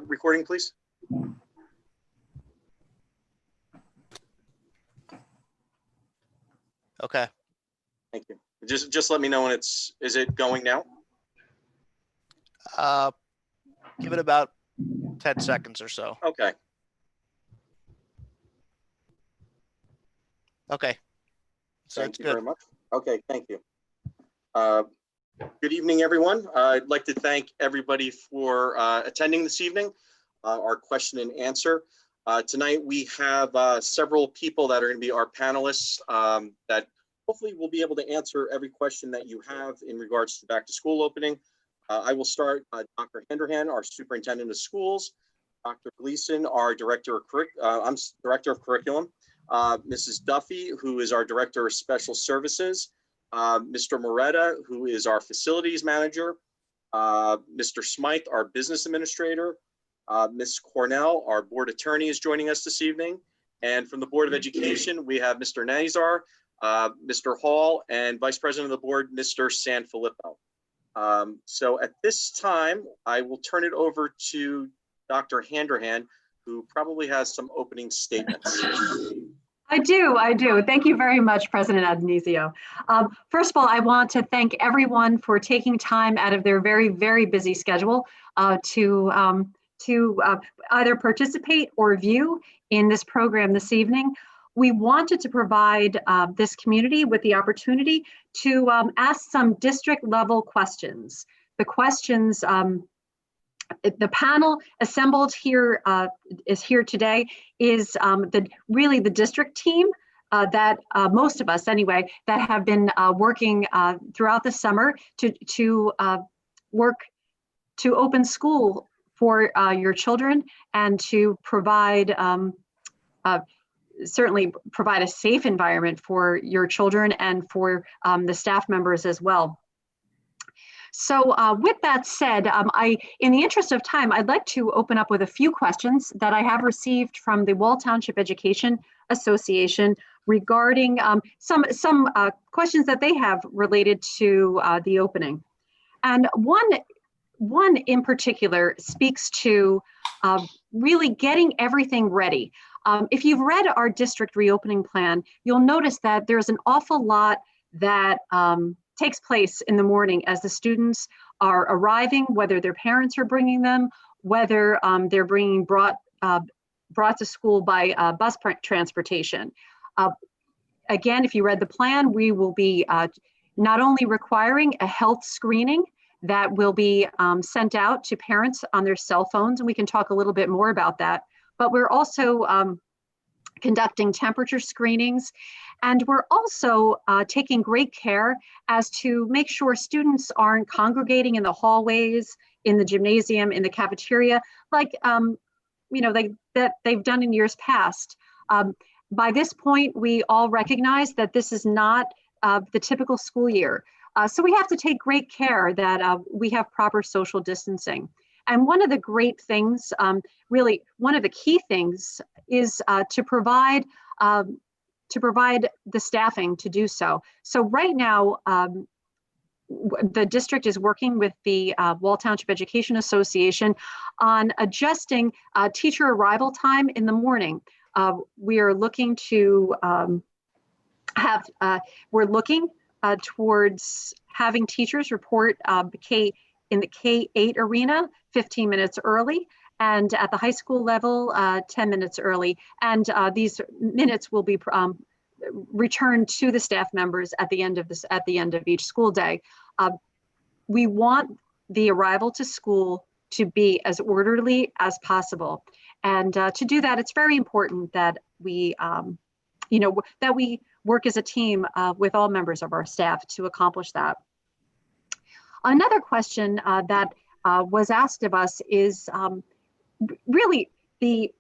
recording, please? Okay. Thank you. Just let me know when is it going now? Give it about 10 seconds or so. Okay. Okay. So Thank it's you good. very much. Okay, thank you. Good evening, everyone. I'd like to thank everybody for attending this evening, our question and answer. Tonight we have several people that are going to be our panelists that hopefully will be able to answer every question that you have in regards to back to school opening. I will start Dr. Henderhan, our superintendent of schools, Dr. Gleason, our director of curriculum, Mrs. Duffy, who is our director of special services, Mr. Moretta, who is our facilities manager, Mr. Smythe, our business administrator, Ms. Cornell, our board attorney, is joining us this evening. And from the Board of Education, we have Mr. Nazar, Mr. Hall, and Vice President of the Board, Mr. Sanfilippo. So at this time, I will turn it over to Dr. Henderhan, who probably has some opening statements. I do. Thank you very much, President Addonizio. First of all, I want to thank everyone for taking time out of their very, very busy schedule to either participate or view in this program this evening. We wanted to provide this community with the opportunity to ask some district level questions. The questions, the panel assembled here is here today is really the district team that most of us anyway that have been working throughout the summer to work to open school for your children and to provide certainly provide a safe environment for your children and for the staff members as well. So with that said, in the interest of time, I'd like to open up with a few questions that I have received from the Wall Township Education Association regarding some questions that they have related to the opening. And one in particular speaks to really getting everything ready. If you've read our district reopening plan, you'll notice that there's an awful lot that takes place in the morning as the students are arriving, whether their parents are bringing them, whether they're being brought to school by bus transportation. Again, if you read the plan, we will be not only requiring a health screening that will be sent out to parents on their cell phones, and we can talk a little bit more about that, but we're also conducting temperature screenings, and we're also taking great care as to make sure students aren't congregating in the hallways, in the gymnasium, in the cafeteria, like that they've done in years past. By this point, we all recognize that this is not the typical school year. So we have to take great care that we have proper social distancing. And one of the great things, really one of the key things, is to provide the staffing to do so. So right now, the district is working with the Wall Township Education Association on adjusting teacher arrival time in the morning. We are looking to we're looking towards having teachers report in the K-8 arena 15 minutes early, and at the high school level 10 minutes early. And these minutes will be returned to the staff members at the end of each school day. We want the arrival to school to be as orderly as possible. And to do that, it's very important that we that we work as a team with all members of our staff to accomplish that. Another question that was asked of us is really the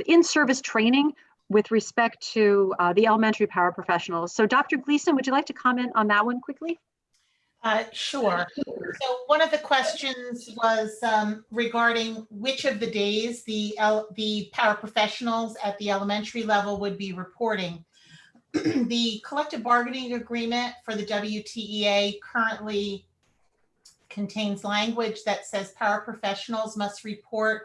in-service training with respect to the elementary paraprofessionals. So Dr. Gleason, would you like to comment on that one quickly? Sure. So one of the questions was regarding which of the days the paraprofessionals at the elementary level would be reporting. The collective bargaining agreement for the WTEA currently contains language that says paraprofessionals must report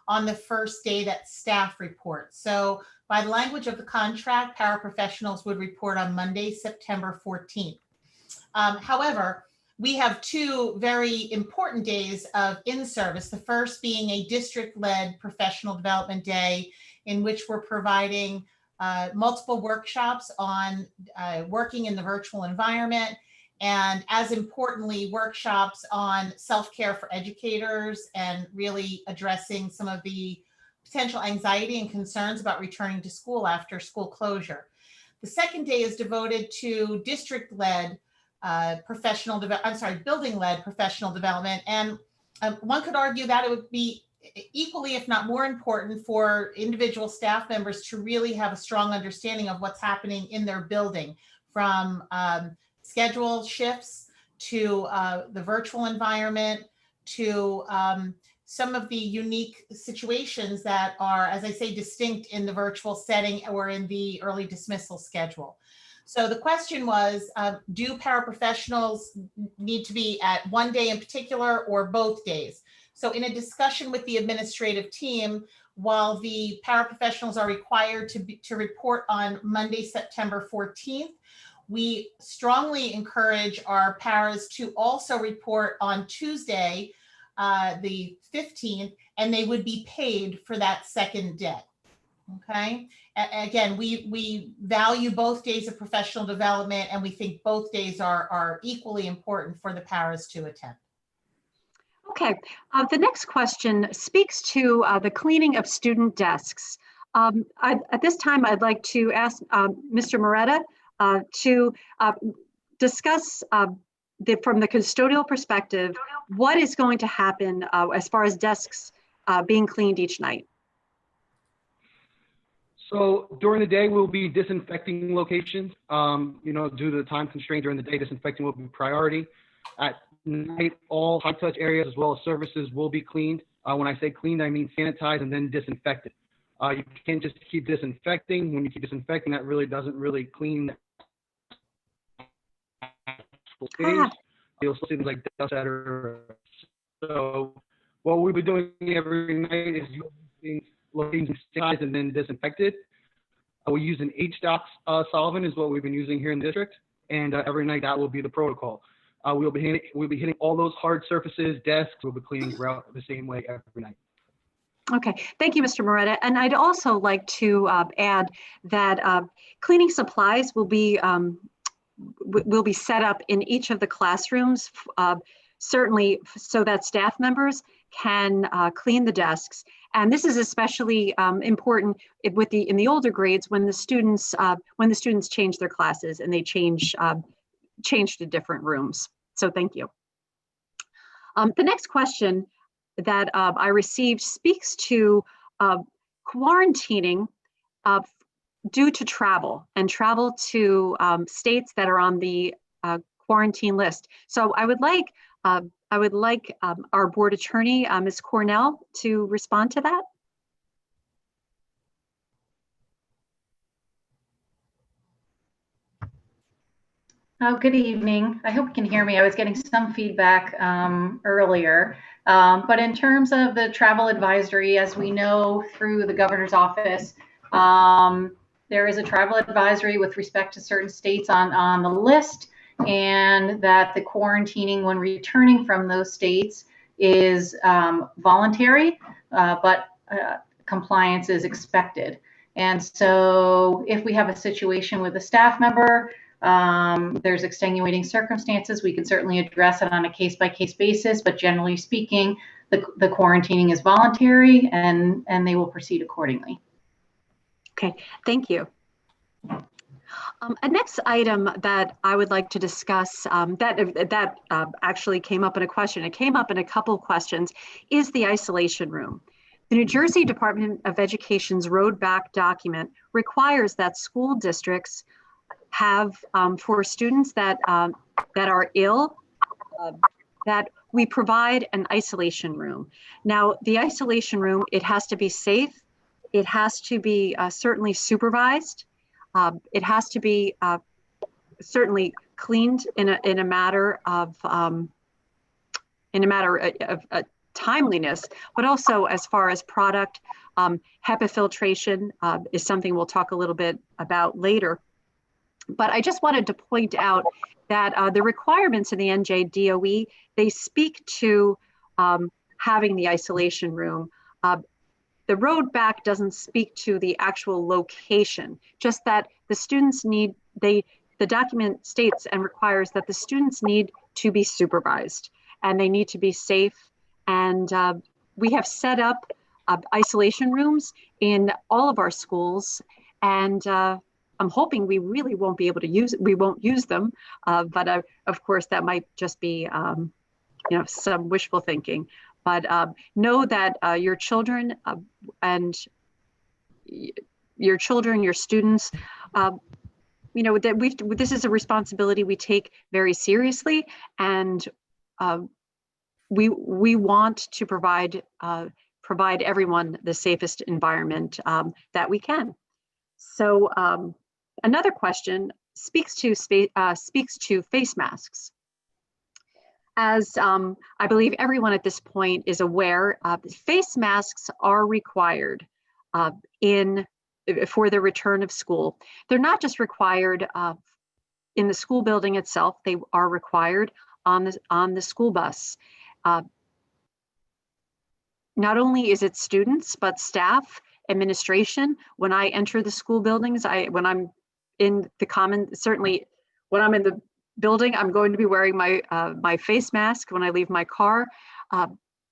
on the first day that staff report. So by the language of the contract, paraprofessionals would report on Monday, September 14th. However, we have two very important days of in-service, the first being a district-led professional development day in which we're providing multiple workshops on working in the virtual environment, and as importantly, workshops on self-care for educators and really addressing some of the potential anxiety and concerns about returning to school after school closure. The second day is devoted to district-led building-led professional development. And one could argue that it would be equally, if not more important, for individual staff members to really have a strong understanding of what's happening in their building, from schedule shifts to the virtual environment to some of the unique situations that are, as I say, distinct in the virtual setting or in the early dismissal schedule. So the question was, do paraprofessionals need to be at one day in particular or both days? So in a discussion with the administrative team, while the paraprofessionals are required to report on Monday, September 14th, we strongly encourage our paras to also report on Tuesday, the 15th, and they would be paid for that second day. Okay. Again, we value both days of professional development, and we think both days are equally important for the paras to attend. Okay, the next question speaks to the cleaning of student desks. At this time, I'd like to ask Mr. Moretta to discuss from the custodial perspective, what is going to happen as far as desks being cleaned each night? So during the day, we'll be disinfecting locations. Due to the time constraint during the day, disinfecting will be priority. At night, all high-touch areas as well as services will be cleaned. When I say cleaned, I mean sanitized and then disinfected. You can't just keep disinfecting. When you keep disinfecting, that really doesn't really clean space. You'll see things like dust, etc. So what we'll be doing every night is using locations sanitized and then disinfected. We use an HDOX solvent is what we've been using here in the district, and every night that will be the protocol. We'll be hitting all those hard surfaces, desks. We'll be cleaning throughout the same way every night. Okay, thank you, Mr. Moretta. And I'd also like to add that cleaning supplies will be set up in each of the classrooms, certainly so that staff members can clean the desks. And this is especially important in the older grades when the students change their classes and they change to different rooms. So thank you. The next question that I received speaks to quarantining due to travel to states that are on the quarantine list. So I would like our board attorney, Ms. Cornell, to respond to that. Good evening. I hope you can hear me. I was getting some feedback earlier. But in terms of the travel advisory, as we know through the governor's office, there is a travel advisory with respect to certain states on the list, and that the quarantining when returning from those states is voluntary, but compliance is expected. And so if we have a situation with a staff member, there's extenuating circumstances, we can certainly address it on a case-by-case basis, but generally speaking, the quarantining is voluntary, and they will proceed accordingly. Okay, thank you. A next item that I would like to discuss that actually came up in a question, it came up in a couple of questions, is the isolation room. The New Jersey Department of Education's roadback document requires that school districts have, for students that are ill, that we provide an isolation room. Now, the isolation room, it has to be safe. It has to be certainly supervised. It has to be certainly cleaned in a matter of in a matter of timeliness, but also as far as product. Hepa filtration is something we'll talk a little bit about later. But I just wanted to point out that the requirements in the NJDOE, they speak to having the isolation room. The road back doesn't speak to the actual location, just that the students need, the document states and requires that the students need to be supervised and they need to be safe. And we have set up isolation rooms in all of our schools, and I'm hoping we really won't be able to we won't use them, but of course that might just be some wishful thinking. But know that your children and your students, that this is a responsibility we take very seriously, and we want to provide everyone the safest environment that we can. So another question speaks to face masks. As I believe everyone at this point is aware, face masks are required for the return of school. They're not just required in the school building itself, they are required on the school bus. Not only is it students, but staff, administration. When I enter the school buildings, when I'm in the common, certainly when I'm in the building, I'm going to be wearing my face mask when I leave my car.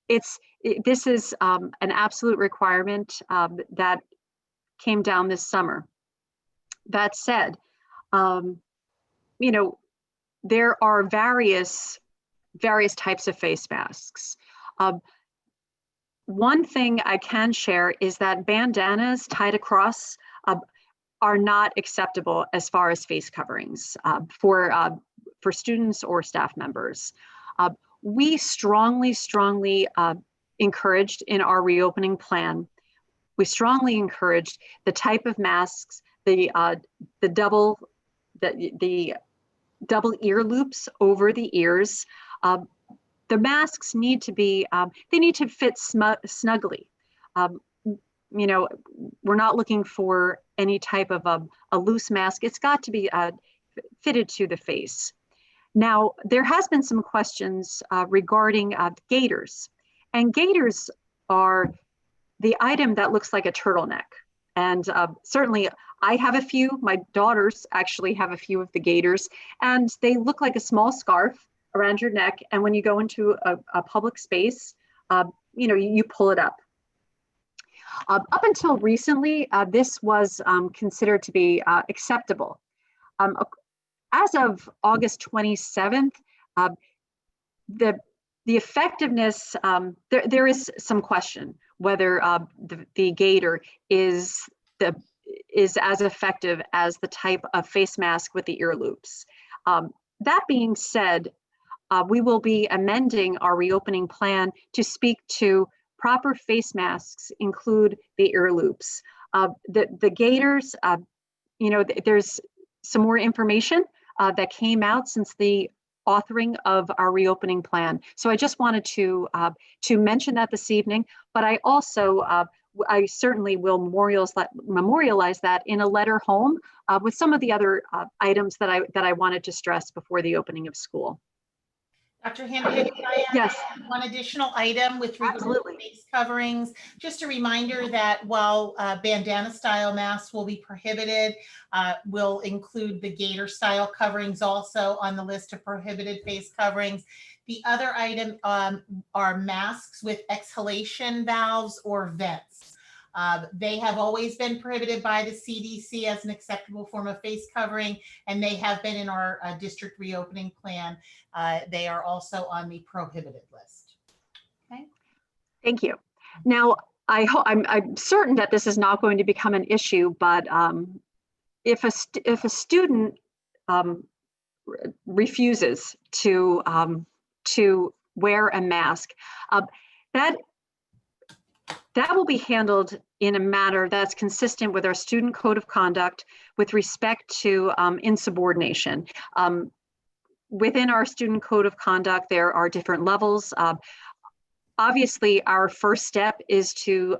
This is an absolute requirement that came down this summer. That said, there are various types of face masks. One thing I can share is that bandanas tied across are not acceptable as far as face coverings for students or staff members. We strongly encouraged in our reopening plan, we strongly encouraged the type of masks, the double ear loops over the ears. The masks need to be, they need to fit snugly. We're not looking for any type of a loose mask. It's got to be fitted to the face. Now, there has been some questions regarding gaiters. And gaiters are the item that looks like a turtleneck. And certainly I have a few, my daughters actually have a few of the gaiters, and they look like a small scarf around your neck. And when you go into a public space, you pull it up. Up until recently, this was considered to be acceptable. As of August 27th, the effectiveness, there is some question whether the gaiter is as effective as the type of face mask with the ear loops. That being said, we will be amending our reopening plan to speak to proper face masks include the ear loops. The gaiters, there's some more information that came out since the authoring of our reopening plan. So I just wanted to mention that this evening, but I also, I certainly will memorialize that in a letter home with some of the other items that I wanted to stress before the opening of school. Dr. Hamilton, can I add Yes. one additional item with regard to face coverings? Just a reminder that while bandana style masks will be prohibited, we'll include the gaiter style coverings also on the list of prohibited face coverings. The other item are masks with exhalation valves or vents. They have always been prohibited by the CDC as an acceptable form of face covering, and they have been in our district reopening plan. They are also on the prohibited list. Okay. Thank you. Now, I'm certain that this is not going to become an issue, but if a student refuses to wear a mask, that will be handled in a manner that's consistent with our student code of conduct with respect to insubordination. within our student code of conduct, there are different levels. Obviously, our first step is to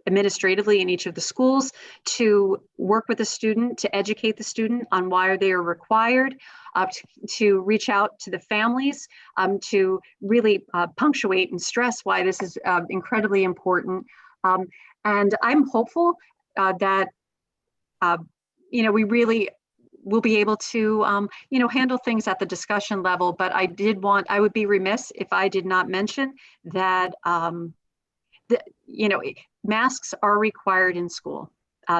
administratively in each of the schools to work with the student, to educate the student on why they are required, to reach out to the families, to really punctuate and stress why this is incredibly important. And I'm hopeful that we really will be able to handle things at the discussion level. But I would be remiss if I did not mention that masks are required in school.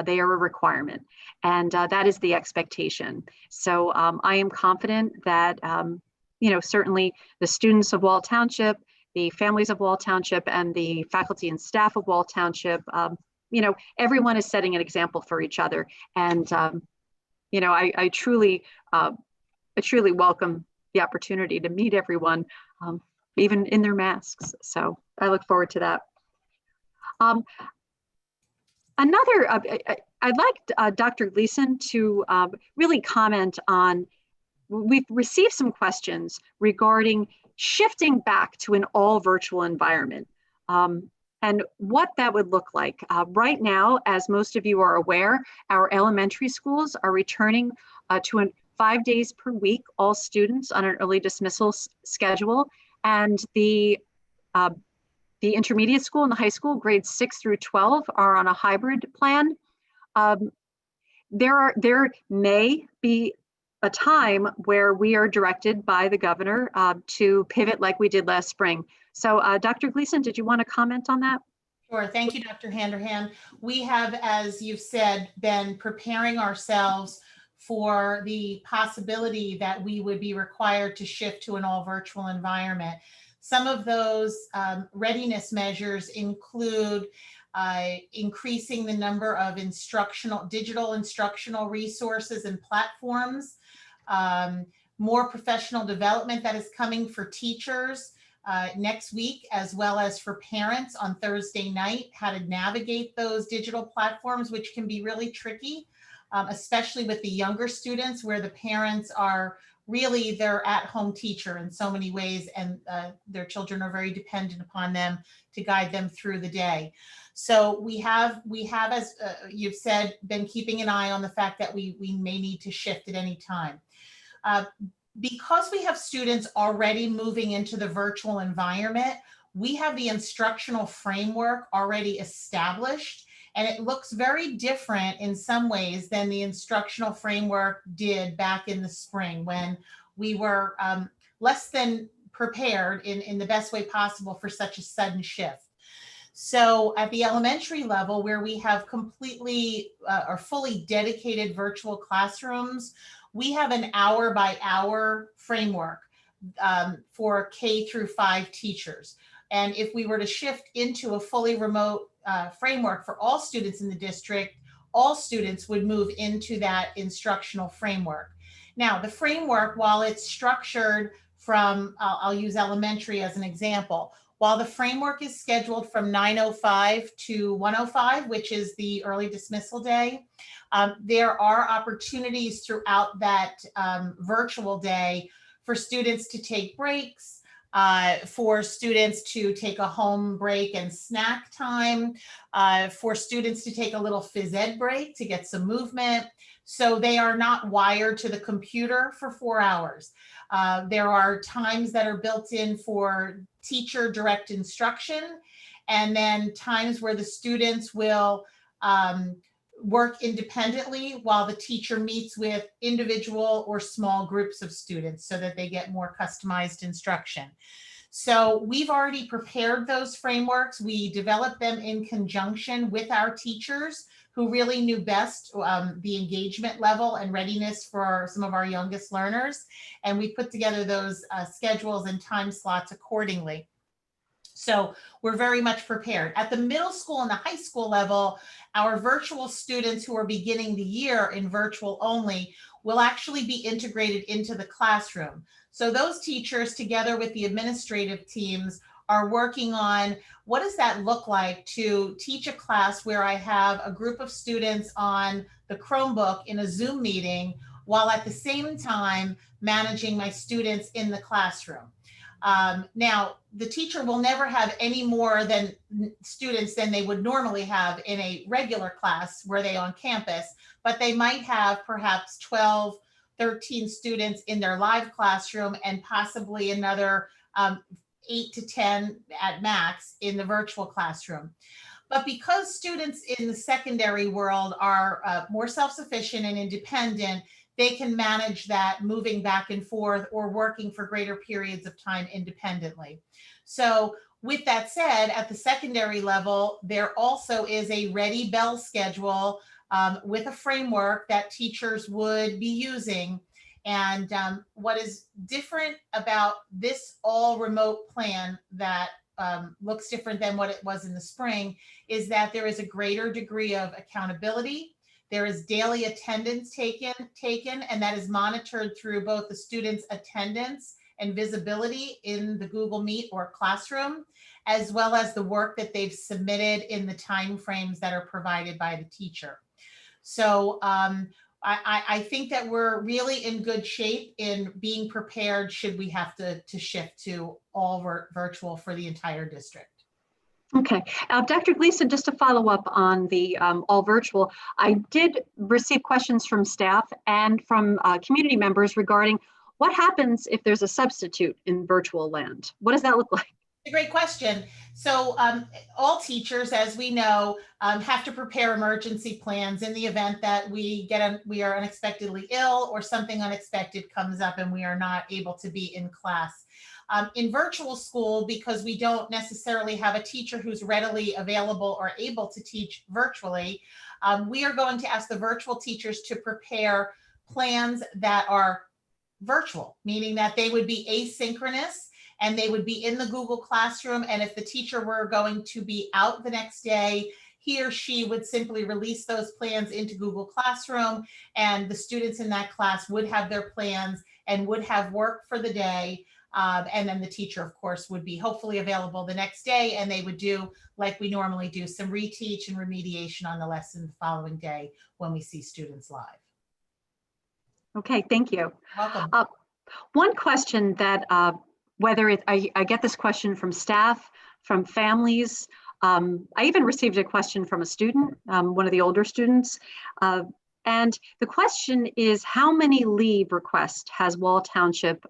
They are a requirement, and that is the expectation. So I am confident that certainly the students of Wall Township, the families of Wall Township, and the faculty and staff of Wall Township, everyone is setting an example for each other. And I truly welcome the opportunity to meet everyone, even in their masks. So I look forward to that. I'd like Dr. Gleason to really comment on, we've received some questions regarding shifting back to an all virtual environment. And what that would look like. Right now, as most of you are aware, our elementary schools are returning to 5 days per week, all students on an early dismissal schedule. And the intermediate school and the high school, grades 6 through 12, are on a hybrid plan. There may be a time where we are directed by the governor to pivot like we did last spring. So Dr. Gleason, did you want to comment on that? Sure. Thank you, Dr. Handerhan. We have, as you've said, been preparing ourselves for the possibility that we would be required to shift to an all virtual environment. Some of those readiness measures include increasing the number of digital instructional resources and platforms, more professional development that is coming for teachers next week, as well as for parents on Thursday night, how to navigate those digital platforms, which can be really tricky, especially with the younger students where the parents are really their at-home teacher in so many ways, and their children are very dependent upon them to guide them through the day. So we have, as you've said, been keeping an eye on the fact that we may need to shift at any time. Because we have students already moving into the virtual environment, we have the instructional framework already established, and it looks very different in some ways than the instructional framework did back in the spring when we were less than prepared in the best way possible for such a sudden shift. So at the elementary level, where we have completely or fully dedicated virtual classrooms, we have an hour by hour framework for K through 5 teachers. And if we were to shift into a fully remote framework for all students in the district, all students would move into that instructional framework. Now, the framework, while it's structured from, I'll use elementary as an example, while the framework is scheduled from 9:05 to 1:05, which is the early dismissal day, there are opportunities throughout that virtual day for students to take breaks, for students to take a home break and snack time, for students to take a little phys ed break to get some movement. So they are not wired to the computer for 4 hours. There are times that are built in for teacher direct instruction, and then times where the students will work independently while the teacher meets with individual or small groups of students so that they get more customized instruction. So we've already prepared those frameworks. We developed them in conjunction with our teachers who really knew best the engagement level and readiness for some of our youngest learners. And we put together those schedules and time slots accordingly. So we're very much prepared. At the middle school and the high school level, our virtual students who are beginning the year in virtual only will actually be integrated into the classroom. So those teachers, together with the administrative teams, are working on what does that look like to teach a class where I have a group of students on the Chromebook in a Zoom meeting, while at the same time managing my students in the classroom. Now, the teacher will never have any more than students than they would normally have in a regular class were they on campus, but they might have perhaps 12, 13 students in their live classroom and possibly another 8 to 10 at max in the virtual classroom. But because students in the secondary world are more self-sufficient and independent, they can manage that moving back and forth or working for greater periods of time independently. So with that said, at the secondary level, there also is a ready bell schedule with a framework that teachers would be using. And what is different about this all remote plan that looks different than what it was in the spring is that there is a greater degree of accountability. There is daily attendance taken, and that is monitored through both the students' attendance and visibility in the Google Meet or classroom, as well as the work that they've submitted in the timeframes that are provided by the teacher. So I think that we're really in good shape in being prepared should we have to shift to all virtual for the entire district. Okay, Dr. Gleason, just to follow up on the all virtual, I did receive questions from staff and from community members regarding what happens if there's a substitute in virtual land. What does that look like? A great question. So all teachers, as we know, have to prepare emergency plans in the event that we are unexpectedly ill or something unexpected comes up and we are not able to be in class. In virtual school, because we don't necessarily have a teacher who's readily available or able to teach virtually, we are going to ask the virtual teachers to prepare plans that are virtual, meaning that they would be asynchronous and they would be in the Google Classroom. And if the teacher were going to be out the next day, he or she would simply release those plans into Google Classroom, and the students in that class would have their plans and would have work for the day. And then the teacher, of course, would be hopefully available the next day, and they would do, like we normally do, some reteach and remediation on the lesson the following day when we see students live. Okay, thank you. Welcome. One question that I get this question from staff, from families. I even received a question from a student, one of the older students. And the question is, how many leave requests has Wall Township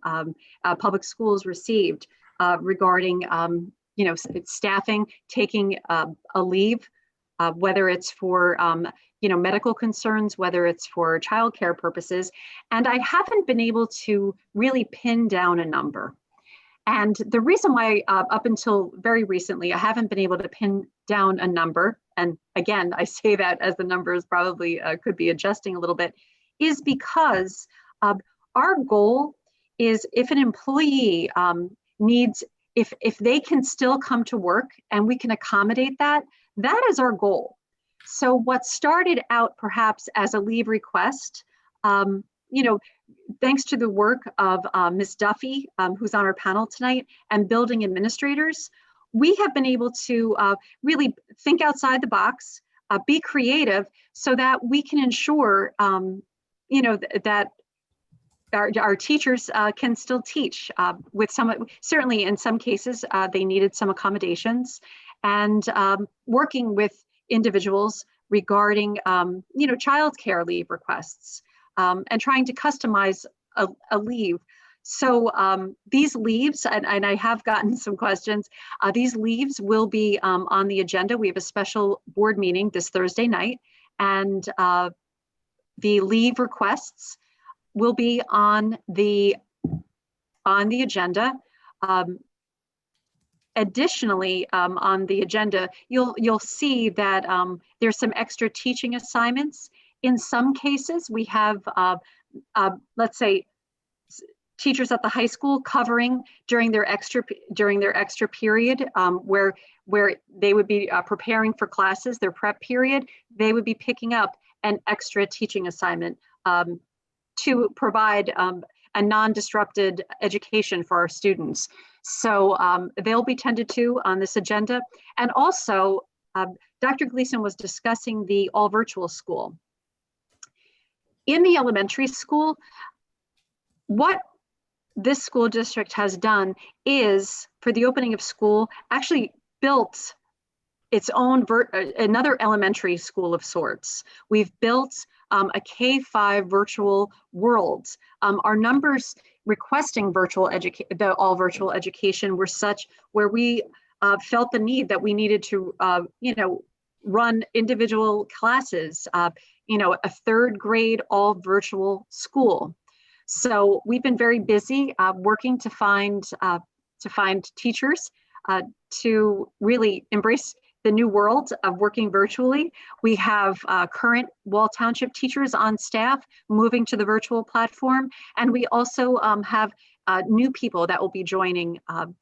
Public Schools received regarding, staffing, taking a leave, whether it's for, medical concerns, whether it's for childcare purposes. And I haven't been able to really pin down a number. And the reason why up until very recently, I haven't been able to pin down a number, and again, I say that as the numbers probably could be adjusting a little bit, is because our goal is if an employee needs, if they can still come to work and we can accommodate that, that is our goal. So what started out perhaps as a leave request, thanks to the work of Ms. Duffy, who's on our panel tonight, and building administrators, we have been able to really think outside the box, be creative, so that we can ensure, that our teachers can still teach. With certainly in some cases, they needed some accommodations, and working with individuals regarding, childcare leave requests. And trying to customize a leave. So these leaves, and I have gotten some questions, these leaves will be on the agenda. We have a special board meeting this Thursday night, and the leave requests will be on the agenda. Additionally, on the agenda, you'll see that there's some extra teaching assignments. In some cases, we have, let's say, teachers at the high school covering during their extra period, where they would be preparing for classes, their prep period. They would be picking up an extra teaching assignment to provide a non-disrupted education for our students. So they'll be tended to on this agenda. And also, Dr. Gleason was discussing the all virtual school. In the elementary school, what this school district has done is, for the opening of school, actually built its own another elementary school of sorts. We've built a K-5 virtual world. Our numbers requesting all virtual education were such where we felt the need that we needed to, run individual classes, a third grade all virtual school. So we've been very busy working to find teachers to really embrace the new world of working virtually. We have current Wall Township teachers on staff moving to the virtual platform, and we also have new people that will be joining the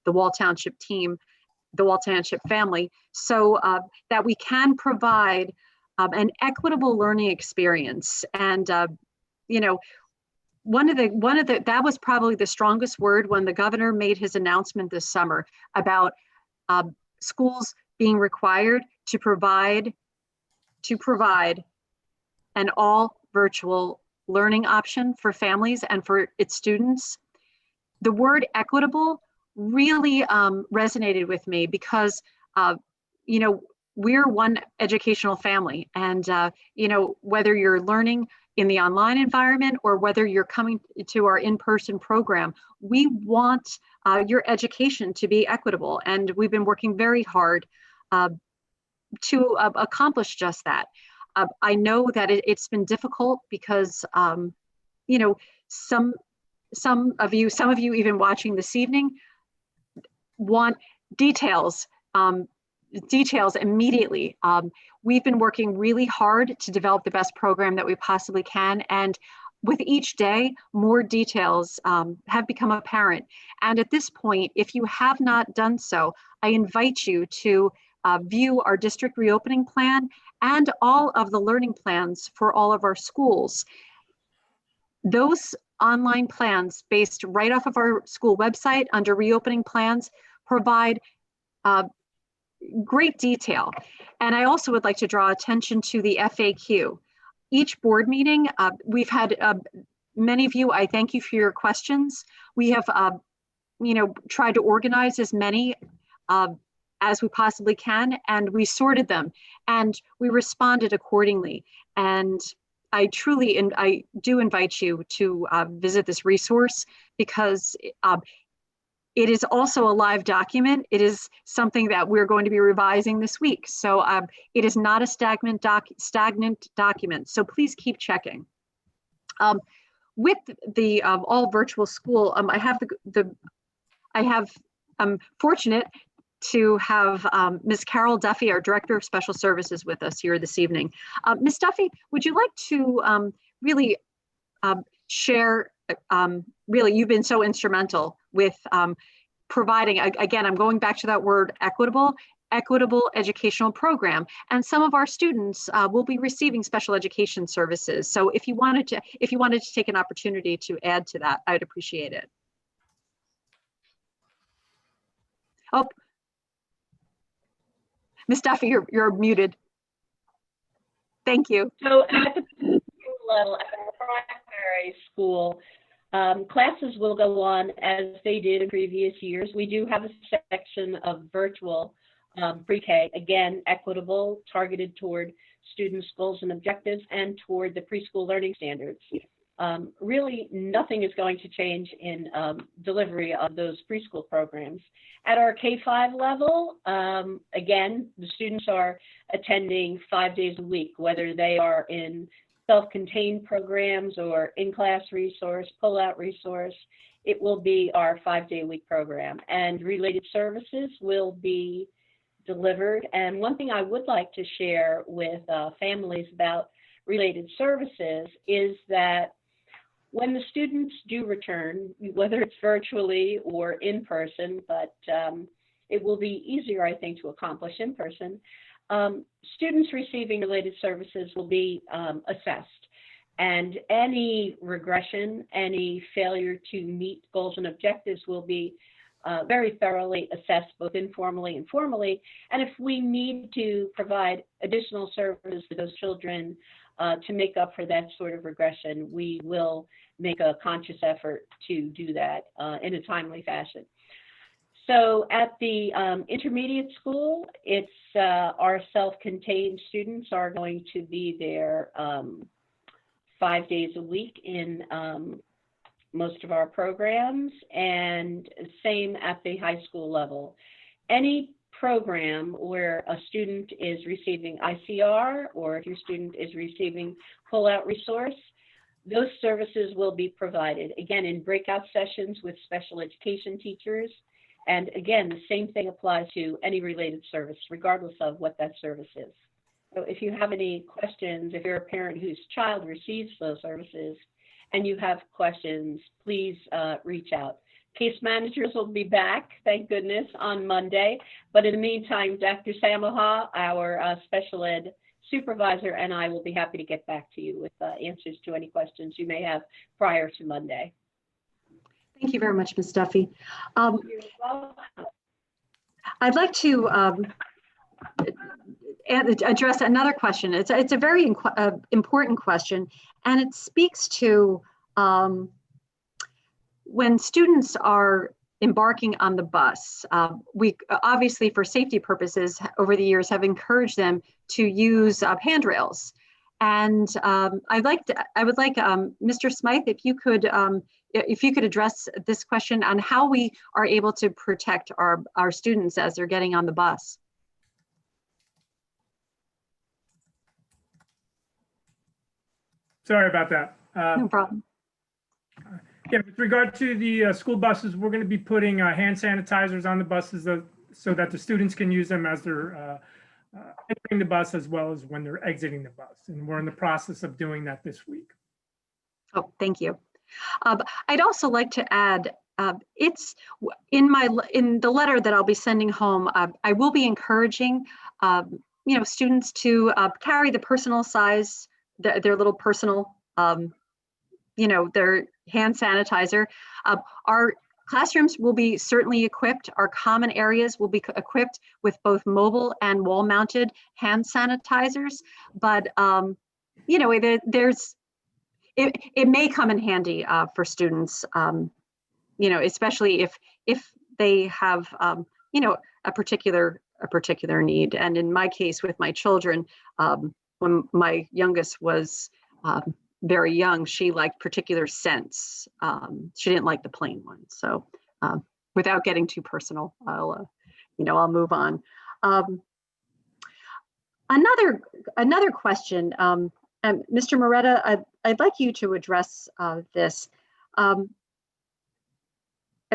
Wall Township team, the Wall Township family, so that we can provide an equitable learning experience. And that was probably the strongest word when the governor made his announcement this summer about schools being required to provide an all virtual learning option for families and for its students. The word equitable really resonated with me because, we're one educational family, and, whether you're learning in the online environment or whether you're coming to our in-person program, we want your education to be equitable. And we've been working very hard to accomplish just that. I know that it's been difficult because, some of you even watching this evening want details immediately. We've been working really hard to develop the best program that we possibly can. And with each day, more details have become apparent. And at this point, if you have not done so, I invite you to view our district reopening plan and all of the learning plans for all of our schools. Those online plans, based right off of our school website under reopening plans, provide great detail. And I also would like to draw attention to the FAQ. Each board meeting, we've had many of you, I thank you for your questions. We have, tried to organize as many as we possibly can, and we sorted them and we responded accordingly. And I do invite you to visit this resource because it is also a live document. It is something that we're going to be revising this week. So it is not a stagnant document. So please keep checking. With the all virtual school, I'm fortunate to have Ms. Carol Duffy, our Director of Special Services, with us here this evening. Ms. Duffy, would you like to really share, really, you've been so instrumental with providing, again, I'm going back to that word, equitable educational program. And some of our students will be receiving special education services. So if you wanted to take an opportunity to add to that, I'd appreciate it. Oh, Ms. Duffy, you're muted. Thank you. So at the level, at our primary school, classes will go on as they did in previous years. We do have a section of virtual pre-K, again, equitable, targeted toward students' goals and objectives and toward the preschool learning standards. Really, nothing is going to change in delivery of those preschool programs. At our K-5 level, again, the students are attending 5 days a week, whether they are in self-contained programs or in-class resource, pull-out resource. It will be our 5-day-a-week program, and related services will be delivered. And one thing I would like to share with families about related services is that when the students do return, whether it's virtually or in person, but it will be easier, I think, to accomplish in person, students receiving related services will be assessed. And any regression, any failure to meet goals and objectives will be very thoroughly assessed, both informally and formally. And if we need to provide additional services to those children to make up for that sort of regression, we will make a conscious effort to do that in a timely fashion. So at the intermediate school, it's our self-contained students are going to be there 5 days a week in most of our programs, and same at the high school level. Any program where a student is receiving ICR, or if your student is receiving pull-out resource, those services will be provided, again, in breakout sessions with special education teachers. And again, the same thing applies to any related service, regardless of what that service is. So if you have any questions, if you're a parent whose child receives those services and you have questions, please reach out. Case managers will be back, thank goodness, on Monday. But in the meantime, Dr. Samaha, our special ed supervisor, and I will be happy to get back to you with answers to any questions you may have prior to Monday. Thank you very much, Ms. Duffy. You're welcome. I'd like to address another question. It's a very important question, and it speaks to when students are embarking on the bus. We obviously, for safety purposes, over the years have encouraged them to use handrails. And I would like Mr. Smythe, if you could address this question on how we are able to protect our students as they're getting on the bus. Sorry about that. No problem. Yeah, with regard to the school buses, we're going to be putting hand sanitizers on the buses so that the students can use them as they're entering the bus as well as when they're exiting the bus. And we're in the process of doing that this week. Oh, thank you. I'd also like to add, it's in the letter that I'll be sending home. I will be encouraging, students to carry the personal size, their little personal, their hand sanitizer. Our classrooms will be certainly equipped. Our common areas will be equipped with both mobile and wall-mounted hand sanitizers. But it may come in handy for students, especially if they have a particular need. And in my case, with my children, when my youngest was very young, she liked particular scents. She didn't like the plain ones. So without getting too personal, I'll move on. Another question, Mr. Moretta, I'd like you to address this, and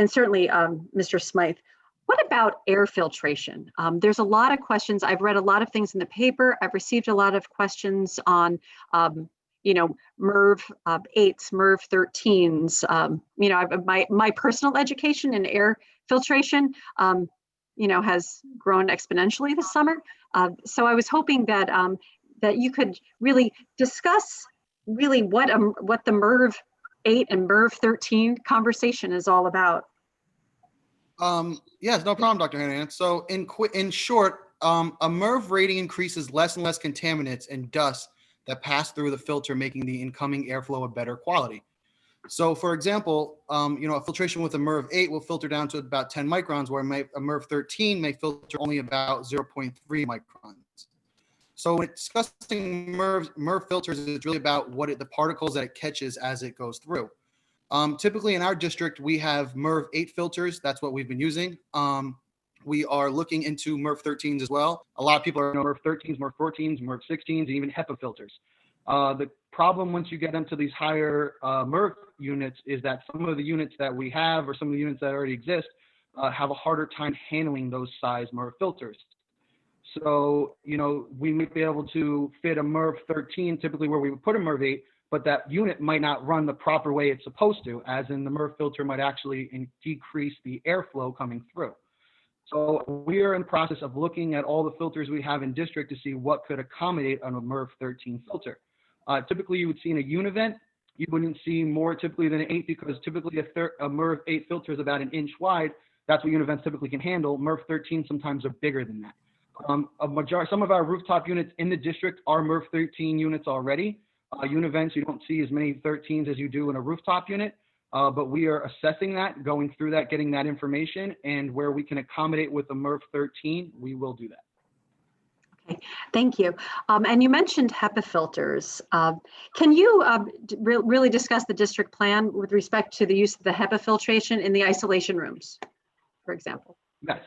certainly Mr. Smythe. What about air filtration? There's a lot of questions. I've read a lot of things in the paper. I've received a lot of questions on MERV 8s, MERV 13s. My personal education in air filtration, has grown exponentially this summer. So I was hoping that that you could really discuss really what the MERV 8 and MERV 13 conversation is all about. Yes, no problem, Dr. Hanahan. So in short, a MERV rating increases less and less contaminants and dust that pass through the filter, making the incoming airflow of better quality. So for example, a filtration with a MERV 8 will filter down to about 10 microns, where a MERV 13 may filter only about 0.3 microns. So when discussing MERV filters, it's really about the particles that it catches as it goes through. Typically in our district, we have MERV 8 filters. That's what we've been using. We are looking into MERV 13s as well. A lot of people are MERV 13s, MERV 14s, MERV 16s, and even Hepa filters. The problem once you get into these higher MERV units is that some of the units that we have, or some of the units that already exist, have a harder time handling those size MERV filters. So, we might be able to fit a MERV 13 typically where we would put a MERV 8, but that unit might not run the proper way it's supposed to, as in the MERV filter might actually decrease the airflow coming through. So we are in the process of looking at all the filters we have in district to see what could accommodate on a MERV 13 filter. Typically, you would see in a univent, you wouldn't see more typically than an 8, because typically a MERV 8 filter is about 1 inch wide. That's what univents typically can handle. MERV 13 sometimes are bigger than that. Some of our rooftop units in the district are MERV 13 units already. Univents, you don't see as many 13s as you do in a rooftop unit, but we are assessing that, going through that, getting that information, and where we can accommodate with the MERV 13, we will do that. Okay, thank you. And you mentioned HEPA filters. Can you really discuss the district plan with respect to the use of the HEPA filtration in the isolation rooms, for example? Yes.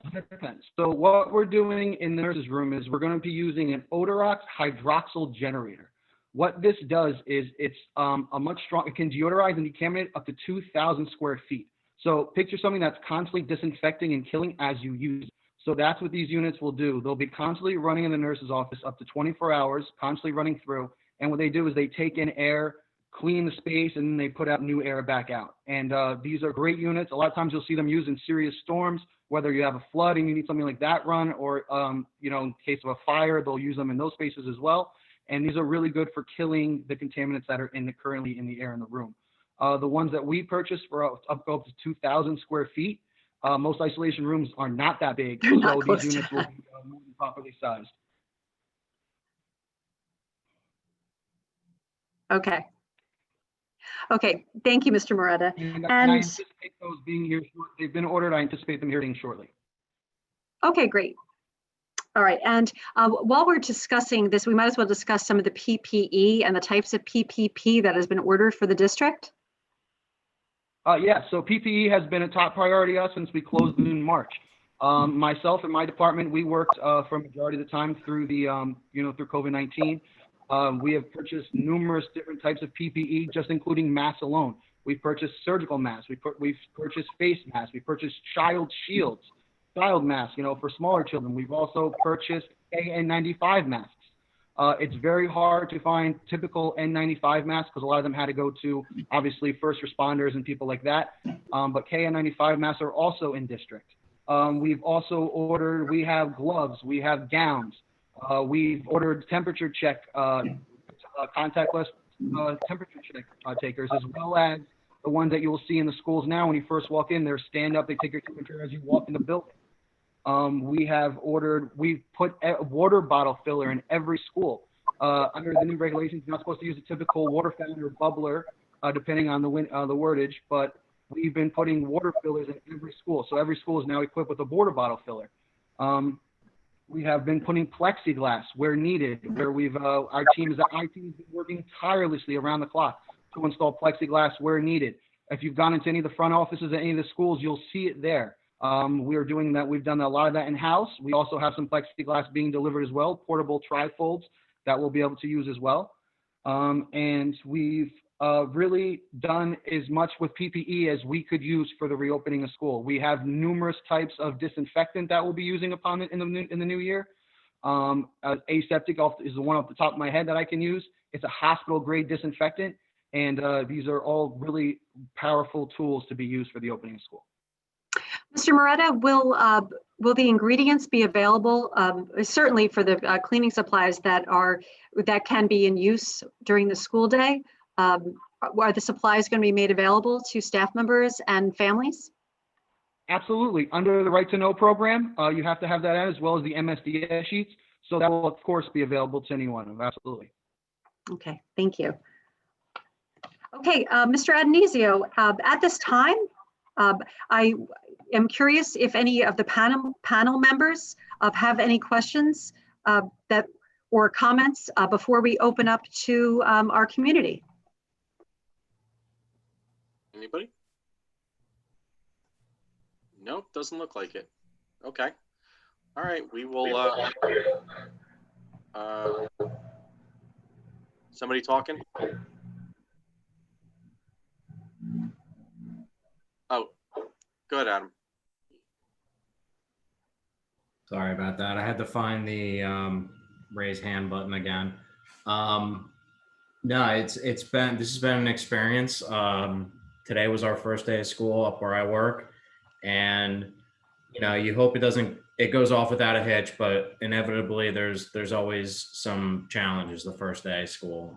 100%. So what we're doing in the nurse's room is we're going to be using an Odorox hydroxyl generator. What this does is it's a much stronger, it can deodorize and decontaminate up to 2,000 square feet. So picture something that's constantly disinfecting and killing as you use it. So that's what these units will do. They'll be constantly running in the nurse's office up to 24 hours, constantly running through. And what they do is they take in air, clean the space, and then they put out new air back out. And these are great units. A lot of times you'll see them used in serious storms, whether you have a flood and you need something like that run, or in case of a fire, they'll use them in those spaces as well. And these are really good for killing the contaminants that are currently in the air in the room. The ones that we purchased for up to 2,000 square feet, most isolation rooms are not that big, so these units will be more than properly sized. Okay. Okay, thank you, Mr. Moretta. And I anticipate those being here. They've been ordered. I anticipate them here shortly. Okay, great. All right, and while we're discussing this, we might as well discuss some of the PPE and the types of PPP that has been ordered for the district. Yeah, so PPE has been a top priority to us since we closed in March. Myself and my department, we worked for a majority of the time through the, through COVID-19. We have purchased numerous different types of PPE, just including masks alone. We've purchased surgical masks. We've purchased face masks. We purchased child shields, child masks, for smaller children. We've also purchased KN95 masks. It's very hard to find typical N95 masks because a lot of them had to go to, obviously, first responders and people like that. But KN95 masks are also in district. We've also ordered, we have gloves, we have gowns. We've ordered temperature check, contactless temperature check takers, as well as the ones that you will see in the schools now. When you first walk in, they're stand up, they take your temperature as you walk in the building. We've put a water bottle filler in every school. Under the new regulations, you're not supposed to use a typical water fountain or bubbler, depending on the wordage, but we've been putting water fillers in every school. So every school is now equipped with a water bottle filler. We have been putting plexiglass where needed, where our team is been working tirelessly around the clock to install plexiglass where needed. If you've gone into any of the front offices at any of the schools, you'll see it there. We are doing that. We've done a lot of that in-house. We also have some plexiglass being delivered as well, portable trifolds that we'll be able to use as well. And we've really done as much with PPE as we could use for the reopening of school. We have numerous types of disinfectant that we'll be using upon it in the new year. Aseptic is the one off the top of my head that I can use. It's a hospital grade disinfectant, and these are all really powerful tools to be used for the opening of school. Mr. Moretta, will the ingredients be available, certainly for the cleaning supplies that can be in use during the school day? Are the supplies going to be made available to staff members and families? Absolutely. Under the Right to Know program, you have to have that as well as the MSDS sheets. So that will, of course, be available to anyone. Absolutely. Okay, thank you. Okay, Mr. Adonisio, at this time, I am curious if any of the panel members have any questions or comments before we open up to our community. Anybody? Nope, doesn't look like it. Okay. All right, we will. Somebody talking? Oh, go ahead, Adam. Sorry about that. I had to find the raise hand button again. No, this has been an experience. Today was our first day of school up where I work, and you hope it goes off without a hitch, but inevitably there's always some challenges the first day of school.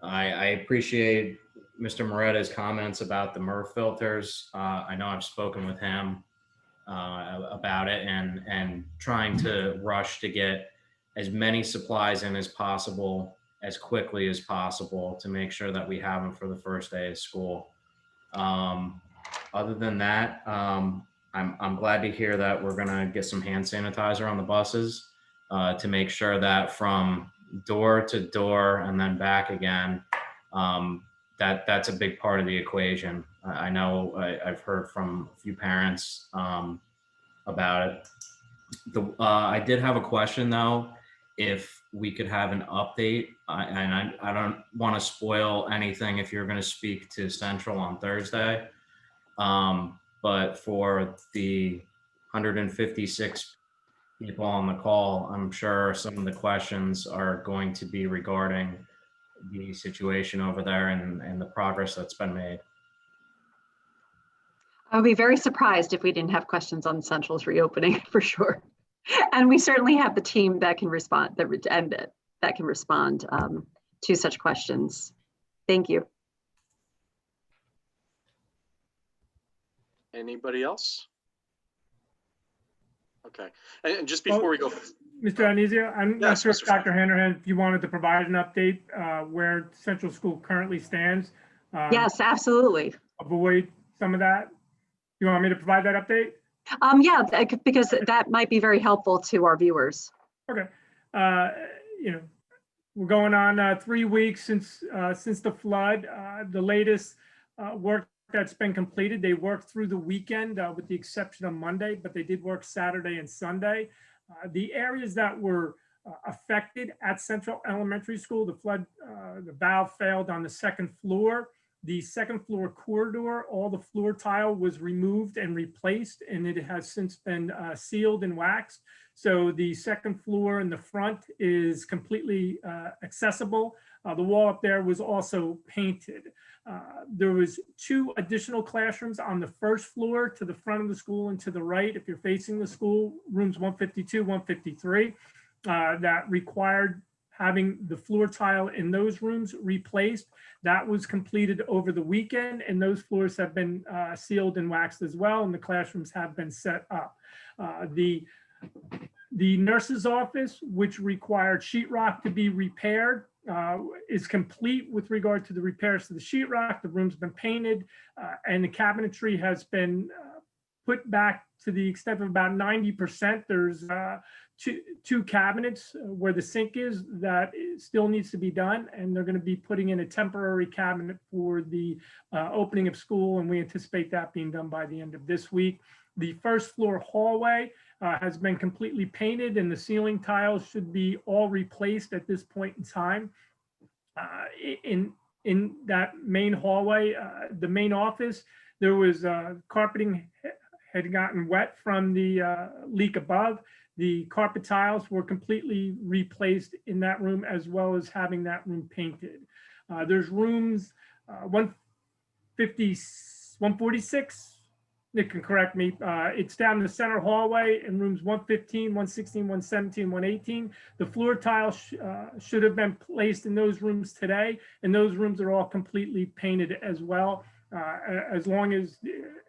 I appreciate Mr. Moretta's comments about the MERV filters. I know I've spoken with him about it and trying to rush to get as many supplies in as possible, as quickly as possible, to make sure that we have them for the first day of school. Other than that, I'm glad to hear that we're gonna get some hand sanitizer on the buses to make sure that from door to door and then back again, that's a big part of the equation. I know I've heard from a few parents about it. I did have a question though, if we could have an update, and I don't want to spoil anything if you're going to speak to Central on Thursday, but for the 156 people on the call, I'm sure some of the questions are going to be regarding the situation over there and the progress that's been made. I would be very surprised if we didn't have questions on Central's reopening for sure. And we certainly have the team that can respond, that can respond to such questions. Thank you. Anybody else? Okay, and just before we go. Mr. Anizia, I'm not sure if Dr. Hanrahan, if you wanted to provide an update where Central School currently stands. Yes, absolutely. Avoid some of that. You want me to provide that update? Yeah, because that might be very helpful to our viewers. Okay. You know, we're going on 3 weeks since the flood. The latest work that's been completed, they worked through the weekend with the exception of Monday, but they did work Saturday and Sunday. The areas that were affected at Central Elementary School, the flood, the valve failed on the second floor. The second floor corridor, all the floor tile was removed and replaced, and it has since been sealed and waxed. So the second floor in the front is completely accessible. The wall up there was also painted. There was 2 additional classrooms on the first floor to the front of the school and to the right, if you're facing the school, rooms 152, 153, that required having the floor tile in those rooms replaced. That was completed over the weekend, and those floors have been sealed and waxed as well, and the classrooms have been set up. The nurse's office, which required sheetrock to be repaired, is complete with regard to the repairs to the sheetrock. The room's been painted, and the cabinetry has been put back to the extent of about 90%. There's two cabinets where the sink is that still needs to be done, and they're going to be putting in a temporary cabinet for the opening of school, and we anticipate that being done by the end of this week. The first floor hallway has been completely painted, and the ceiling tiles should be all replaced at this point in time. In that main hallway, the main office, there was carpeting had gotten wet from the leak above. The carpet tiles were completely replaced in that room, as well as having that room painted. There's rooms 150, 146, Nick can correct me. It's down the center hallway in rooms 115, 116, 117, 118. The floor tiles should have been placed in those rooms today, and those rooms are all completely painted as well. As long as,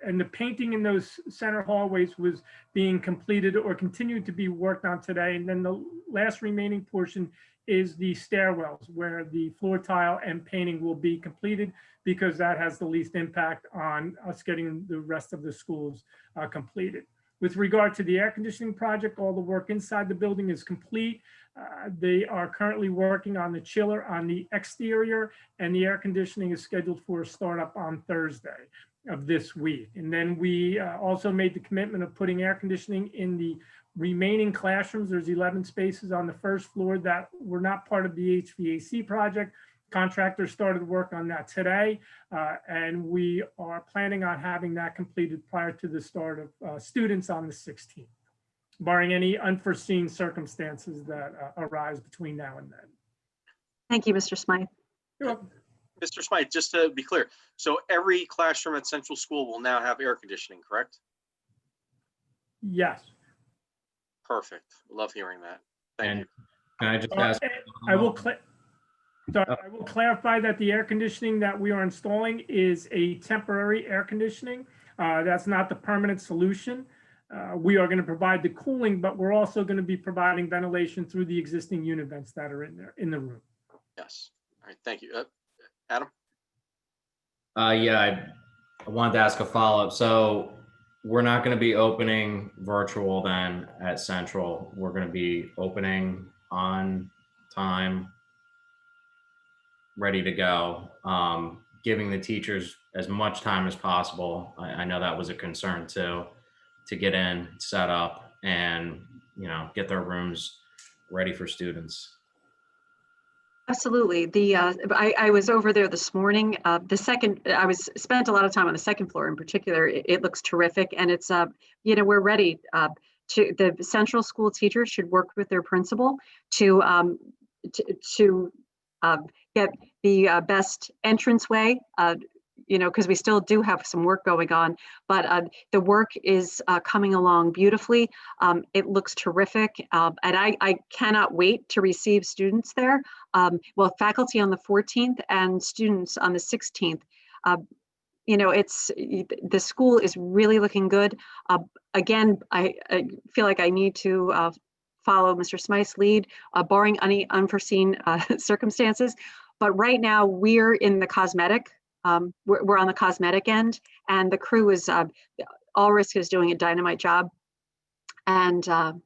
and the painting in those center hallways was being completed or continued to be worked on today. And then the last remaining portion is the stairwells, where the floor tile and painting will be completed, because that has the least impact on us getting the rest of the schools completed. With regard to the air conditioning project, all the work inside the building is complete. They are currently working on the chiller on the exterior, and the air conditioning is scheduled for a startup on Thursday of this week. And then we also made the commitment of putting air conditioning in the remaining classrooms. There's 11 spaces on the first floor that were not part of the HVAC project. Contractors started work on that today, and we are planning on having that completed prior to the start of students on the 16th, barring any unforeseen circumstances that arise between now and then. Thank you, Mr. Smythe. You're welcome. Mr. Smythe, just to be clear, so every classroom at Central School will now have air conditioning, correct? Yes. Perfect. Love hearing that. Thank you. Can I just ask? I will clarify that the air conditioning that we are installing is a temporary air conditioning. That's not the permanent solution. we are going to provide the cooling, but we're also going to be providing ventilation through the existing unit vents that are in there in the room. Yes. All right. Thank you. Adam? Yeah, I wanted to ask a follow-up. So we're not going to be opening virtual then at Central. We're going to be opening on time, ready to go, giving the teachers as much time as possible. I know that was a concern too, to get in, set up, and get their rooms ready for students. Absolutely. I was over there this morning. Spent a lot of time on the second floor in particular. It looks terrific, and it's we're ready. The central school teachers should work with their principal to get the best entranceway. Because we still do have some work going on, but the work is coming along beautifully. It looks terrific, and I cannot wait to receive students there. Faculty on the 14th and students on the 16th. The school is really looking good. Again, I feel like I need to follow Mr. Smythe's lead, barring any unforeseen circumstances. But right now we're in the cosmetic. We're on the cosmetic end, and the crew is All Risk is doing a dynamite job. And the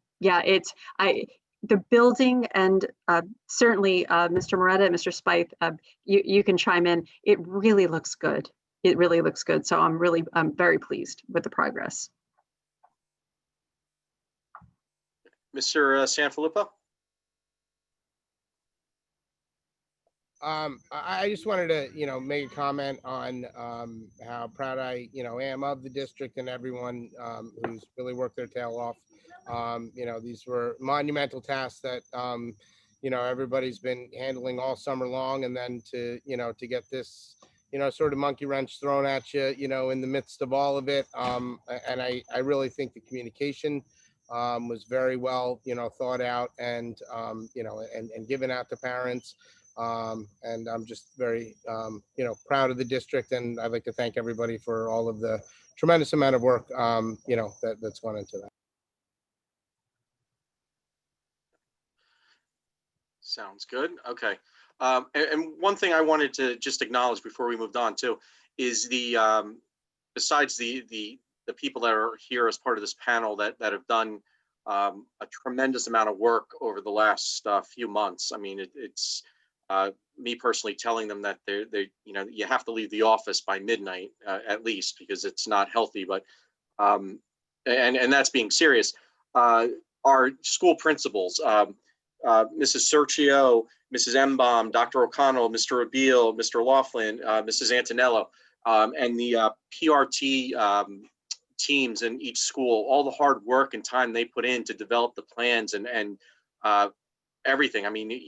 building, and certainly Mr. Moretta and Mr. Smythe, you can chime in. It really looks good. It really looks good. So I'm very pleased with the progress. Mr. Sanfilippo? I just wanted to, make a comment on how proud I, am of the district and everyone who's really worked their tail off. These were monumental tasks that, everybody's been handling all summer long, and then to get this, sort of monkey wrench thrown at you, in the midst of all of it. And I really think the communication was very well, thought out and, and given out to parents. And I'm just very, proud of the district, and I'd like to thank everybody for all of the tremendous amount of work, that's gone into that. Sounds good. Okay. And one thing I wanted to just acknowledge before we moved on too is besides the people that are here as part of this panel that have done a tremendous amount of work over the last few months. I mean, it's me personally telling them that you have to leave the office by midnight at least, because it's not healthy. But and that's being serious. Our school principals, Mrs. Sergio, Mrs. Embaum, Dr. O'Connell, Mr. Abil, Mr. Laughlin, Mrs. Antonello, and the PRT teams in each school, all the hard work and time they put in to develop the plans and everything. I mean,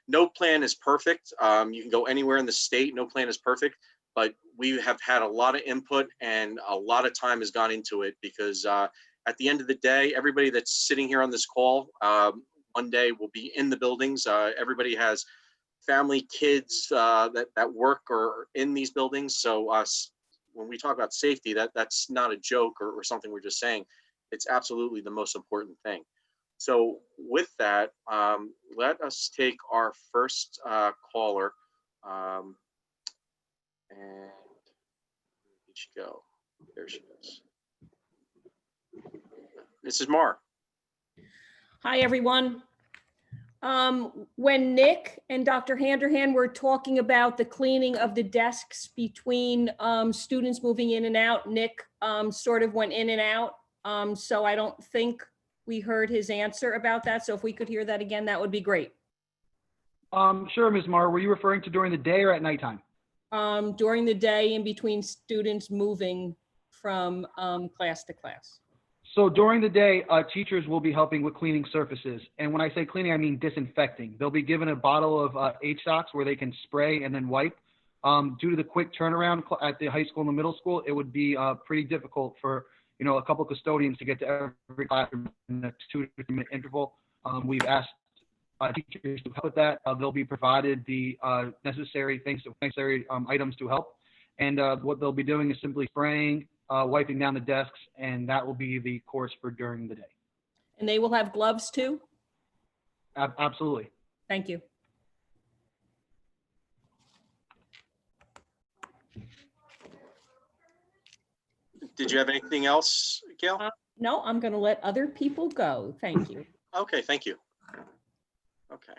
no plan is perfect. You can go anywhere in the state, no plan is perfect, but we have had a lot of input and a lot of time has gone into it, because at the end of the day, everybody that's sitting here on this call one day will be in the buildings. Everybody has family, kids that work or in these buildings. So when we talk about safety, that's not a joke or something we're just saying. It's absolutely the most important thing. So with that, let us take our first caller. And where did she go? There she is. Mrs. Marr. Hi, everyone. When Nick and Dr. Handerhan were talking about the cleaning of the desks between students moving in and out, Nick sort of went in and out. So I don't think we heard his answer about that. So if we could hear that again, that would be great. Sure, Ms. Marr. Were you referring to during the day or at nighttime? During the day, in between students moving from class to class. So during the day, teachers will be helping with cleaning surfaces. And when I say cleaning, I mean disinfecting. They'll be given a bottle of HSOX where they can spray and then wipe. Due to the quick turnaround at the high school and the middle school, it would be pretty difficult for a couple of custodians to get to every classroom in a 2 to 3 minute interval. We've asked teachers to help with that. They'll be provided the necessary items to help. And what they'll be doing is simply spraying, wiping down the desks, and that will be the course for during the day. And they will have gloves too? Absolutely. Thank you. Did you have anything else, Gail? No, I'm going to let other people go. Thank you. Okay, thank you. Okay,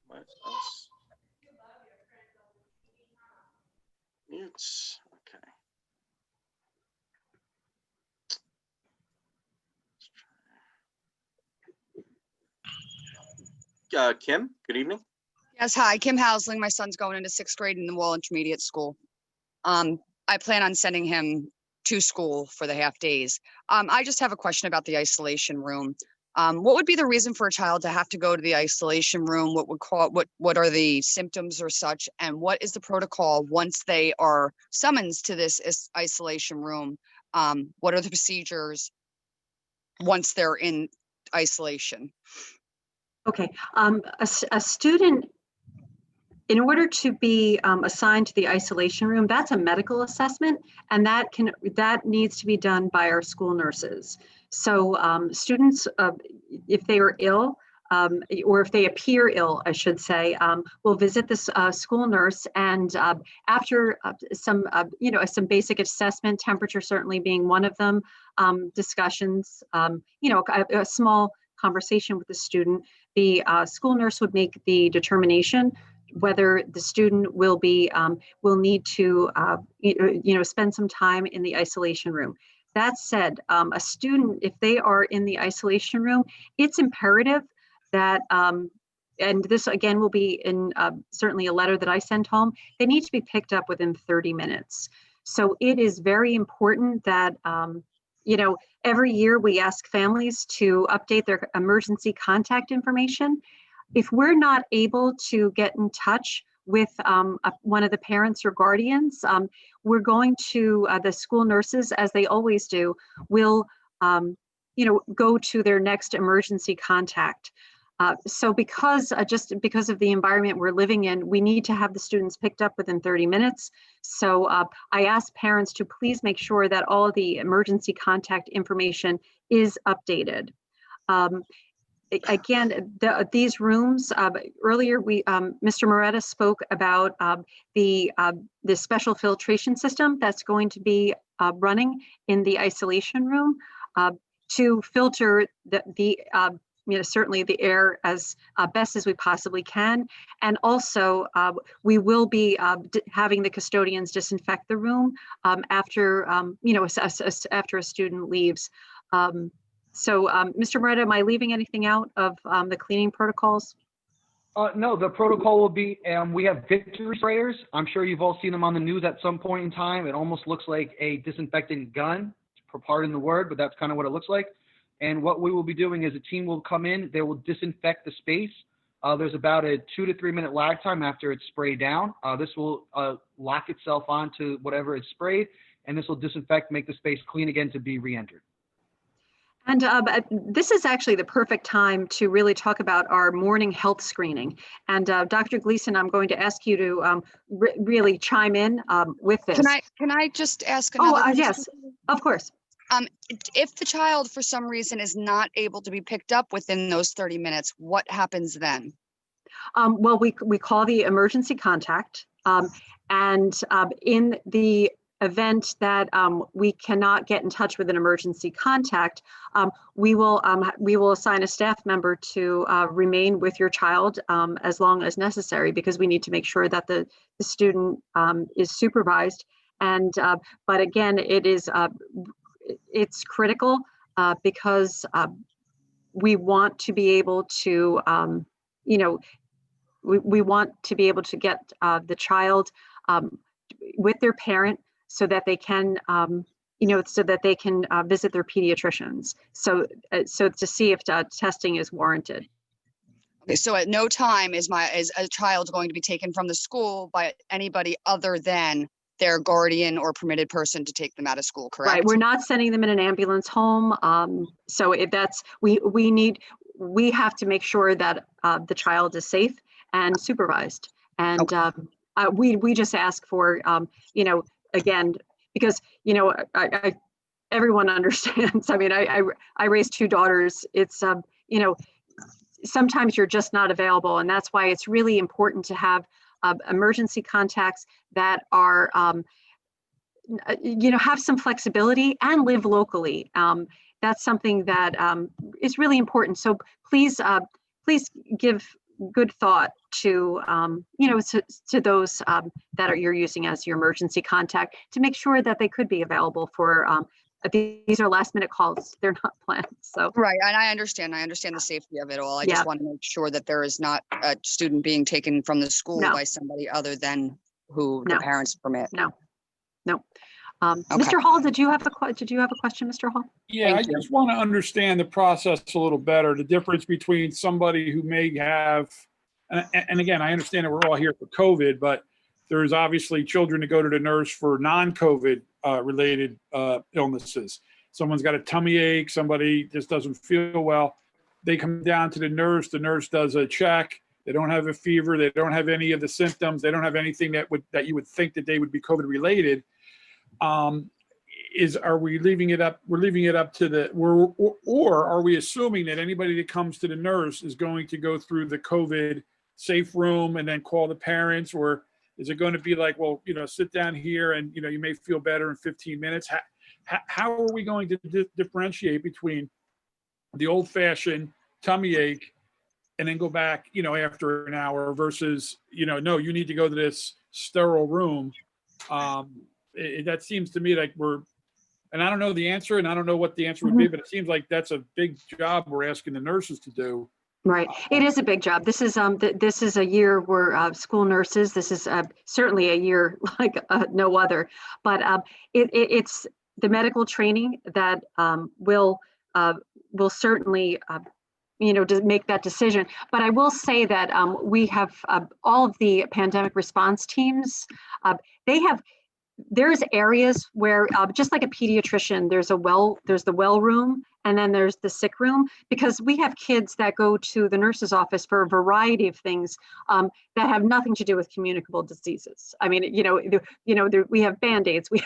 what else? Mutes, okay. Kim, good evening. Yes, hi, Kim Housling. My son's going into 6th grade in the Wall Intermediate School. I plan on sending him to school for the half days. I just have a question about the isolation room. What would be the reason for a child to have to go to the isolation room? What are the symptoms or such? And what is the protocol once they are summoned to this isolation room? What are the procedures once they're in isolation? Okay, a student, in order to be assigned to the isolation room, that's a medical assessment, and that needs to be done by our school nurses. So students, if they are ill, or if they appear ill, I should say, will visit this school nurse, and after some basic assessment, temperature certainly being one of them, discussions, a small conversation with the student, the school nurse would make the determination whether the student will need to spend some time in the isolation room. That said, a student, if they are in the isolation room, it's imperative that, and this again will be in certainly a letter that I send home, they need to be picked up within 30 minutes. So it is very important that, every year we ask families to update their emergency contact information. If we're not able to get in touch with one of the parents or guardians, we're going to, the school nurses, as they always do, will go to their next emergency contact. So just because of the environment we're living in, we need to have the students picked up within 30 minutes. So I ask parents to please make sure that all of the emergency contact information is updated. Again, these rooms, earlier Mr. Moretta spoke about the special filtration system that's going to be running in the isolation room to filter certainly the air as best as we possibly can. And also we will be having the custodians disinfect the room after, after a student leaves. So, Mr. Moretta, am I leaving anything out of the cleaning protocols? No, the protocol will be, we have victory sprayers. I'm sure you've all seen them on the news at some point in time. It almost looks like a disinfectant gun, pardon the word, but that's kind of what it looks like. And what we will be doing is a team will come in, they will disinfect the space. There's about a 2 to 3 minute lag time after it's sprayed down. This will lock itself onto whatever is sprayed, and this will disinfect, make the space clean again to be re-entered. And this is actually the perfect time to really talk about our morning health screening. And Dr. Gleason, I'm going to ask you to really chime in with this. Can I just ask another question? Yes, of course. If the child for some reason is not able to be picked up within those 30 minutes, what happens then? Well, we call the emergency contact, and in the event that we cannot get in touch with an emergency contact, we will assign a staff member to remain with your child as long as necessary, because we need to make sure that the student is supervised. And but again, it's critical because we want to be able to we want to be able to get the child with their parent, so that they can, visit their pediatricians. So to see if testing is warranted. Okay, so at no time is a child going to be taken from the school by anybody other than their guardian or permitted person to take them out of school, correct? Right. We're not sending them in an ambulance home. So if that's we have to make sure that the child is safe and supervised. And we just ask for again, because everyone understands. I mean, I raised 2 daughters. It's, you know, sometimes you're just not available. And that's why it's really important to have emergency contacts that are, you know, have some flexibility and live locally. That's something that is really important. So please, please give good thought to, you know, to those that you're using as your emergency contact to make sure that they could be available for, these are last minute calls. They're not planned. So. Right, and I understand the safety of it all. I just want to make sure that there is not a student being taken from the school by somebody other than who the parents permit. No. Okay. Mr. Hall, did you have a question, Mr. Hall? Yeah, I just want to understand the process a little better, the difference between somebody who may have, and again, I understand that we're all here for COVID, but there's obviously children that go to the nurse for non-COVID related illnesses. Someone's got a tummy ache, somebody just doesn't feel well. They come down to the nurse does a check. They don't have a fever. They don't have any of the symptoms. They don't have anything that you would think that they would be COVID related. Are we leaving it up? We're leaving it up to the, or are we assuming that anybody that comes to the nurse is going to go through the COVID safe room and then call the parents? Or is it going to be like, well, you know, sit down here and, you know, you may feel better in 15 minutes. How are we going to differentiate between the old fashioned tummy ache and then go back, you know, after an hour versus, you know, no, you need to go to this sterile room. That seems to me like and I don't know the answer and I don't know what the answer would be, but it seems like that's a big job we're asking the nurses to do. Right. It is a big job. This is a year where school nurses, this is certainly a year like no other, but it's the medical training that will certainly you know, to make that decision. But I will say that we have all of the pandemic response teams, there's areas where just like a pediatrician, there's the well room and then there's the sick room, because we have kids that go to the nurse's office for a variety of things that have nothing to do with communicable diseases. I mean, we have Band-Aids, we,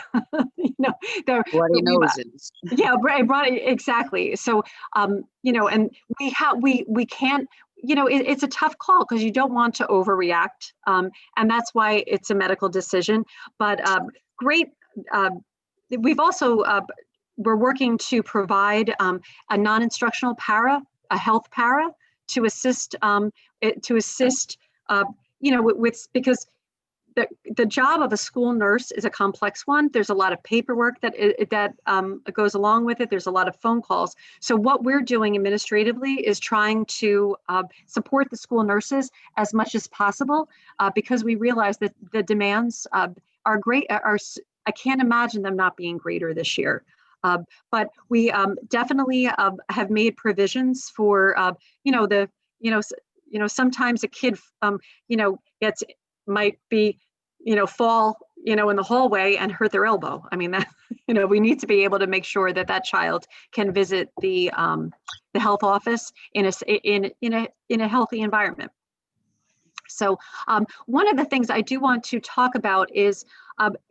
bloody noses. Yeah, right, exactly. So, and we can't, it's a tough call because you don't want to overreact. And that's why it's a medical decision, but great. We've also, we're working to provide a non-instructional para, a health para to assist, because the job of a school nurse is a complex one. There's a lot of paperwork that goes along with it. There's a lot of phone calls. So what we're doing administratively is trying to support the school nurses as much as possible because we realize that the demands are great. I can't imagine them not being greater this year. But we definitely have made provisions for, sometimes a kid, might be, fall, in the hallway and hurt their elbow. I mean, that, we need to be able to make sure that that child can visit the health office in a healthy environment. So one of the things I do want to talk about is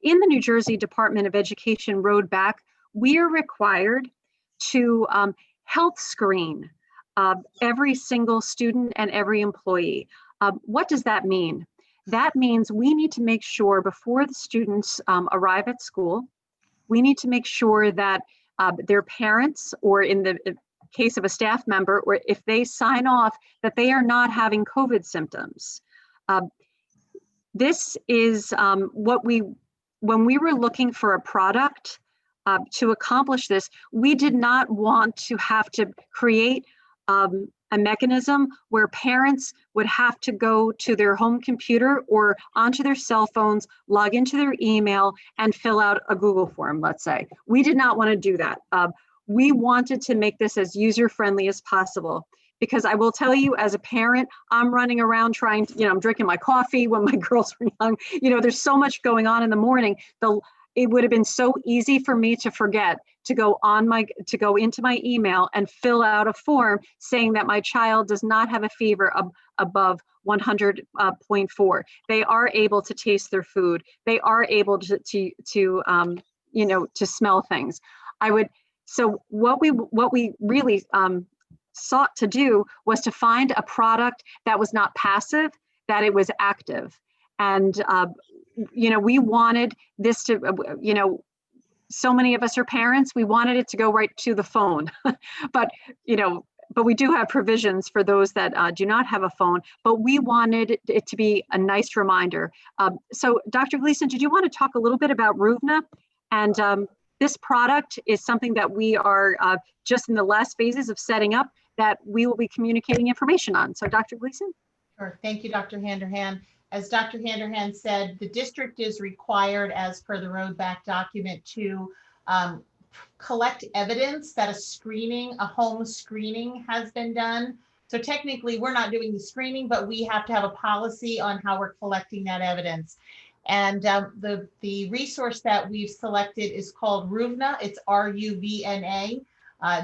in the New Jersey Department of Education road back, we are required to health screen every single student and every employee. What does that mean? That means we need to make sure before the students arrive at school, we need to make sure that their parents, or in the case of a staff member, or if they sign off, that they are not having COVID symptoms. This is when we were looking for a product to accomplish this, we did not want to have to create a mechanism where parents would have to go to their home computer or onto their cell phones, log into their email, and fill out a Google form, let's say. We did not want to do that. We wanted to make this as user-friendly as possible, because I will tell you, as a parent, I'm running around trying to, I'm drinking my coffee when my girls were young. There's so much going on in the morning. It would have been so easy for me to forget to go into my email and fill out a form saying that my child does not have a fever above 100.4. They are able to taste their food. They are able to smell things. So what we really sought to do was to find a product that was not passive, that it was active. And, we wanted this to, so many of us are parents, we wanted it to go right to the phone. But we do have provisions for those that do not have a phone, but we wanted it to be a nice reminder. So Dr. Gleason, did you want to talk a little bit about Ruvna? And this product is something that we are just in the last phases of setting up that we will be communicating information on. So Dr. Gleason? Sure. Thank you, Dr. Handerhan. As Dr. Handerhan said, the district is required as per the roadback document to collect evidence that a home screening has been done. So technically we're not doing the screening, but we have to have a policy on how we're collecting that evidence. And the resource that we've selected is called Ruvna. It's RUVNA.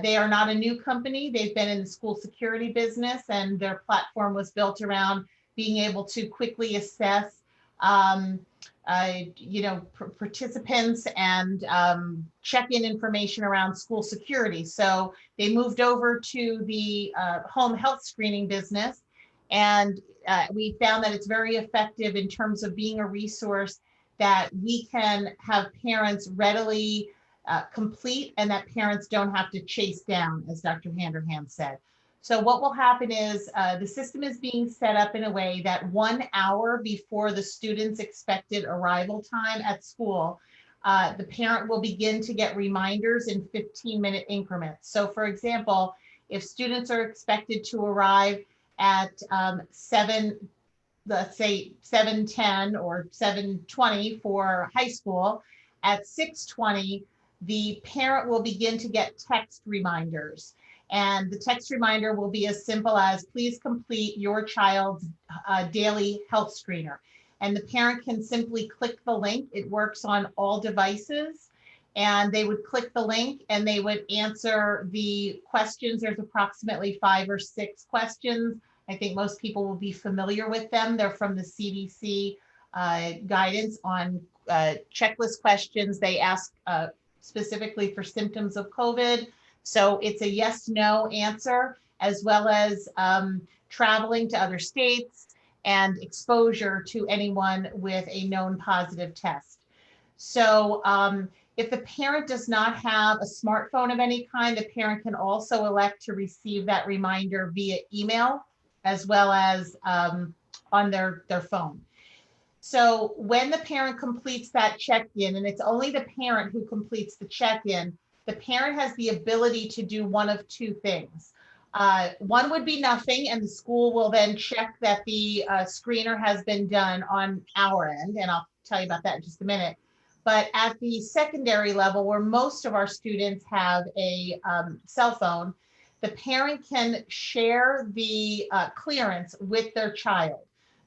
They are not a new company. They've been in the school security business, and their platform was built around being able to quickly assess participants and check-in information around school security. So they moved over to the home health screening business, and we found that it's very effective in terms of being a resource that we can have parents readily complete, and that parents don't have to chase down, as Dr. Handerhan said. So what will happen is the system is being set up in a way that 1 hour before the student's expected arrival time at school, the parent will begin to get reminders in 15-minute increments. So for example, if students are expected to arrive at let's say 7:10 or 7:20 for high school, at 6:20, the parent will begin to get text reminders. And the text reminder will be as simple as, please complete your child's daily health screener. And the parent can simply click the link. It works on all devices. And they would click the link and they would answer the questions. There's approximately 5 or 6 questions. I think most people will be familiar with them. They're from the CDC guidance on checklist questions. They ask specifically for symptoms of COVID. So it's a yes, no answer, as well as traveling to other states and exposure to anyone with a known positive test. So if the parent does not have a smartphone of any kind, the parent can also elect to receive that reminder via email, as well as on their phone. So when the parent completes that check-in, and it's only the parent who completes the check-in, the parent has the ability to do one of 2 things. One would be nothing, and the school will then check that the screener has been done on our end, and I'll tell you about that in just a minute. But at the secondary level, where most of our students have a cell phone, the parent can share the clearance with their child.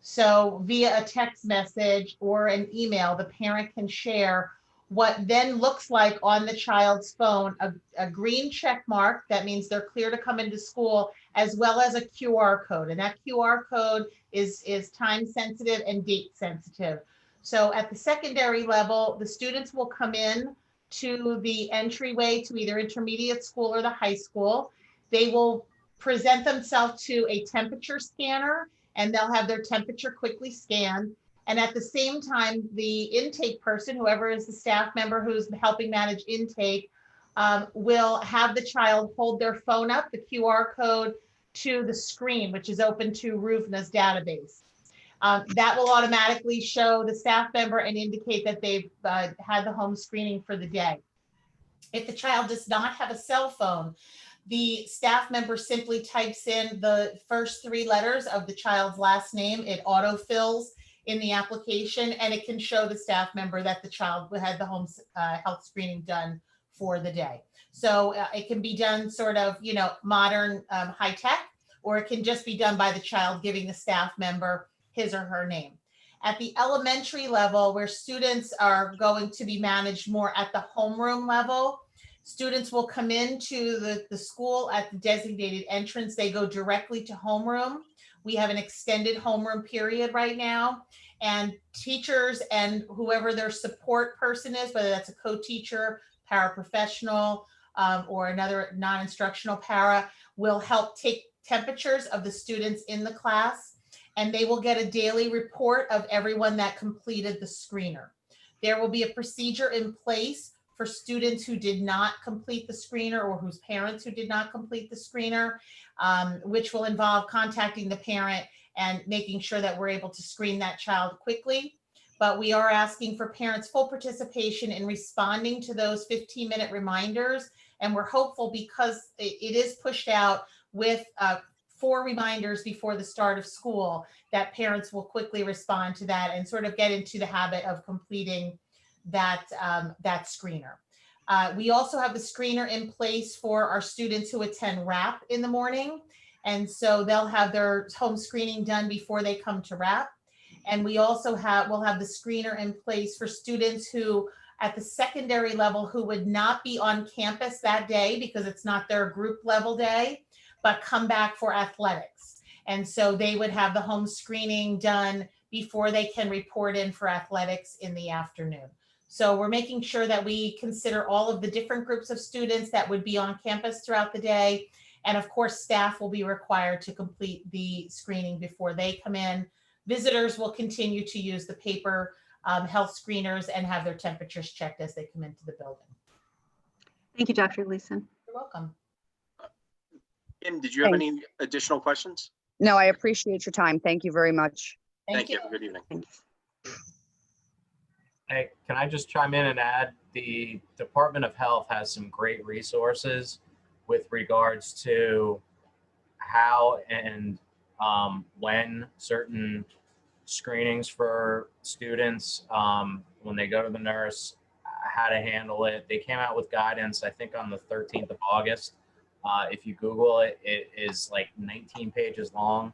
So via a text message or an email, the parent can share what then looks like on the child's phone, a green check mark, that means they're clear to come into school, as well as a QR code. And that QR code is time sensitive and date sensitive. So at the secondary level, the students will come in to the entryway to either intermediate school or the high school. They will present themselves to a temperature scanner, and they'll have their temperature quickly scanned. And at the same time, the intake person, whoever is the staff member who's helping manage intake, will have the child hold their phone up, the QR code, to the screen, which is open to Ruvna's database. That will automatically show the staff member and indicate that they've had the home screening for the day. If the child does not have a cell phone, the staff member simply types in the first 3 letters of the child's last name. It autofills in the application, and it can show the staff member that the child had the home health screening done for the day. So it can be done sort of, modern high tech, or it can just be done by the child giving the staff member his or her name. At the elementary level, where students are going to be managed more at the homeroom level, students will come into the school at the designated entrance. They go directly to homeroom. We have an extended homeroom period right now, and teachers and whoever their support person is, whether that's a co-teacher, paraprofessional or another non-instructional para will help take temperatures of the students in the class, and they will get a daily report of everyone that completed the screener. There will be a procedure in place for students who did not complete the screener or whose parents who did not complete the screener, which will involve contacting the parent and making sure that we're able to screen that child quickly. But we are asking for parents' full participation in responding to those 15-minute reminders. And we're hopeful, because it is pushed out with 4 reminders before the start of school, that parents will quickly respond to that and sort of get into the habit of completing that, that screener. We also have the screener in place for our students who attend RAP in the morning. And so they'll have their home screening done before they come to RAP. And we also will have the screener in place for students who at the secondary level who would not be on campus that day because it's not their group level day, but come back for athletics. And so they would have the home screening done before they can report in for athletics in the afternoon. So we're making sure that we consider all of the different groups of students that would be on campus throughout the day. And of course, staff will be required to complete the screening before they come in. Visitors will continue to use the paper health screeners and have their temperatures checked as they come into the building. Thank you, Dr. Gleason. You're welcome. Kim, did you have any additional questions? No, I appreciate your time. Thank you very much. Thank you. Have a good evening. Thanks. Hey, can I just chime in and add, the Department of Health has some great resources with regards to how and when certain screenings for students, when they go to the nurse, how to handle it. They came out with guidance, I think on the 13th of August. If you Google it, it is like 19 pages long,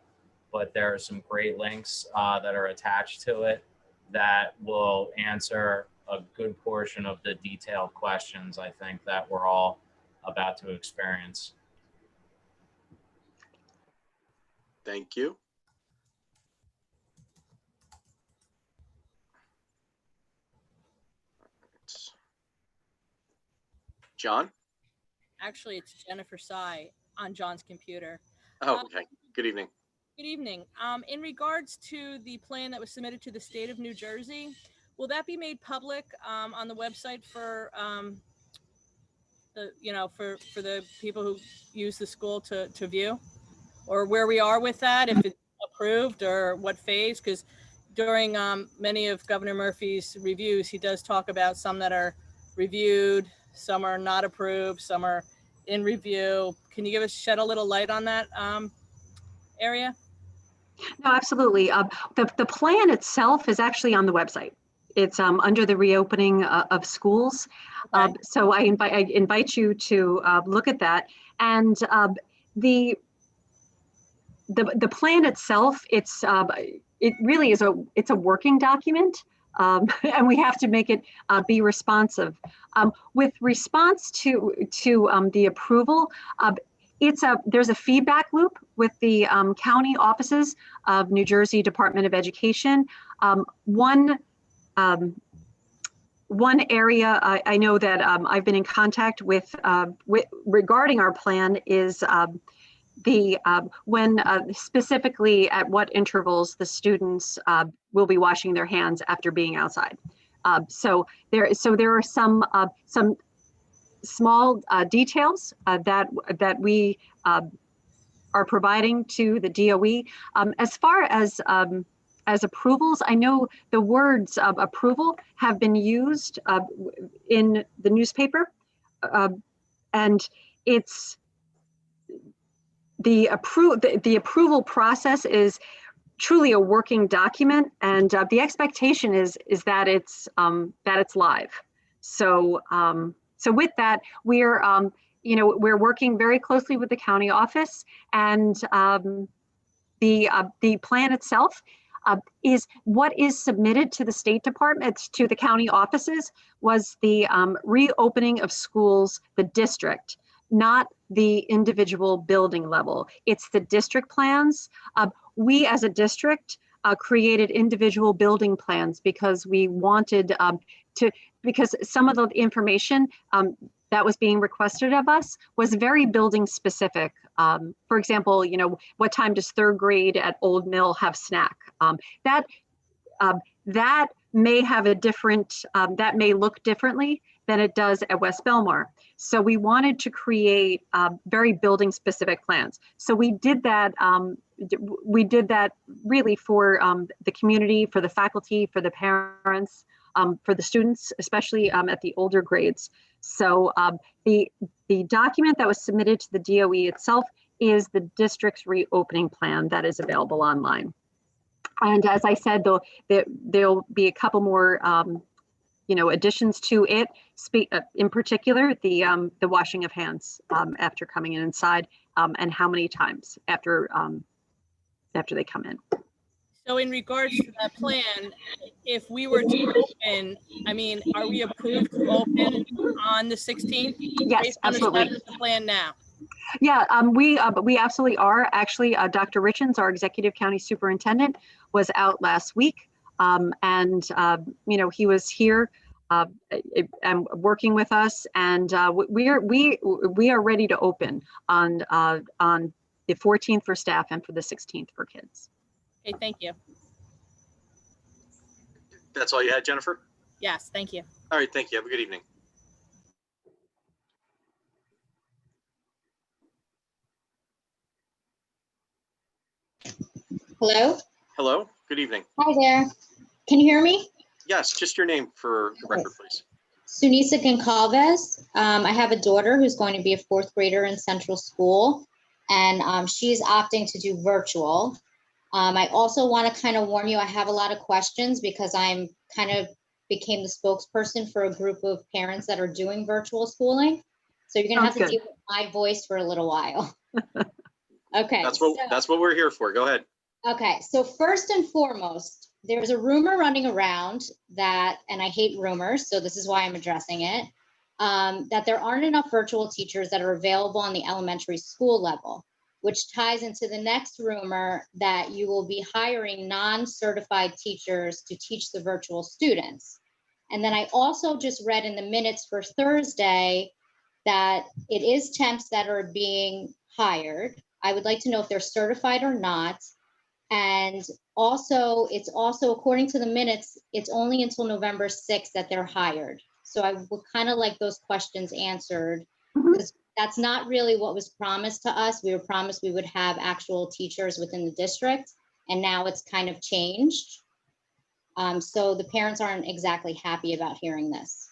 but there are some great links that are attached to it that will answer a good portion of the detailed questions, I think, that we're all about to experience. Thank you. John? Actually, it's Jennifer Sy on John's computer. Oh, okay. Good evening. Good evening. In regards to the plan that was submitted to the state of New Jersey, will that be made public on the website for for the people who use the school to view, or where we are with that, if it's approved or what phase? Because during many of Governor Murphy's reviews, he does talk about some that are reviewed, some are not approved, some are in review. Can you shed a little light on that area? No, absolutely. The plan itself is actually on the website. It's under the reopening of schools. Okay. So I invite you to look at that. And the plan itself, it really is it's a working document. And we have to make it be responsive. With response to the approval, there's a feedback loop with the county offices of New Jersey Department of Education. One area I know that I've been in contact with regarding our plan is when specifically at what intervals the students will be washing their hands after being outside. So there are some small details that we are providing to the DOE. As far as approvals, I know the words approval have been used in the newspaper, and it's the approval process is truly a working document, and the expectation is that it's live. So with that, we're working very closely with the county office, and the plan itself is what is submitted to the State Department, to the county offices, was the reopening of schools, the district, not the individual building level. It's the district plans. We as a district created individual building plans because we wanted because some of the information that was being requested of us was very building specific. For example, what time does 3rd grade at Old Mill have snack? That may have a different, that may look differently than it does at West Belmar. So we wanted to create very building specific plans. So we did that really for the community, for the faculty, for the parents, for the students, especially at the older grades. So the document that was submitted to the DOE itself is the district's reopening plan that is available online. And as I said, there'll be a couple more additions to it. In particular, the washing of hands after coming inside, and how many times after they come in. So in regards to that plan, if we were to open, I mean, are we approved to open on the 16th? Yes, based on absolutely. The status of the plan now. Yeah, we absolutely are. Actually, Dr. Richens, our executive county superintendent, was out last week, and he was here and working with us, and we are ready to open on the 14th for staff and for the 16th for kids. Okay, thank you. That's all you had, Jennifer? Yes, thank you. All right, thank you. Have a good evening. Hello? Hello, good evening. Hi there. Can you hear me? Yes, just your name for the record, please. Sunisa Goncalves. I have a daughter who's going to be a 4th grader in Central School, and she's opting to do virtual. I also want to kind of warn you, I have a lot of questions because I'm kind of became the spokesperson for a group of parents that are doing virtual schooling. So you're going to have to deal with my voice for a little while. Okay. That's what we're here for. Go ahead. Okay, so first and foremost, there's a rumor running around that, and I hate rumors, so this is why I'm addressing it, that there aren't enough virtual teachers that are available on the elementary school level, which ties into the next rumor that you will be hiring non-certified teachers to teach the virtual students. And then I also just read in the minutes for Thursday that it is temps that are being hired. I would like to know if they're certified or not. And also, it's also, according to the minutes, it's only until November 6th that they're hired. So I would kind of like those questions answered, because that's not really what was promised to us. We were promised we would have actual teachers within the district, and now it's kind of changed. So the parents aren't exactly happy about hearing this.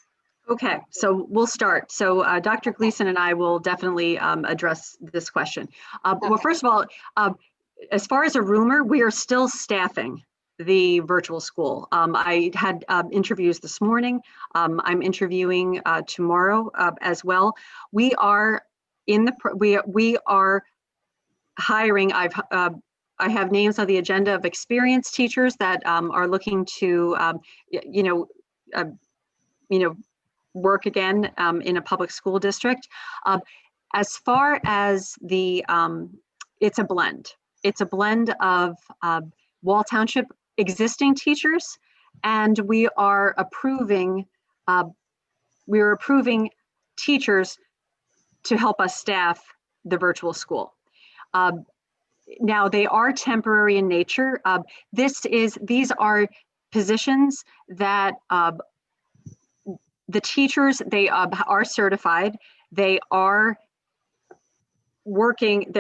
Okay, so we'll start. So Dr. Gleason and I will definitely address this question. Well, first of all, as far as a rumor, we are still staffing the virtual school. I had interviews this morning. I'm interviewing tomorrow as well. We are we are hiring. I have names on the agenda of experienced teachers that are looking to work again in a public school district. As far as the, it's a blend. It's a blend of Wall Township existing teachers, and we are approving teachers to help us staff the virtual school. Now they are temporary in nature. These are positions that the teachers, they are certified. They are working,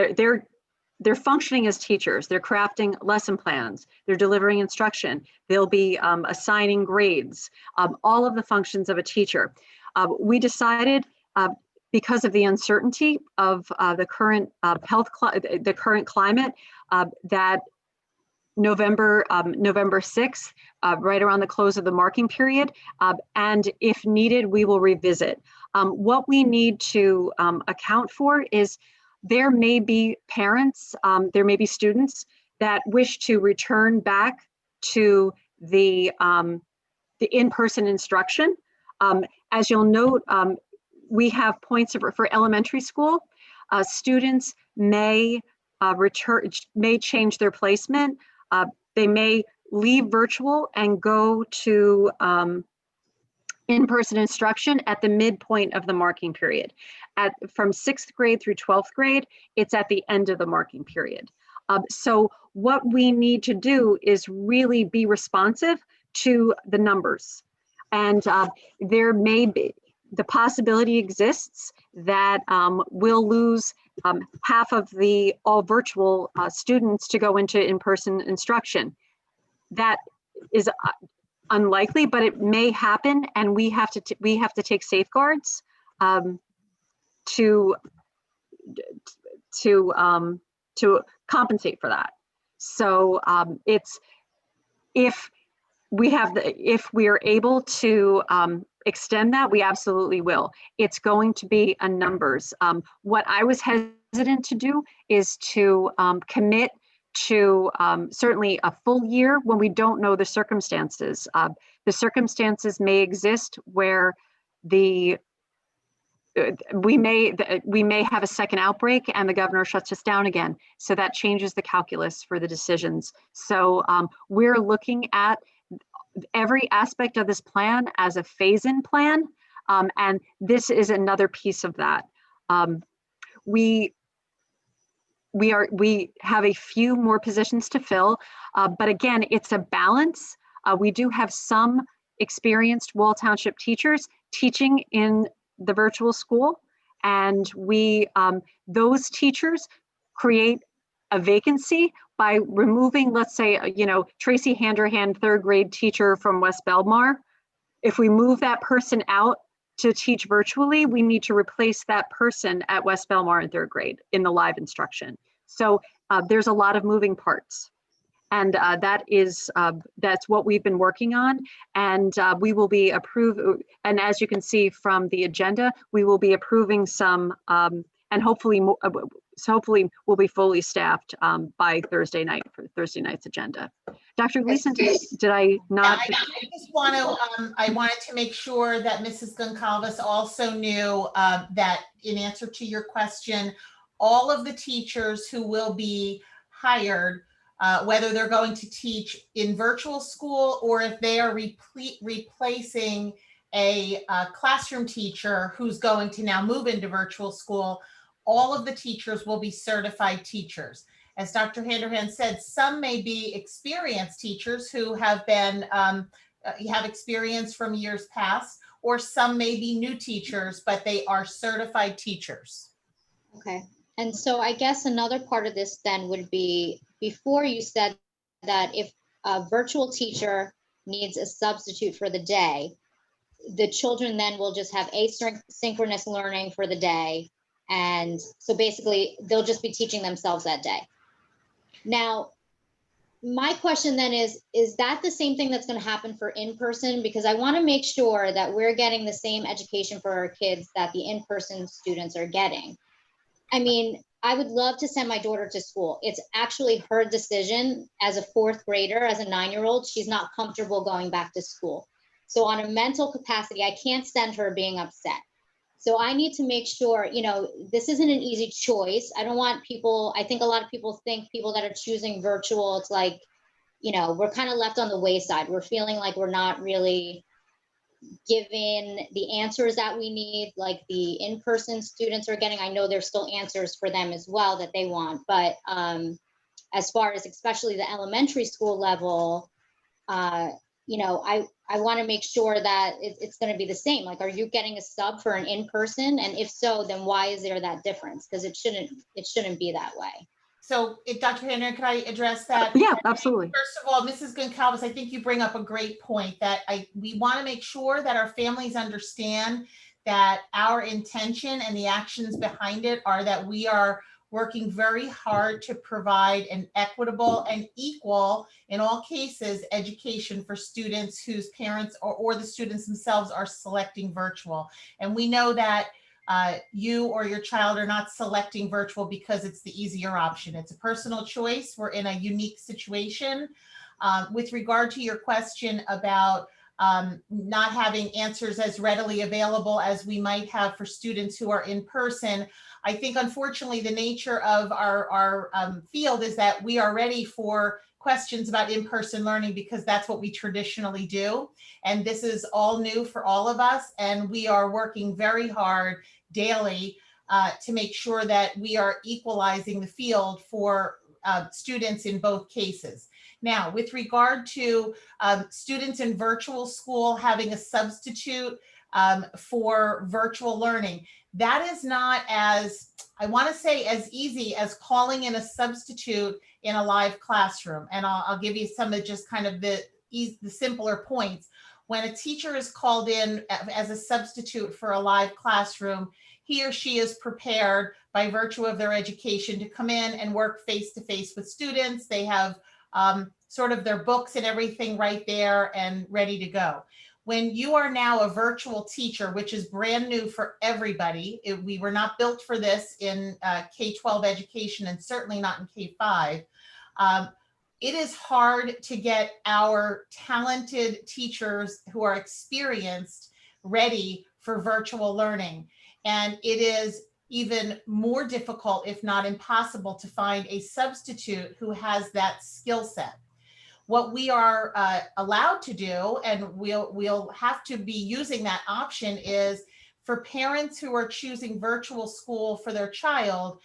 they're functioning as teachers. They're crafting lesson plans. They're delivering instruction. They'll be assigning grades, all of the functions of a teacher. We decided, because of the uncertainty of the current the current climate, that November 6th, right around the close of the marking period, and if needed, we will revisit. What we need to account for is there may be parents, there may be students that wish to return back to the in-person instruction. As you'll note, we have points for elementary school. Students may change their placement they may leave virtual and go to in-person instruction at the midpoint of the marking period. From 6th grade through 12th grade, it's at the end of the marking period. So what we need to do is really be responsive to the numbers. And there may be, the possibility exists that we'll lose half of the all virtual students to go into in-person instruction. That is unlikely, but it may happen, and we have to take safeguards to compensate for that. So it's if we are able to extend that, we absolutely will. It's going to be a numbers. What I was hesitant to do is to commit to certainly a full year when we don't know the circumstances. The circumstances may exist where we may have a second outbreak and the governor shuts us down again. So that changes the calculus for the decisions. So we're looking at every aspect of this plan as a phase-in plan, and this is another piece of that. We have a few more positions to fill, but again, it's a balance. We do have some experienced Wall Township teachers teaching in the virtual school, and those teachers create a vacancy by removing, let's say, Tracy Handerhand, 3rd grade teacher from West Belmar. If we move that person out to teach virtually, we need to replace that person at West Belmar in 3rd grade in the live instruction. So there's a lot of moving parts. And that's what we've been working on. And we will be and as you can see from the agenda, we will be approving some, and hopefully we'll be fully staffed by Thursday night for Thursday night's agenda. Dr. Gleason, did I not? Yeah, I wanted to make sure that Mrs. Goncalves also knew that in answer to your question, all of the teachers who will be hired, whether they're going to teach in virtual school or if they are replacing a classroom teacher who's going to now move into virtual school, all of the teachers will be certified teachers. As Dr. Handerhand said, some may be experienced teachers who have experience from years past, or some may be new teachers, but they are certified teachers. Okay. And so I guess another part of this then would be, before you said that if a virtual teacher needs a substitute for the day, the children then will just have asynchronous learning for the day. And so basically they'll just be teaching themselves that day. Now, my question then is that the same thing that's going to happen for in-person? Because I want to make sure that we're getting the same education for our kids that the in-person students are getting. I mean, I would love to send my daughter to school. It's actually her decision as a 4th grader, as a 9-year-old, she's not comfortable going back to school. So on a mental capacity, I can't send her being upset. So I need to make sure, this isn't an easy choice. I don't want people, I think a lot of people think people that are choosing virtual, it's like, we're kind of left on the wayside. We're feeling like we're not really given the answers that we need, like the in-person students are getting. I know there's still answers for them as well that they want, but as far as especially the elementary school level, I want to make sure that it's going to be the same. Like, are you getting a sub for an in-person? And if so, then why is there that difference? Because it shouldn't be that way. So Dr. Hanner, could I address that? Yeah, absolutely. First of all, Mrs. Goncalves, I think you bring up a great point that we want to make sure that our families understand that our intention and the actions behind it are that we are working very hard to provide an equitable and equal, in all cases, education for students whose parents or the students themselves are selecting virtual. And we know that you or your child are not selecting virtual because it's the easier option. It's a personal choice. We're in a unique situation. With regard to your question about not having answers as readily available as we might have for students who are in person, I think unfortunately the nature of our field is that we are ready for questions about in-person learning because that's what we traditionally do. And this is all new for all of us. And we are working very hard daily to make sure that we are equalizing the field for students in both cases. Now, with regard to students in virtual school having a substitute for virtual learning, that is not as, I want to say, as easy as calling in a substitute in a live classroom. And I'll give you some of just kind of the simpler points. When a teacher is called in as a substitute for a live classroom, he or she is prepared by virtue of their education to come in and work face-to-face with students. They have sort of their books and everything right there and ready to go. When you are now a virtual teacher, which is brand new for everybody, we were not built for this in K-12 education and certainly not in K-5. It is hard to get our talented teachers who are experienced ready for virtual learning. And it is even more difficult, if not impossible, to find a substitute who has that skill set. What we are allowed to do, and we'll have to be using that option, is for parents who are choosing virtual school for their child,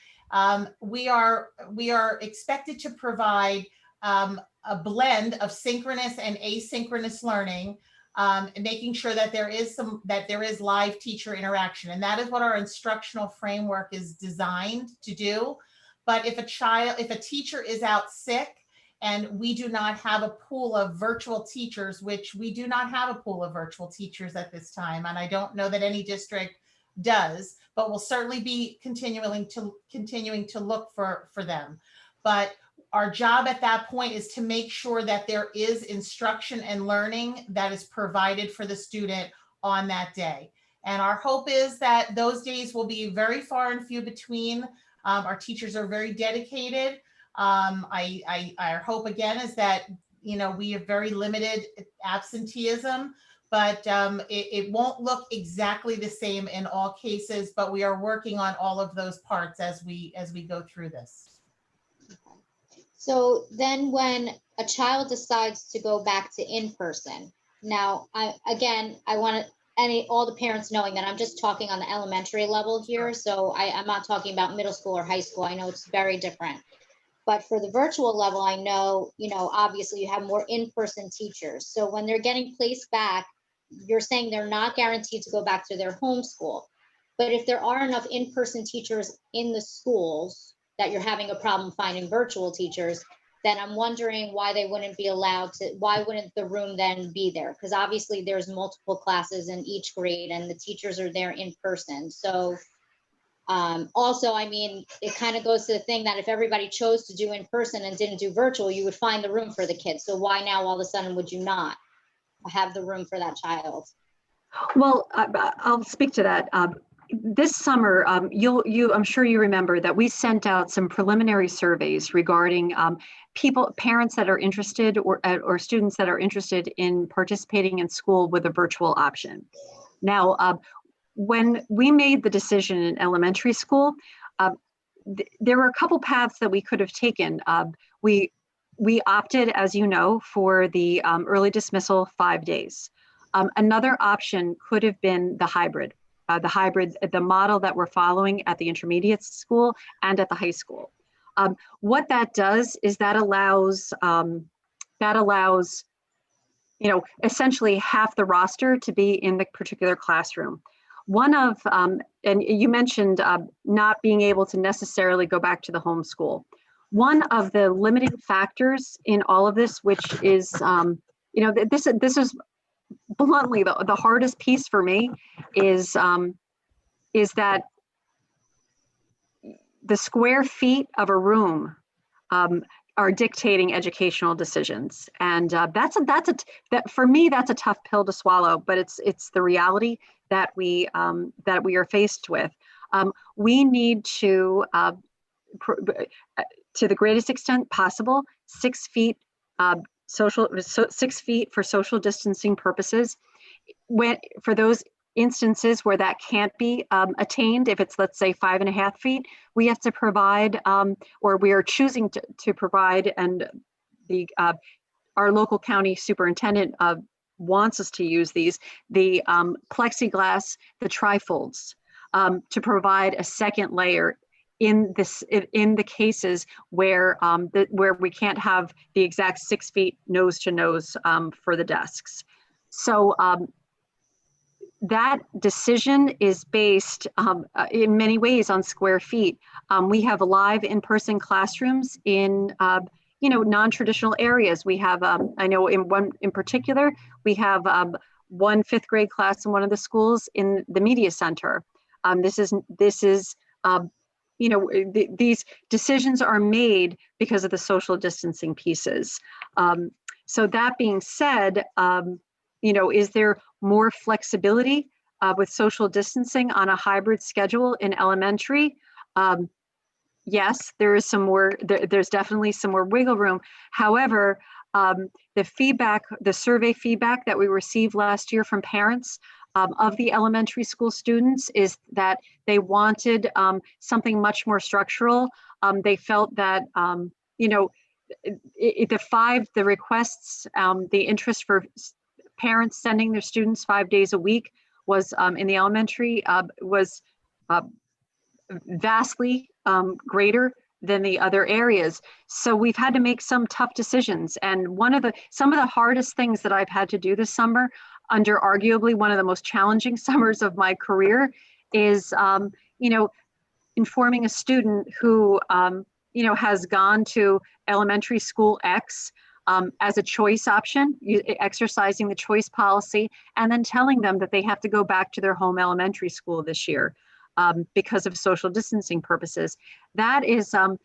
we are expected to provide a blend of synchronous and asynchronous learning, and making sure that there is live teacher interaction. And that is what our instructional framework is designed to do. But if a teacher is out sick, and we do not have a pool of virtual teachers, which we do not have a pool of virtual teachers at this time, and I don't know that any district does, but we'll certainly be continuing to look for them. But our job at that point is to make sure that there is instruction and learning that is provided for the student on that day. And our hope is that those days will be very far and few between. Our teachers are very dedicated. Our hope again is that, we have very limited absenteeism, but it won't look exactly the same in all cases, but we are working on all of those parts as we go through this. So then when a child decides to go back to in-person, now, I want all the parents knowing that I'm just talking on the elementary level here. So I'm not talking about middle school or high school. I know it's very different. But for the virtual level, I know, obviously you have more in-person teachers. So when they're getting placed back, you're saying they're not guaranteed to go back to their home school. But if there are enough in-person teachers in the schools that you're having a problem finding virtual teachers, then I'm wondering why they wouldn't be allowed to, why wouldn't the room then be there? Because obviously there's multiple classes in each grade and the teachers are there in person. So also, it kind of goes to the thing that if everybody chose to do in person and didn't do virtual, you would find the room for the kids. So why now all of a sudden would you not have the room for that child? Well, I'll speak to that. This summer, I'm sure you remember that we sent out some preliminary surveys regarding parents that are interested or students that are interested in participating in school with a virtual option. Now, when we made the decision in elementary school, there were a couple paths that we could have taken. We opted, as you know, for the early dismissal 5 days. Another option could have been the hybrid, the model that we're following at the intermediate school and at the high school. What that does is that allows essentially half the roster to be in the particular classroom. One of, and you mentioned not being able to necessarily go back to the home school. One of the limiting factors in all of this, which is, this is bluntly the hardest piece for me, is that the square feet of a room are dictating educational decisions, and for me that's a tough pill to swallow. But it's the reality that we are faced with. We need to the greatest extent possible, 6 feet 6 feet for social distancing purposes. For those instances where that can't be attained, if it's, let's say, 5.5 feet, we have to provide, or we are choosing to provide, and the our local county superintendent wants us to use these, the plexiglass, the trifolds, to provide a second layer in the cases where where we can't have the exact 6 feet nose to nose for the desks. So that decision is based in many ways on square feet. We have live in-person classrooms in non-traditional areas. We have, I know in one in particular, we have one 5th grade class in one of the schools in the media center. These decisions are made because of the social distancing pieces. So that being said, is there more flexibility with social distancing on a hybrid schedule in elementary? Yes, there is some more, there's definitely some more wiggle room. However, the survey feedback that we received last year from parents of the elementary school students is that they wanted something much more structural. They felt that, the requests, the interest for parents sending their students 5 days a week was in the elementary was vastly greater than the other areas. So we've had to make some tough decisions. And some of the hardest things that I've had to do this summer, under arguably one of the most challenging summers of my career, is informing a student who has gone to elementary school X as a choice option, exercising the choice policy, and then telling them that they have to go back to their home elementary school this year because of social distancing purposes. That's an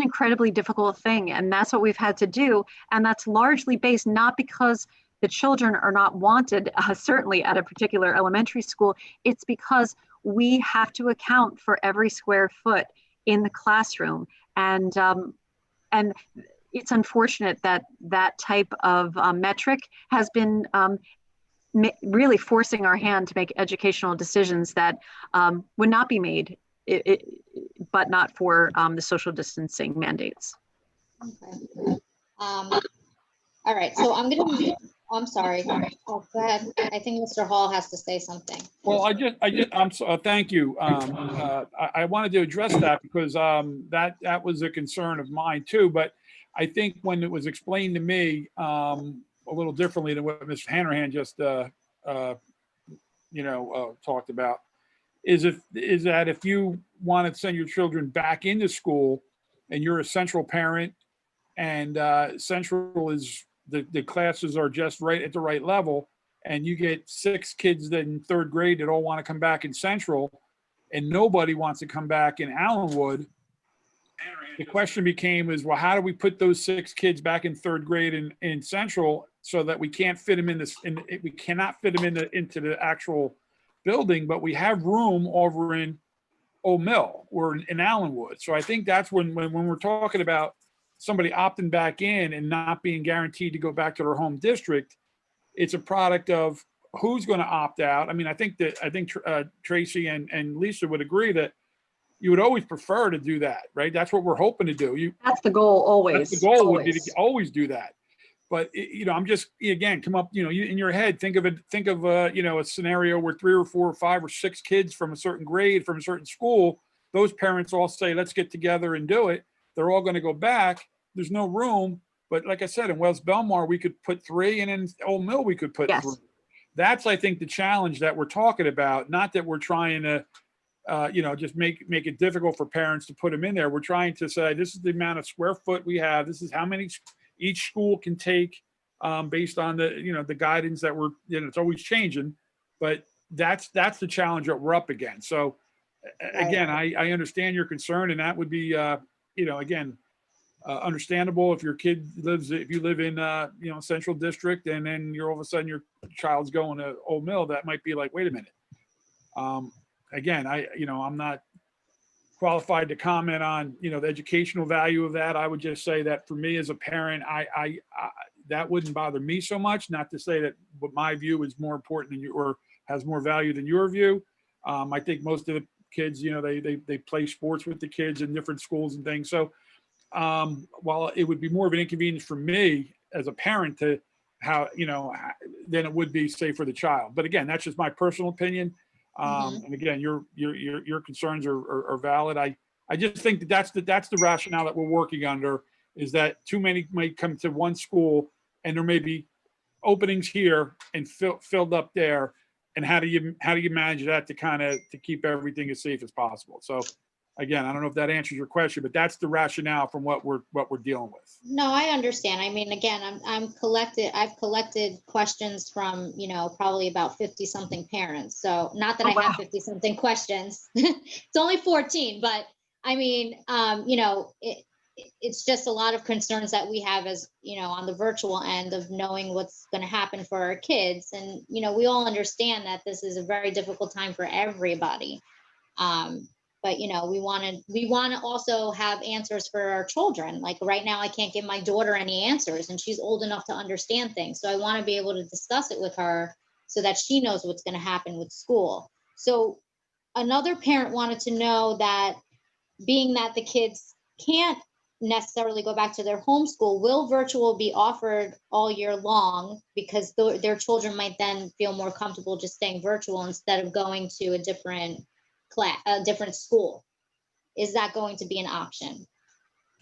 incredibly difficult thing, and that's what we've had to do. And that's largely based not because the children are not wanted, certainly at a particular elementary school. It's because we have to account for every square foot in the classroom. And it's unfortunate that that type of metric has been really forcing our hand to make educational decisions that would not be made, but not for the social distancing mandates. Okay. All right, so I'm sorry. Oh, go ahead. I think Mr. Hall has to say something. Well, thank you. I wanted to address that because that was a concern of mine too. But I think when it was explained to me a little differently than what Mr. Hanrahan just talked about, is that if you want to send your children back into school and you're a central parent and central is the classes are just right at the right level, and you get 6 kids in 3rd grade that all want to come back in central and nobody wants to come back in Allenwood, the question became well, how do we put those 6 kids back in 3rd grade in central so that we can't fit them we cannot fit them into the actual building, but we have room over in Old Mill or in Allenwood. So I think that's when we're talking about somebody opting back in and not being guaranteed to go back to their home district, it's a product of who's going to opt out. I mean, I think Tracy and Lisa would agree that you would always prefer to do that, right? That's what we're hoping to do. That's the goal always. That's the goal would be to always do that. But I'm just, again, come up, you in your head, think of a scenario where 3 or 4 or 5 or 6 kids from a certain grade, from a certain school, those parents all say, let's get together and do it. They're all going to go back. There's no room. But like I said, in Wells Belmar, we could put 3, and in Old Mill, we could put 3. That's, I think, the challenge that we're talking about. Not that we're trying to, just make it difficult for parents to put them in there. We're trying to say, this is the amount of square foot we have. This is how many each school can take based on the guidance that it's always changing. But that's the challenge that we're up against. So again, I understand your concern, and that would be, understandable if your kid if you live in Central District, and then all of a sudden your child's going to Old Mill. That might be like, wait a minute. Again, I'm not qualified to comment on the educational value of that. I would just say that for me as a parent, that wouldn't bother me so much. Not to say that what my view is more important than you or has more value than your view. I think most of the kids, they play sports with the kids in different schools and things. So while it would be more of an inconvenience for me as a parent to than it would be, say, for the child. But again, that's just my personal opinion. And again, your concerns are valid. I just think that's the rationale that we're working under, is that too many might come to one school and there may be openings here and filled up there. And how do you manage that to keep everything as safe as possible? So again, I don't know if that answers your question, but that's the rationale from what we're dealing with. No, I understand. I mean, again, I've collected questions from, probably about 50 something parents. So not that I have 50 something questions. It's only 14, but I mean, it's just a lot of concerns that we have as, on the virtual end of knowing what's going to happen for our kids. And, we all understand that this is a very difficult time for everybody. But, we want to also have answers for our children. Like right now, I can't give my daughter any answers and she's old enough to understand things. So I want to be able to discuss it with her so that she knows what's going to happen with school. So another parent wanted to know that being that the kids can't necessarily go back to their homeschool, will virtual be offered all year long, because their children might then feel more comfortable just staying virtual instead of going to a different school? Is that going to be an option?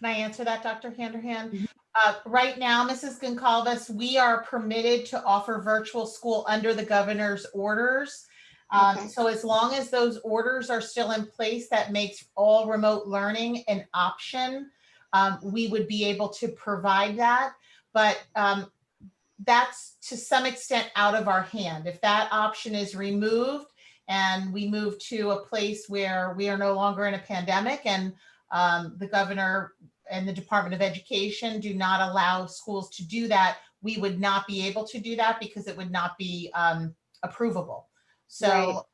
Can I answer that, Dr. Handerhan? Right now, Mrs. Goncalves, we are permitted to offer virtual school under the governor's orders. So as long as those orders are still in place, that makes all remote learning an option. We would be able to provide that, but that's to some extent out of our hand. If that option is removed and we move to a place where we are no longer in a pandemic and the governor and the Department of Education do not allow schools to do that, we would not be able to do that because it would not be approvable. So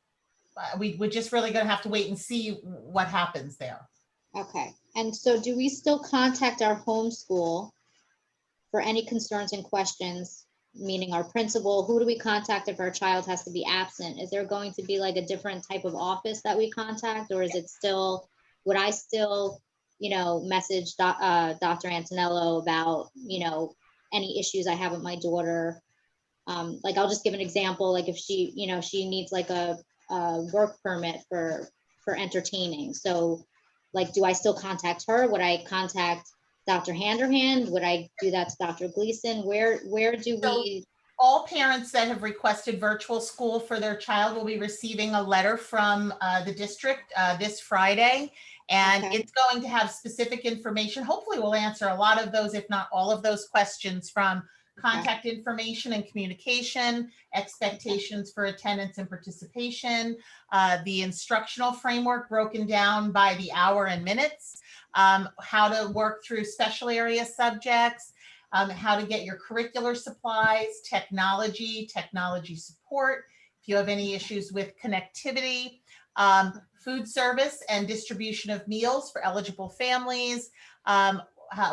we're just really going to have to wait and see what happens there. Okay. And so do we still contact our homeschool for any concerns and questions, meaning our principal? Who do we contact if our child has to be absent? Is there going to be like a different type of office that we contact, or is it still, would I still, message Dr. Antonello about, any issues I have with my daughter? Like, I'll just give an example. Like if she, she needs like a work permit for entertaining. So like, do I still contact her? Would I contact Dr. Handerhan? Would I do that to Dr. Gleason? Where do we? All parents that have requested virtual school for their child will be receiving a letter from the district this Friday. And it's going to have specific information. Hopefully we'll answer a lot of those, if not all of those questions, from contact information and communication, expectations for attendance and participation, the instructional framework broken down by the hour and minutes, how to work through special area subjects, how to get your curricular supplies, technology support, if you have any issues with connectivity, food service and distribution of meals for eligible families,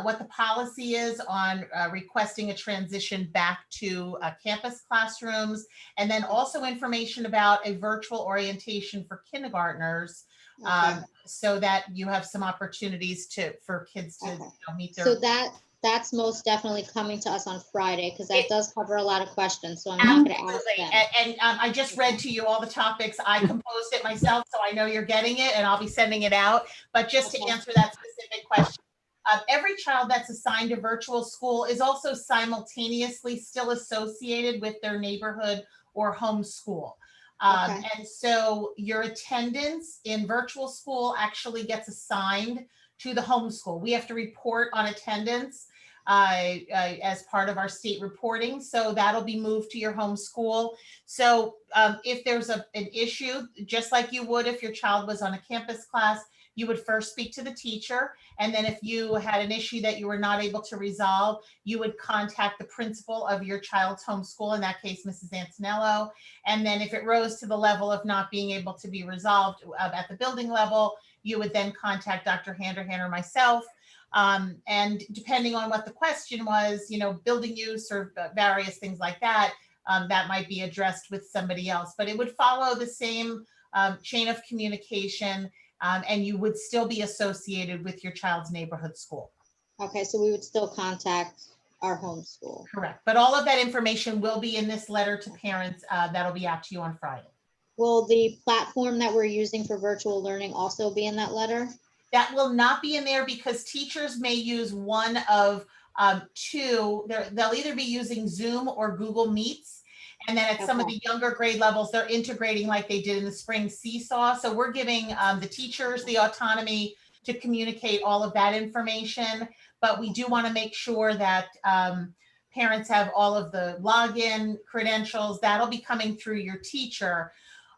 what the policy is on requesting a transition back to campus classrooms, and then also information about a virtual orientation for kindergartners, so that you have some opportunities for kids to meet their. So that's most definitely coming to us on Friday, because that does cover a lot of questions. So I'm not going to ask them. And I just read to you all the topics. I composed it myself, so I know you're getting it, and I'll be sending it out. But just to answer that specific question, every child that's assigned to virtual school is also simultaneously still associated with their neighborhood or home school. And so your attendance in virtual school actually gets assigned to the home school. We have to report on attendance as part of our state reporting. So that'll be moved to your home school. So if there's an issue, just like you would if your child was on a campus class, you would first speak to the teacher. And then if you had an issue that you were not able to resolve, you would contact the principal of your child's home school, in that case, Mrs. Antonello. And then if it rose to the level of not being able to be resolved at the building level, you would then contact Dr. Handerhan or myself. And depending on what the question was, building use or various things like that, that might be addressed with somebody else. But it would follow the same chain of communication, and you would still be associated with your child's neighborhood school. Okay, so we would still contact our home school. Correct. But all of that information will be in this letter to parents that'll be out to you on Friday. Will the platform that we're using for virtual learning also be in that letter? That will not be in there because teachers may use one of two. They'll either be using Zoom or Google Meets. And then at some of the younger grade levels, they're integrating like they did in the spring seesaw. So we're giving the teachers the autonomy to communicate all of that information. But we do want to make sure that parents have all of the login credentials. That'll be coming through your teacher.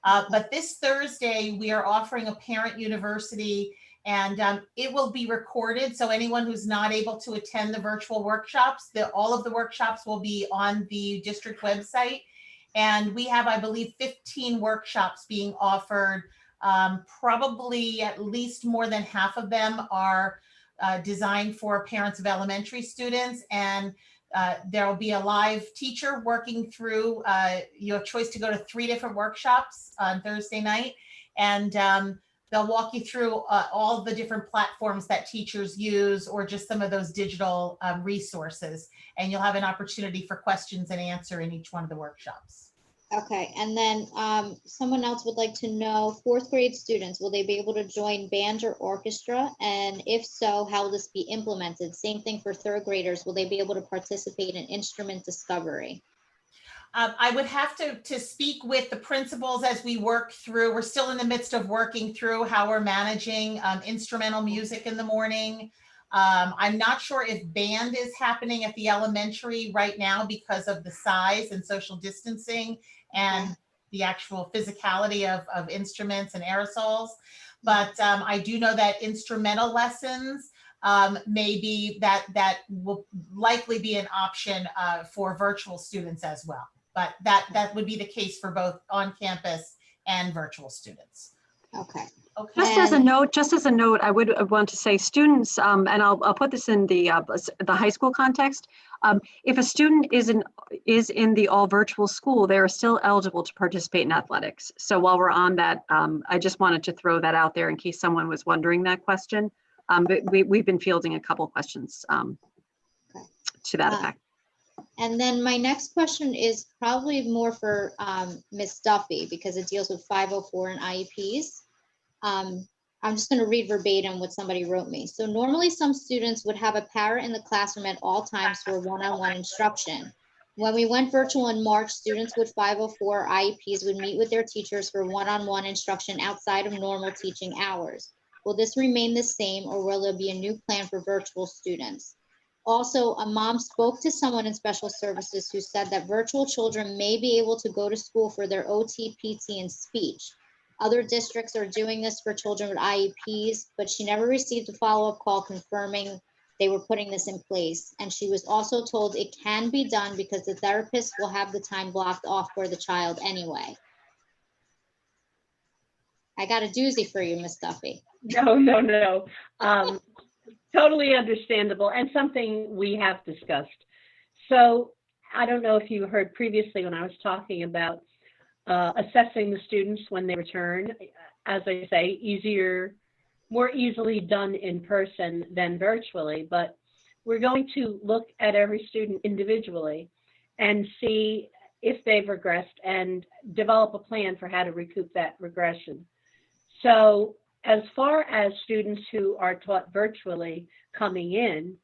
But this Thursday, we are offering a parent university, and it will be recorded. So anyone who's not able to attend the virtual workshops, all of the workshops will be on the district website. And we have, I believe, 15 workshops being offered. Probably at least more than half of them are designed for parents of elementary students. And there'll be a live teacher working through, you have choice to go to 3 different workshops on Thursday night. And they'll walk you through all the different platforms that teachers use, or just some of those digital resources. And you'll have an opportunity for questions and answer in each one of the workshops. Okay, and then someone else would like to know, 4th grade students, will they be able to join band or orchestra? And if so, how will this be implemented? Same thing for 3rd graders. Will they be able to participate in instrument discovery? I would have to speak with the principals as we work through. We're still in the midst of working through how we're managing instrumental music in the morning. I'm not sure if band is happening at the elementary right now because of the size and social distancing and the actual physicality of instruments and aerosols. But I do know that instrumental lessons maybe that will likely be an option for virtual students as well. But that would be the case for both on-campus and virtual students. Okay. Okay. Just as a note, I would want to say students, and I'll put this in the high school context. If a student is in the all virtual school, they are still eligible to participate in athletics. So while we're on that, I just wanted to throw that out there in case someone was wondering that question. But we've been fielding a couple questions to that effect. And then my next question is probably more for Ms. Duffy, because it deals with 504 and IEPs. I'm just going to read verbatim what somebody wrote me. So normally some students would have a para in the classroom at all times for one-on-one instruction. When we went virtual in March, students with 504 IEPs would meet with their teachers for one-on-one instruction outside of normal teaching hours. Will this remain the same, or will there be a new plan for virtual students? Also, a mom spoke to someone in special services who said that virtual children may be able to go to school for their OT, PT, and speech. Other districts are doing this for children with IEPs, but she never received a follow-up call confirming they were putting this in place. And she was also told it can be done because the therapist will have the time blocked off for the child anyway. I got a doozy for you, Miss Duffy. No. Totally understandable, and something we have discussed. So I don't know if you heard previously when I was talking about assessing the students when they return. As I say, more easily done in person than virtually, but we're going to look at every student individually and see if they've regressed and develop a plan for how to recoup that regression. So as far as students who are taught virtually coming in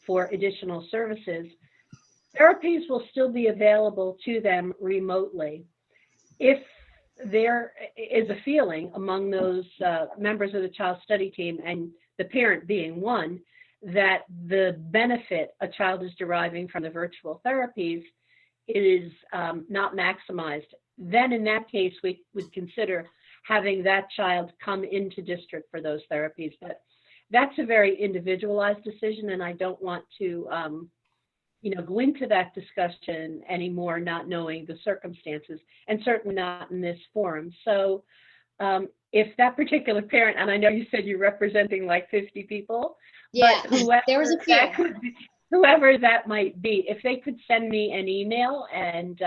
for additional services, therapies will still be available to them remotely. If there is a feeling among those members of the child study team, and the parent being one, that the benefit a child is deriving from the virtual therapies is not maximized, then in that case, we would consider having that child come into district for those therapies. But that's a very individualized decision, and I don't want to go into that discussion anymore, not knowing the circumstances, and certainly not in this forum. So if that particular parent, and I know you said you're representing like 50 people, Yeah, But whoever there was a few. that could be, whoever that might be, if they could send me an email and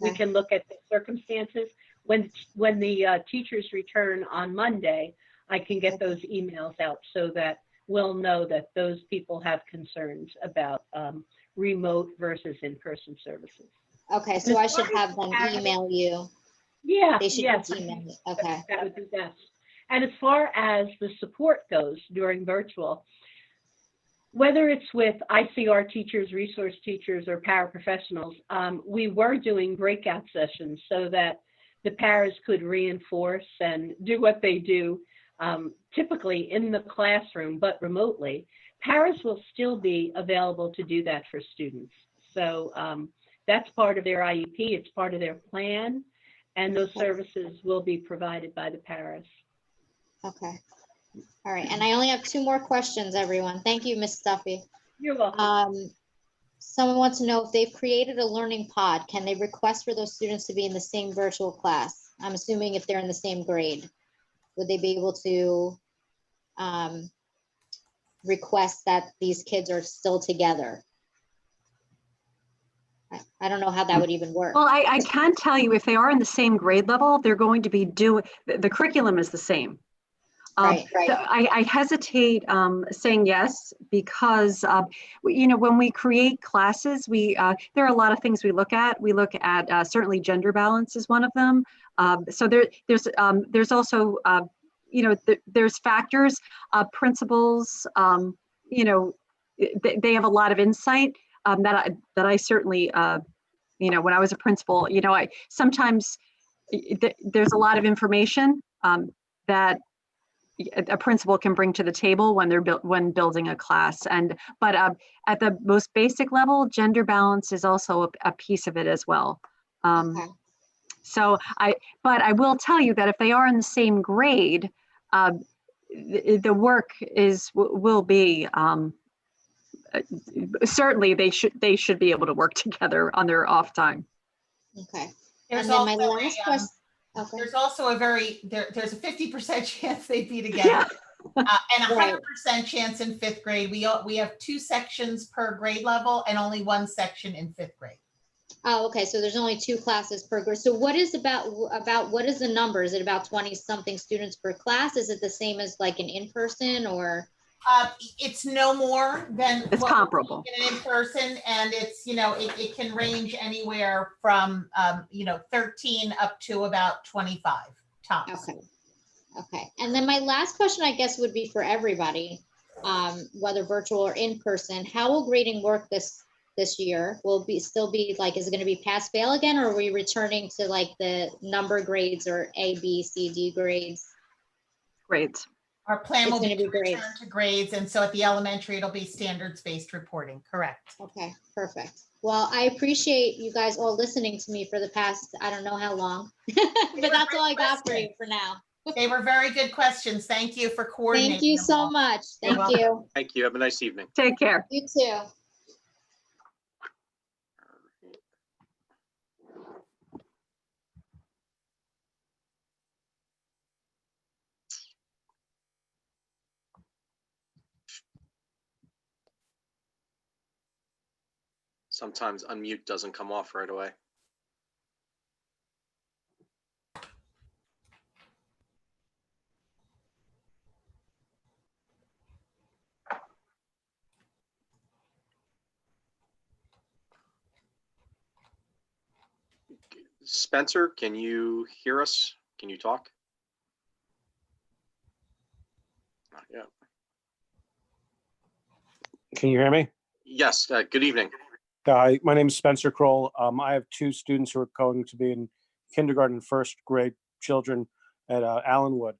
we Okay. can look at the circumstances. When the teachers return on Monday, I can get those emails out so that we'll know that those people have concerns about remote versus in-person services. Okay, so I should have them email you. Yeah, They should yes, just email me. Okay. that would be best. And as far as the support goes during virtual, whether it's with ICR teachers, resource teachers, or paraprofessionals, we were doing breakout sessions so that the paras could reinforce and do what they do typically in the classroom, but remotely. Paras will still be available to do that for students. So that's part of their IEP, it's part of their plan, and those services will be provided by the paras. Okay. All right. And I only have 2 more questions, everyone. Thank you, Ms. Stuffy. You're welcome. Someone wants to know if they've created a learning pod, can they request for those students to be in the same virtual class? I'm assuming if they're in the same grade, would they be able to request that these kids are still together? I don't know how that would even work. Well, I can tell you if they are in the same grade level, they're going to be doing, the curriculum is the same. Right. I hesitate saying yes because, you know, when we create classes, there are a lot of things we look at. We look at certainly gender balance is one of them. So there's also, you know, there's factors, principals, you know, they have a lot of insight that I certainly, you know, when I was a principal, you know, sometimes there's a lot of information that a principal can bring to the table when they're when building a class. But at the most basic level, gender balance is also a piece of it as well. So but I will tell you that if they are in the same grade, the work will be certainly they should be able to work together on their off time. Okay. There's And then my also last question. Okay. There's also there's a 50% chance they'd be together, and a 100% chance in 5th grade. We have 2 sections per grade level and only 1 section in 5th grade. Oh, okay. So there's only 2 classes per grade. So what is about what is the number? Is it about 20 something students per class? Is it the same as like an in-person or? It's no more than it's comparable in person, and it's, you know, it can range anywhere from you know, 13 up to about 25 tops. Okay. And then my last question, I guess, would be for everybody, whether virtual or in person. How will grading work this year? Will still be like, is it going to be pass fail again, or are we returning to like the number grades or A, B, C, D grades? Grades. Our plan will be to return to grades, and so at the elementary, it'll be standards-based reporting, correct? Okay, perfect. Well, I appreciate you guys all listening to me for the past, I don't know how long, but that's all I got for you for now. They were very good questions. Thank you for coordinating. Thank you so much. Thank you. Thank you. Have a nice evening. Take care. You too. Sometimes unmute doesn't come off right away. Spencer, can you hear us? Can you talk? Not yet. Can you hear me? Yes, good evening. Hi, my name is Spencer Kroll. I have 2 students who are going to be in kindergarten and 1st grade children at Allenwood.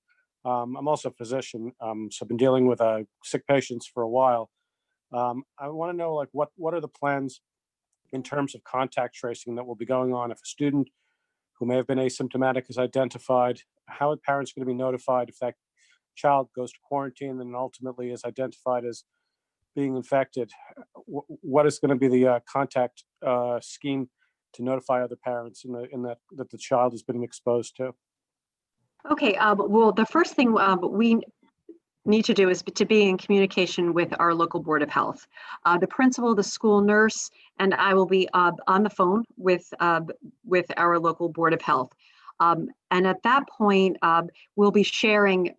I'm also a physician, so I've been dealing with sick patients for a while. I want to know, like, what are the plans in terms of contact tracing that will be going on if a student who may have been asymptomatic is identified? How are parents going to be notified if that child goes to quarantine and ultimately is identified as being infected? What is going to be the contact scheme to notify other parents in that the child has been exposed to? Okay, well, the first thing need to do is to be in communication with our local Board of Health. The principal, the school nurse, and I will be on the phone with our local Board of Health. And at that point, we'll be sharing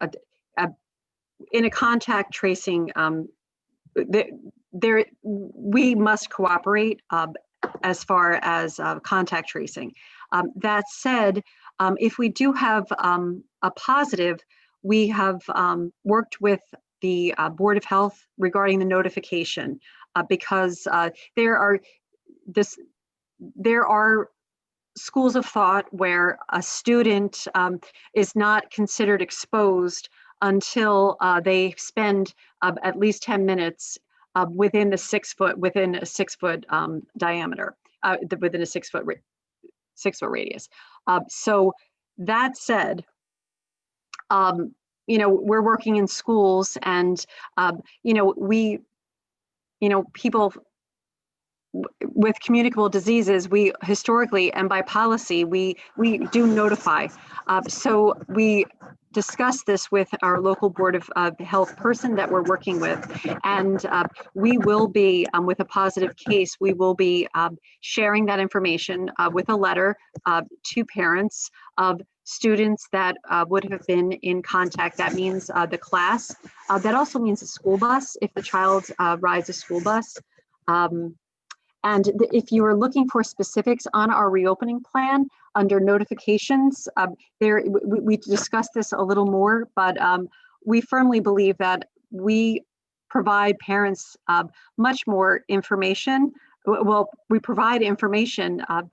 in a contact tracing. We must cooperate as far as contact tracing. That said, if we do have a positive, we have worked with the Board of Health regarding the notification because there are schools of thought where a student is not considered exposed until they spend at least 10 minutes within a 6 foot diameter, within a 6 foot radius. So that said, we're working in schools, and people with communicable diseases, we historically and by policy, we do notify. So we discuss this with our local Board of Health person that we're working with, and we will be, with a positive case, we will be sharing that information with a letter to parents of students that would have been in contact. That means the class. That also means a school bus if the child rides a school bus. And if you are looking for specifics on our reopening plan under notifications, we discussed this a little more, but we firmly believe that we provide parents much more information. Well, we provide information, and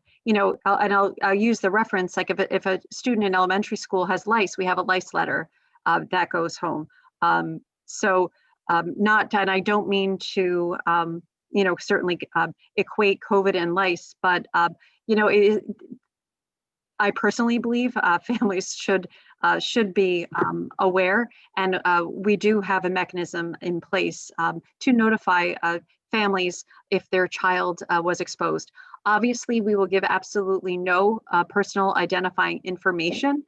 I'll use the reference, like if a student in elementary school has lice, we have a lice letter that goes home. And I don't mean to, certainly equate COVID and lice, but I personally believe families should be aware, and we do have a mechanism in place to notify families if their child was exposed. Obviously, we will give absolutely no personal identifying information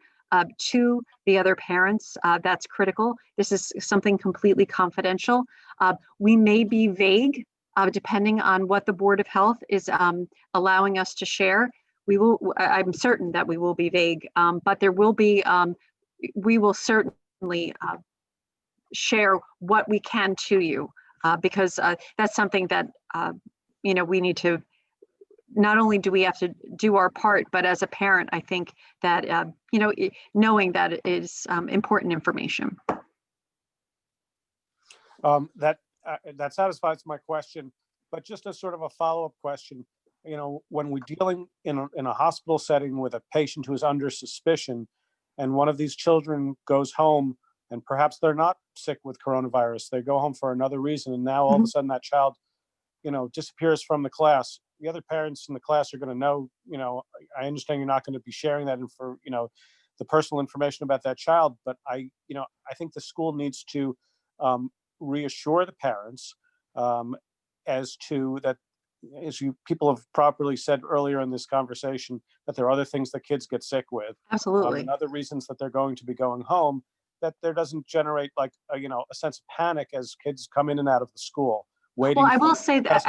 to the other parents. That's critical. This is something completely confidential. We may be vague depending on what the Board of Health is allowing us to share. I'm certain that we will be vague, but there will be, we will certainly share what we can to you because that's something that, we need to, not only do we have to do our part, but as a parent, I think that, knowing that it is important information. That satisfies my question, but just as sort of a follow-up question, when we're dealing in a hospital setting with a patient who is under suspicion, and one of these children goes home, and perhaps they're not sick with coronavirus, they go home for another reason, and now all of a sudden that child, disappears from the class. The other parents in the class are going to know, I understand you're not going to be sharing that for, the personal information about that child, but I think the school needs to reassure the parents as to that, as people have properly said earlier in this conversation, that there are other things that kids get sick with. Absolutely. And other reasons that they're going to be going home, that there doesn't generate like a sense of panic as kids come in and out of the school. Well, I will say that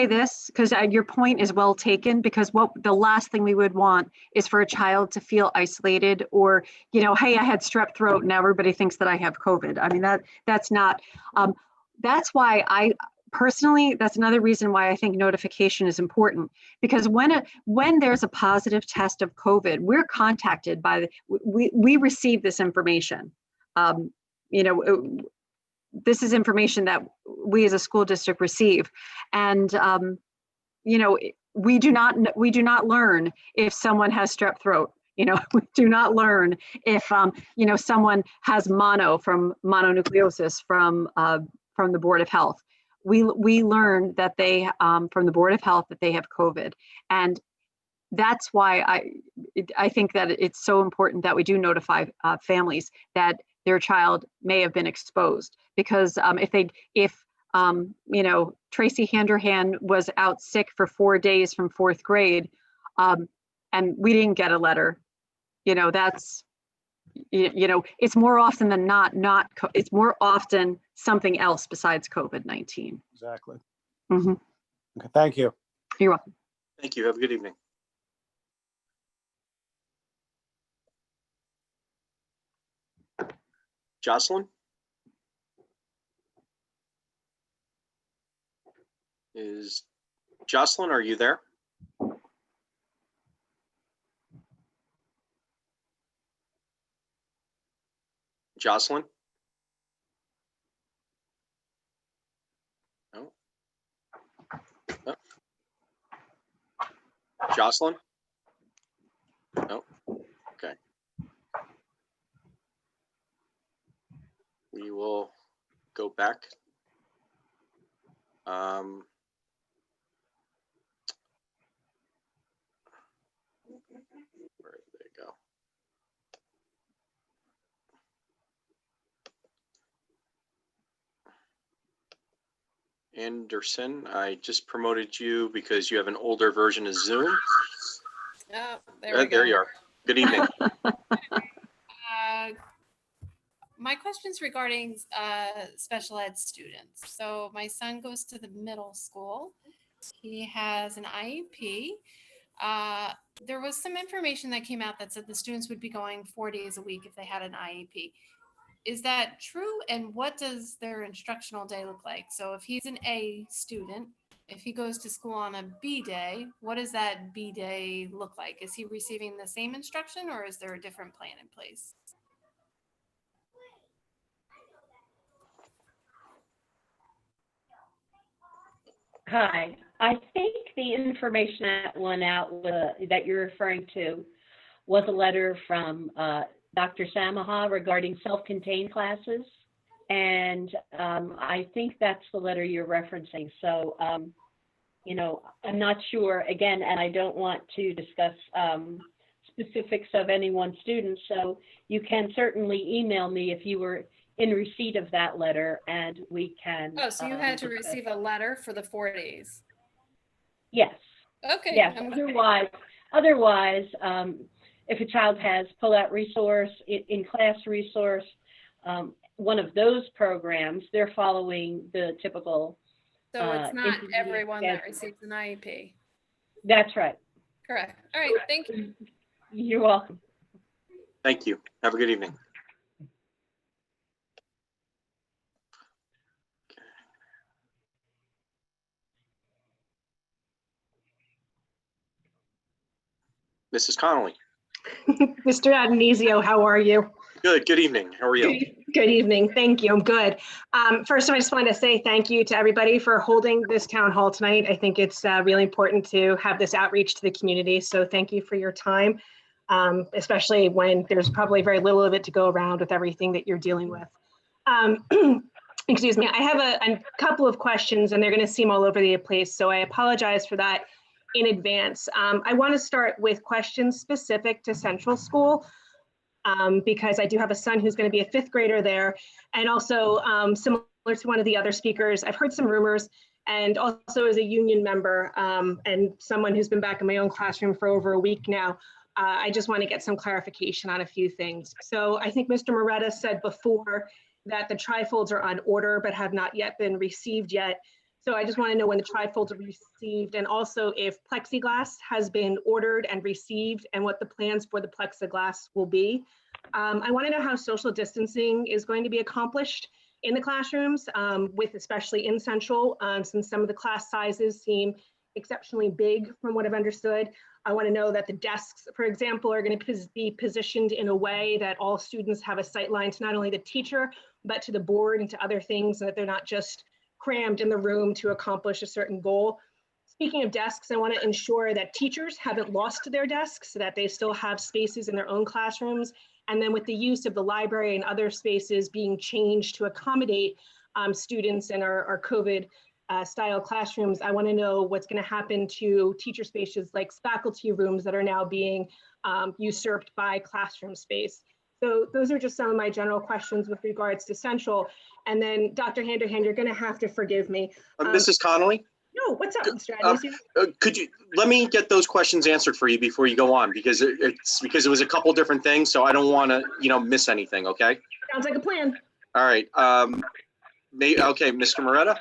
this because your point is well taken, because the last thing we would want is for a child to feel isolated or, hey, I had strep throat, now everybody thinks that I have COVID. I mean, that's not, that's why I personally, that's another reason why I think notification is important, because when there's a positive test of COVID, we're contacted by, we receive this information. This is information that we as a school district receive, and we do not learn if someone has strep throat. We do not learn if someone has mononucleosis from the Board of Health. We learn that they from the Board of Health that they have COVID, and that's why I think that it's so important that we do notify families that their child may have been exposed, because if Tracy Handerhan was out sick for 4 days from 4th grade, and we didn't get a letter, that's you know, it's more often than not, it's more often something else besides COVID-19. Exactly. Mm-hmm. Okay, thank you. You're welcome. Thank you. Have a good evening. Jocelyn? Jocelyn, are you there? Jocelyn? No. No. Jocelyn? No. Okay. We will go back. Where did they go? Anderson, I just promoted you because you have an older version of Zoom. Oh, there we go. There you are. Good evening. My question's regarding special ed students. So my son goes to the middle school. He has an IEP. There was some information that came out that said the students would be going 4 days a week if they had an IEP. Is that true? And what does their instructional day look like? So if he's an A student, if he goes to school on a B day, what does that B day look like? Is he receiving the same instruction or is there a different plan in place? Hi, I think the information that went out that you're referring to was a letter from Dr. Samaha regarding self-contained classes. And I think that's the letter you're referencing. So, you know, I'm not sure, again, and I don't want to discuss specifics of any one student. So you can certainly email me if you were in receipt of that letter and we can. Oh, so you had to receive a letter for the 4 days? Yes. Okay. Yes, otherwise, if a child has pull-out resource, in-class resource, one of those programs, they're following the typical. So it's not everyone that receives an IEP? That's right. Correct. All right, thank you. You're welcome. Thank you. Have a good evening. Mrs. Connolly. Mr. Adonisio, how are you? Good. Good evening. How are you? Good evening. Thank you. I'm good. First, I just want to say thank you to everybody for holding this town hall tonight. I think it's really important to have this outreach to the community. So thank you for your time, especially when there's probably very little of it to go around with everything that you're dealing with. Excuse me. I have a couple of questions and they're going to seem all over the place. So I apologize for that in advance. I want to start with questions specific to Central School. Because I do have a son who's going to be a 5th grader there. And also similar to one of the other speakers, I've heard some rumors and also as a union member and someone who's been back in my own classroom for over a week now, I just want to get some clarification on a few things. So I think Mr. Moretta said before that the trifolds are on order but have not yet been received yet. So I just want to know when the trifolds are received and also if plexiglass has been ordered and received and what the plans for the plexiglass will be. I want to know how social distancing is going to be accomplished in the classrooms, with especially in Central, since some of the class sizes seem exceptionally big from what I've understood. I want to know that the desks, for example, are going to be positioned in a way that all students have a sight line to not only the teacher, but to the board and to other things, so that they're not just crammed in the room to accomplish a certain goal. Speaking of desks, I want to ensure that teachers haven't lost their desks, so that they still have spaces in their own classrooms. And then with the use of the library and other spaces being changed to accommodate students in our COVID style classrooms, I want to know what's going to happen to teacher spaces like faculty rooms that are now being usurped by classroom space. So those are just some of my general questions with regards to Central. And then Dr. Handerhan, you're going to have to forgive me. Mrs. Connolly? No, Oh, what's up, Mr. Adams? Could you, let me get those questions answered for you before you go on, because it was a couple different things, so I don't want to, miss anything, okay? Sounds like a plan. All right, okay, Mr. Moretta?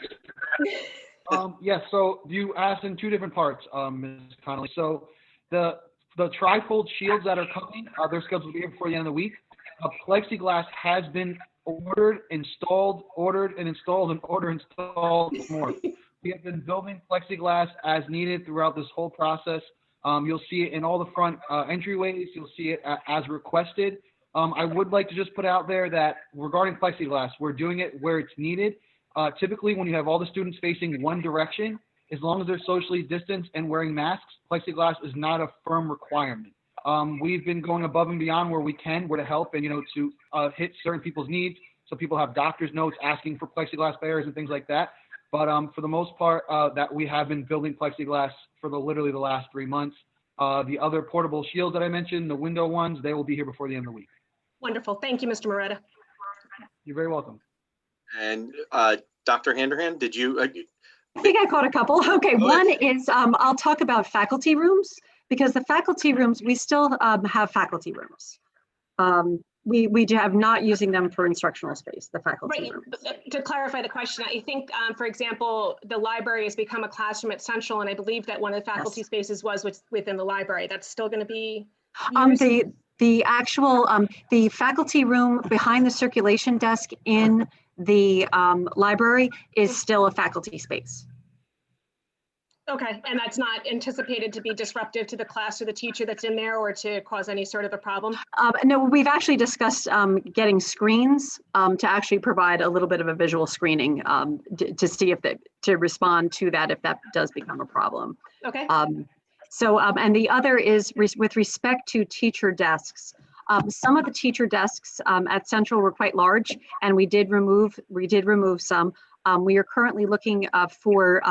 Yes, so you asked in two different parts, Ms. Connolly. So the trifold shields that are coming, they're scheduled to be here before the end of the week. Plexiglass has been ordered and installed more. We have been building plexiglass as needed throughout this whole process. You'll see it in all the front entryways. You'll see it as requested. I would like to just put out there that regarding plexiglass, we're doing it where it's needed. Typically, when you have all the students facing one direction, as long as they're socially distanced and wearing masks, plexiglass is not a firm requirement. We've been going above and beyond where we can, where to help and, to hit certain people's needs. So people have doctor's notes asking for plexiglass barriers and things like that. But for the most part, that we have been building plexiglass for literally the last 3 months. The other portable shields that I mentioned, the window ones, they will be here before the end of the week. Wonderful. Thank you, Mr. Moretta. You're very welcome. And Dr. Handerhan, did you? I think I caught a couple. Okay, one is I'll talk about faculty rooms, because the faculty rooms, we still have faculty rooms. We have not using them for instructional space, the faculty rooms. To clarify the question, I think, for example, the library has become a classroom at Central, and I believe that one of the faculty spaces was within the library. That's still going to be used? The actual, the faculty room behind the circulation desk in the library is still a faculty space. Okay, and that's not anticipated to be disruptive to the class or the teacher that's in there, or to cause any sort of a problem? No, we've actually discussed getting screens to actually provide a little bit of a visual screening to see if to respond to that if that does become a problem. Okay. And the other is with respect to teacher desks. Some of the teacher desks at Central were quite large, and we did remove some. We are currently looking for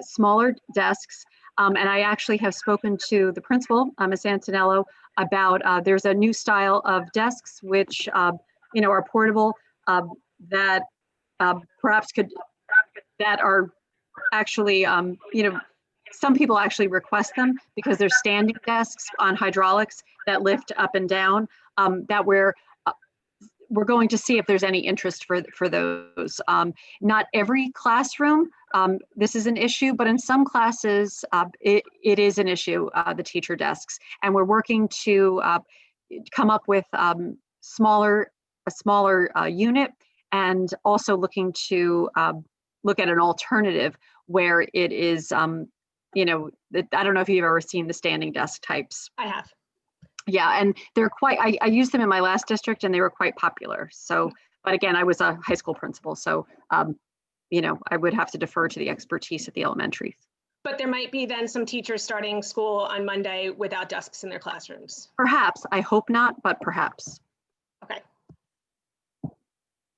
smaller desks, and I actually have spoken to the principal, Ms. Antonello, about there's a new style of desks which are portable that perhaps that are actually some people actually request them because they're standing desks on hydraulics that lift up and down, that we're going to see if there's any interest for those. Not every classroom, this is an issue, but in some classes, it is an issue, the teacher desks. And we're working to come up with a smaller unit, and also looking to look at an alternative where it is, I don't know if you've ever seen the standing desk types. I have. Yeah, and they're quite, I used them in my last district and they were quite popular. So, but again, I was a high school principal, so, I would have to defer to the expertise at the elementary. But there might be then some teachers starting school on Monday without desks in their classrooms. Perhaps, I hope not, but perhaps. Okay.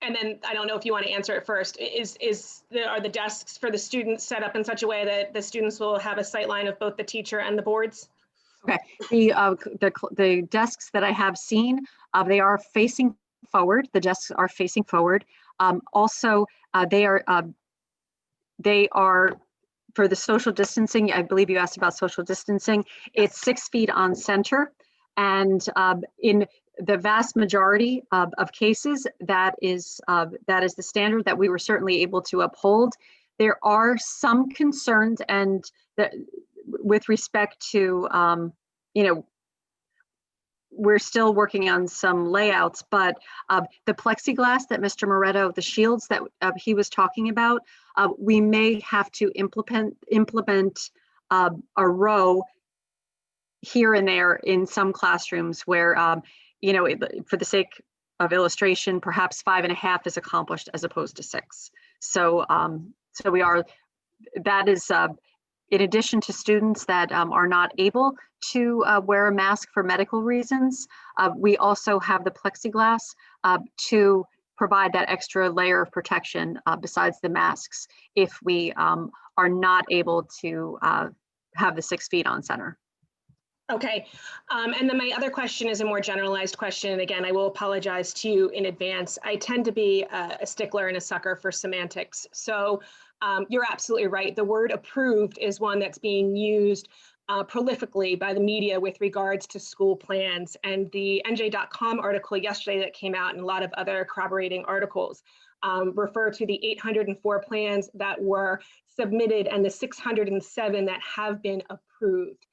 And then I don't know if you want to answer it first. Are the desks for the students set up in such a way that the students will have a sight line of both the teacher and the boards? Okay, the desks that I have seen, they are facing forward. The desks are facing forward. Also, they are for the social distancing. I believe you asked about social distancing. It's 6 feet on center, and in the vast majority of cases, that is the standard that we were certainly able to uphold. There are some concerns, and with respect to, we're still working on some layouts, but the plexiglass that Mr. Moretto, the shields that he was talking about, we may have to implement a row here and there in some classrooms where, for the sake of illustration, perhaps 5.5 is accomplished as opposed to 6. So, that is, in addition to students that are not able to wear a mask for medical reasons, we also have the plexiglass to provide that extra layer of protection besides the masks if we are not able to have the 6 feet on center. Okay, and then my other question is a more generalized question. And again, I will apologize to you in advance. I tend to be a stickler and a sucker for semantics. So You're absolutely right. The word approved is one that's being used prolifically by the media with regards to school plans. And the NJ.com article yesterday that came out and a lot of other corroborating articles refer to the 804 plans that were submitted and the 607 that have been approved.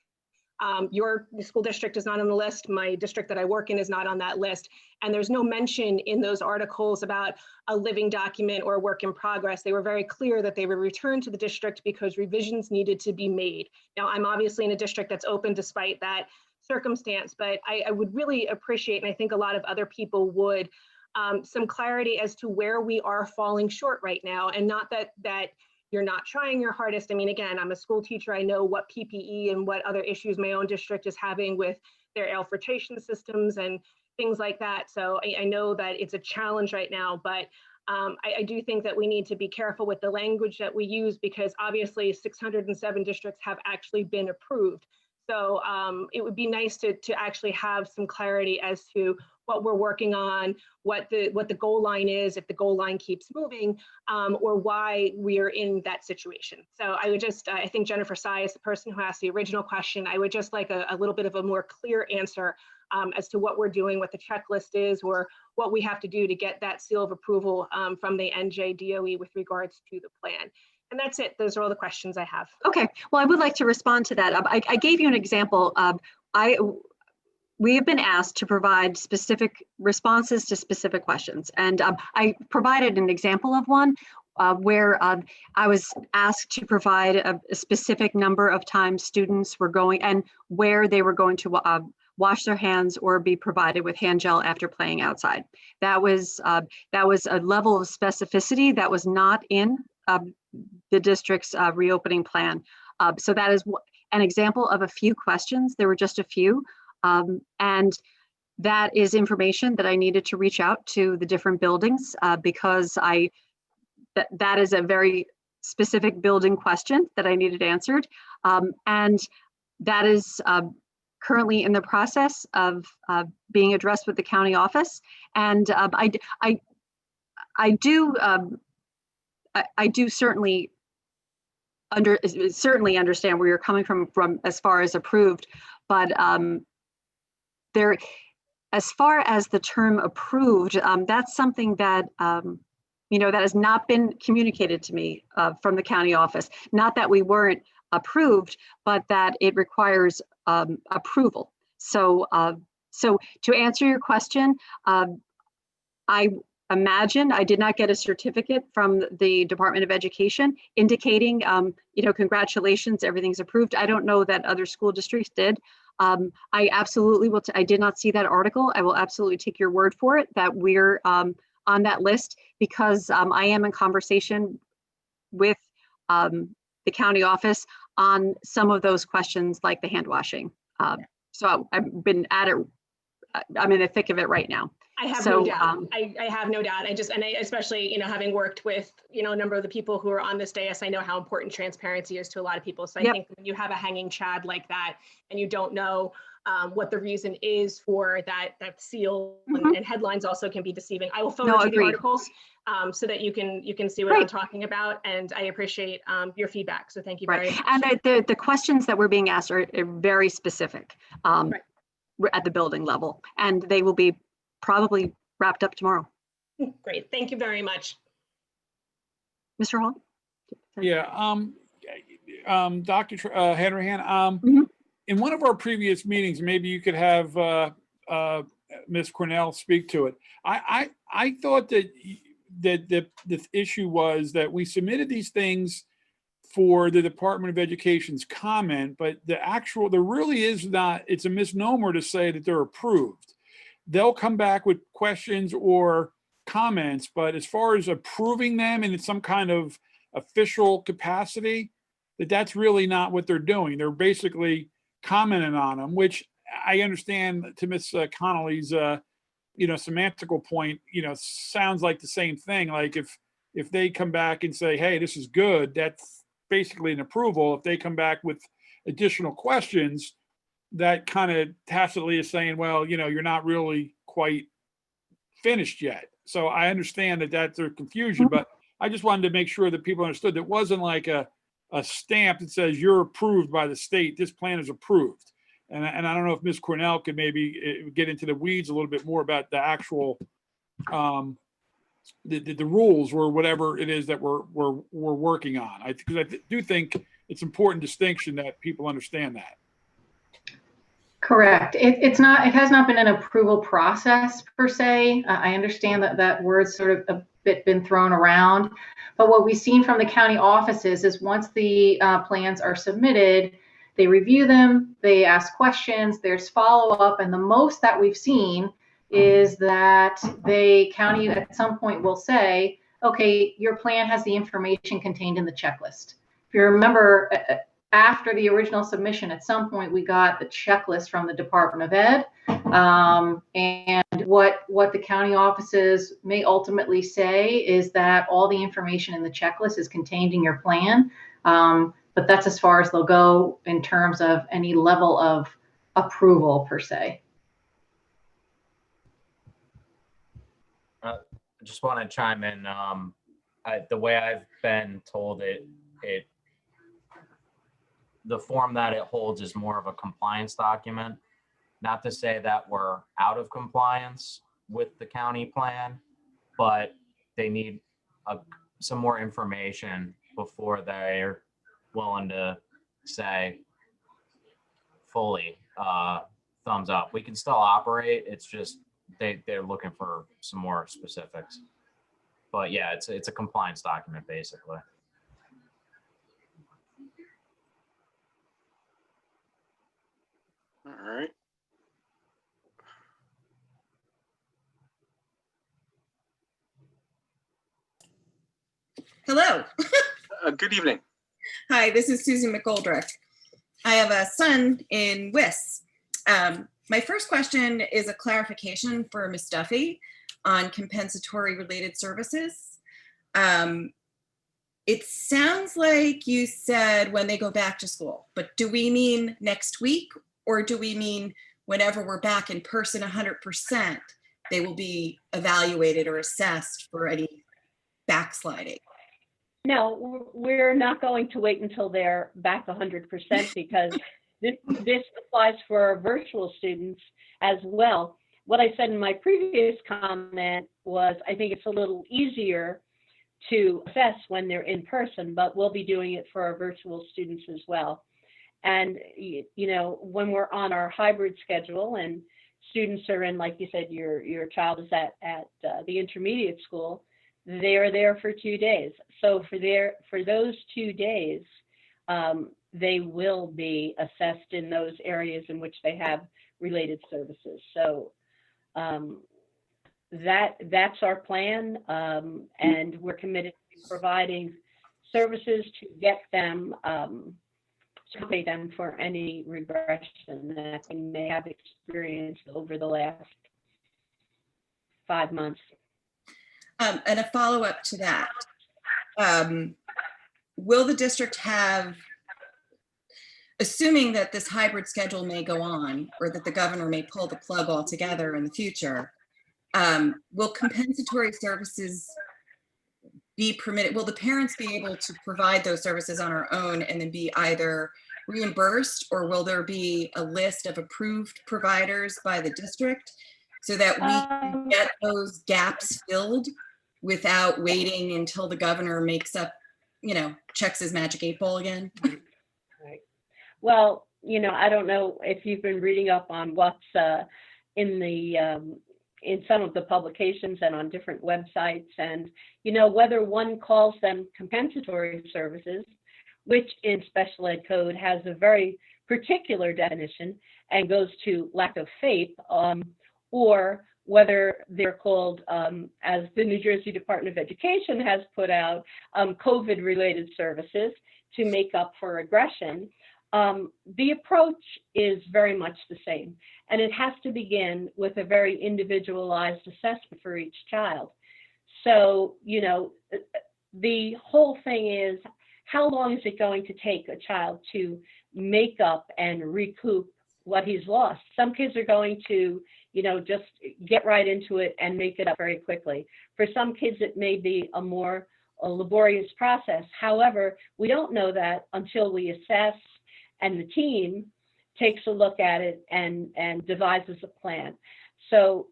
Your school district is not on the list. My district that I work in is not on that list. And there's no mention in those articles about a living document or a work in progress. They were very clear that they were returned to the district because revisions needed to be made. Now, I'm obviously in a district that's open despite that circumstance, but I would really appreciate, and I think a lot of other people would, some clarity as to where we are falling short right now, and not that you're not trying your hardest. I mean, again, I'm a school teacher. I know what PPE and what other issues my own district is having with their air filtration systems and things like that. So I know that it's a challenge right now, but I do think that we need to be careful with the language that we use, because obviously 607 districts have actually been approved. So it would be nice to actually have some clarity as to what we're working on, what the goal line is, if the goal line keeps moving, or why we are in that situation. So I would just, I think Jennifer Sy is the person who asked the original question. I would just like a little bit of a more clear answer as to what we're doing, what the checklist is, or what we have to do to get that seal of approval from the NJDOE with regards to the plan. And that's it. Those are all the questions I have. Okay, well, I would like to respond to that. I gave you an example. We have been asked to provide specific responses to specific questions. And I provided an example of one where I was asked to provide a specific number of times students were going and where they were going to wash their hands or be provided with hand gel after playing outside. That was a level of specificity that was not in the district's reopening plan. So that is an example of a few questions. There were just a few. And that is information that I needed to reach out to the different buildings because that is a very specific building question that I needed answered. And that is currently in the process of being addressed with the county office. And I do certainly understand where you're coming from as far as approved, but there, as far as the term approved, that's something that that has not been communicated to me from the county office. Not that we weren't approved, but that it requires approval. So to answer your question, I imagine I did not get a certificate from the Department of Education indicating, congratulations, everything's approved. I don't know that other school districts did. I absolutely will. I did not see that article. I will absolutely take your word for it that we're on that list because I am in conversation with the county office on some of those questions like the hand washing. So I've been at it. I'm in the thick of it right now. I have no doubt. I have no doubt. Especially, having worked with, a number of the people who are on this dais, I know how important transparency is to a lot of people. So I think when you have a hanging chad like that and you don't know what the reason is for that seal and headlines also can be deceiving. I will forward you the articles so that you can see what I'm talking about. And I appreciate your feedback. So thank you very much. And the questions that we're being asked are very specific at the building level, and they will be probably wrapped up tomorrow. Great, thank you very much. Mr. Hall? Yeah, Dr. Hanrahan, in one of our previous meetings, maybe you could have Ms. Cornell speak to it. I thought that the issue was that we submitted these things for the Department of Education's comment, but there really is not, it's a misnomer to say that they're approved. They'll come back with questions or comments, but as far as approving them in some kind of official capacity, that's really not what they're doing. They're basically commenting on them, which I understand to Ms. Connolly's, semantical point, sounds like the same thing. Like if they come back and say, hey, this is good, that's basically an approval. If they come back with additional questions, that kind of tacitly is saying, well, you're not really quite finished yet. So I understand that that's their confusion, but I just wanted to make sure that people understood that wasn't like a stamp that says you're approved by the state. This plan is approved. And I don't know if Ms. Cornell could maybe get into the weeds a little bit more about the actual the rules or whatever it is that we're working on. Because I do think it's important distinction that people understand that. Correct. It has not been an approval process per se. I understand that word's sort of a bit been thrown around, but what we've seen from the county offices is once the plans are submitted, they review them, they ask questions, there's follow-up, and the most that we've seen is that the county at some point will say, okay, your plan has the information contained in the checklist. If you remember, after the original submission, at some point we got the checklist from the Department of Ed, and what the county offices may ultimately say is that all the information in the checklist is contained in your plan, but that's as far as they'll go in terms of any level of approval per se. I just want to chime in. The way I've been told the form that it holds is more of a compliance document. Not to say that we're out of compliance with the county plan, but they need some more information before they're willing to say fully thumbs up. We can still operate. It's just they're looking for some more specifics. But yeah, it's a compliance document basically. All right. Hello. Good evening. Hi, this is Susan McGoldrick. I have a son in WIS. My first question is a clarification for Ms. Duffy on compensatory related services. It sounds like you said when they go back to school, but do we mean next week or do we mean whenever we're back in person 100%, they will be evaluated or assessed for any backsliding? No, we're not going to wait until they're back 100% because this applies for our virtual students as well. What I said in my previous comment was I think it's a little easier to assess when they're in person, but we'll be doing it for our virtual students as well. And, you know, when we're on our hybrid schedule and students are in, like you said, your child is at the intermediate school, they're there for 2 days. So for those 2 days, they will be assessed in those areas in which they have related services. So that's our plan, and we're committed to providing services to get them, survey them for any regression that they may have experienced over the last 5 months. And a follow-up to that, will the district have, assuming that this hybrid schedule may go on or that the governor may pull the plug altogether in the future, will compensatory services be permitted? Will the parents be able to provide those services on our own and then be either reimbursed, or will there be a list of approved providers by the district so that we can get those gaps filled without waiting until the governor makes up, you know, checks his magic 8 ball again? Right. Well, you know, I don't know if you've been reading up on what's in some of the publications and on different websites, and, you know, whether one calls them compensatory services, which in special ed code has a very particular definition and goes to lack of FAPE, or whether they're called, as the New Jersey Department of Education has put out, COVID-related services to make up for aggression. The approach is very much the same, and it has to begin with a very individualized assessment for each child. So, you know, the whole thing is, how long is it going to take a child to make up and recoup what he's lost? Some kids are going to, you know, just get right into it and make it up very quickly. For some kids, it may be a more a laborious process. However, we don't know that until we assess and the team takes a look at it and devises a plan. So,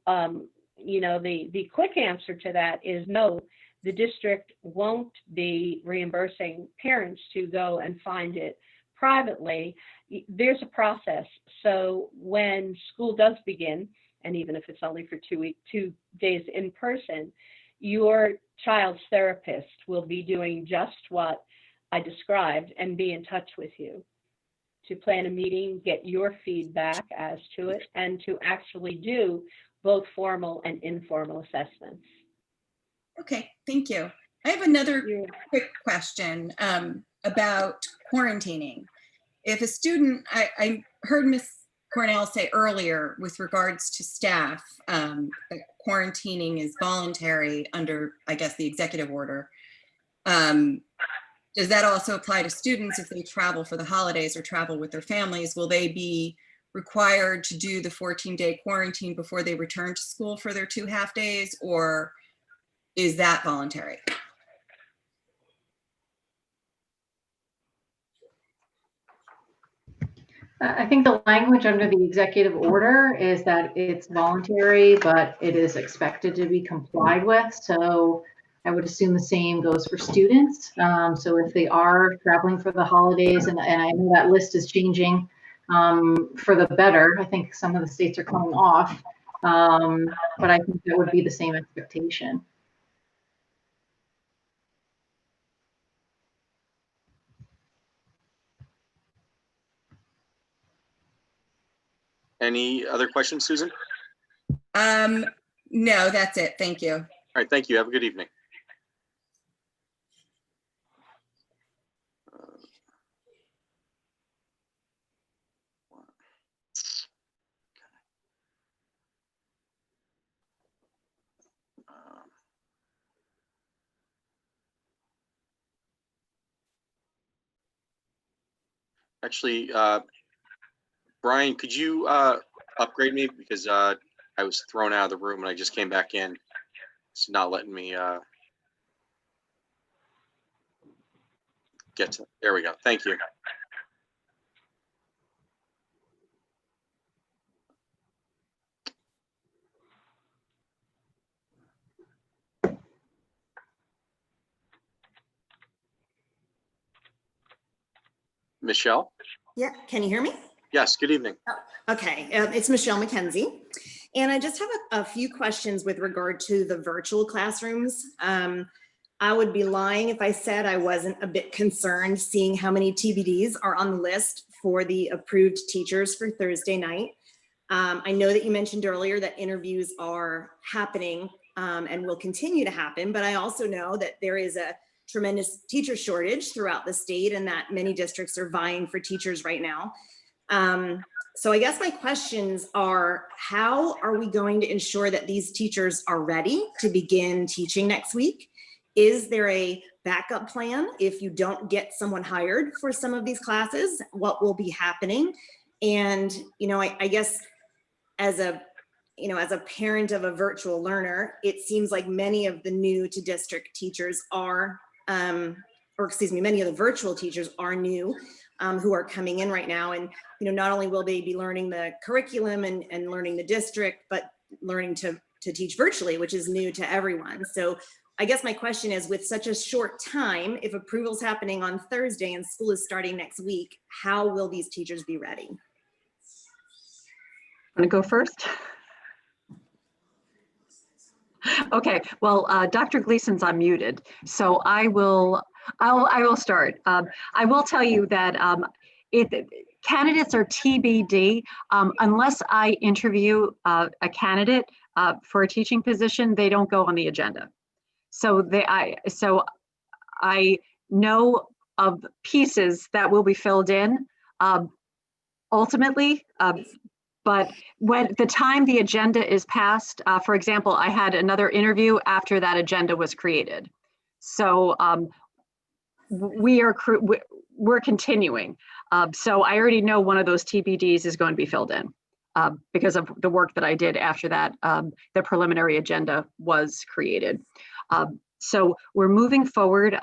you know, the quick answer to that is no, the district won't be reimbursing parents to go and find it privately. There's a process. So when school does begin, and even if it's only for 2 days in person, your child's therapist will be doing just what I described and be in touch with you to plan a meeting, get your feedback as to it, and to actually do both formal and informal assessments. Okay, thank you. I have another quick question about quarantining. If a student, I heard Ms. Cornell say earlier with regards to staff, that quarantining is voluntary under, I guess, the executive order. Does that also apply to students if they travel for the holidays or travel with their families? Will they be required to do the 14-day quarantine before they return to school for their 2 half days, or is that voluntary? I think the language under the executive order is that it's voluntary, but it is expected to be complied with. So I would assume the same goes for students. So if they are traveling for the holidays, and I know that list is changing for the better. I think some of the states are coming off, but I think that would be the same expectation. Any other questions, Susan? No, that's it. Thank you. All right, thank you. Have a good evening. Actually, Brian, could you upgrade me, because I was thrown out of the room and I just came back in. It's not letting me get to, there we go. Thank you. Michelle? Yeah, can you hear me? Yes, good evening. Okay, it's Michelle McKenzie. And I just have a few questions with regard to the virtual classrooms. I would be lying if I said I wasn't a bit concerned seeing how many TBDs are on the list for the approved teachers for Thursday night. I know that you mentioned earlier that interviews are happening and will continue to happen, but I also know that there is a tremendous teacher shortage throughout the state and that many districts are vying for teachers right now. So I guess my questions are, how are we going to ensure that these teachers are ready to begin teaching next week? Is there a backup plan if you don't get someone hired for some of these classes? What will be happening? And, you know, I guess as a parent of a virtual learner, it seems like many of the new to district teachers are, many of the virtual teachers are new, who are coming in right now. And, you know, not only will they be learning the curriculum and learning the district, but learning to teach virtually, which is new to everyone. So I guess my question is, with such a short time, if approval's happening on Thursday and school is starting next week, how will these teachers be ready? Want to go first? Okay, well, Dr. Gleason's unmuted, so I will start. I will tell you that candidates are TBD unless I interview a candidate for a teaching position. They don't go on the agenda. So I know of pieces that will be filled in ultimately. But when the time the agenda is passed, for example, I had another interview after that agenda was created. So we're continuing. So I already know one of those TBDs is going to be filled in because of the work that I did after that, the preliminary agenda was created. So we're moving forward.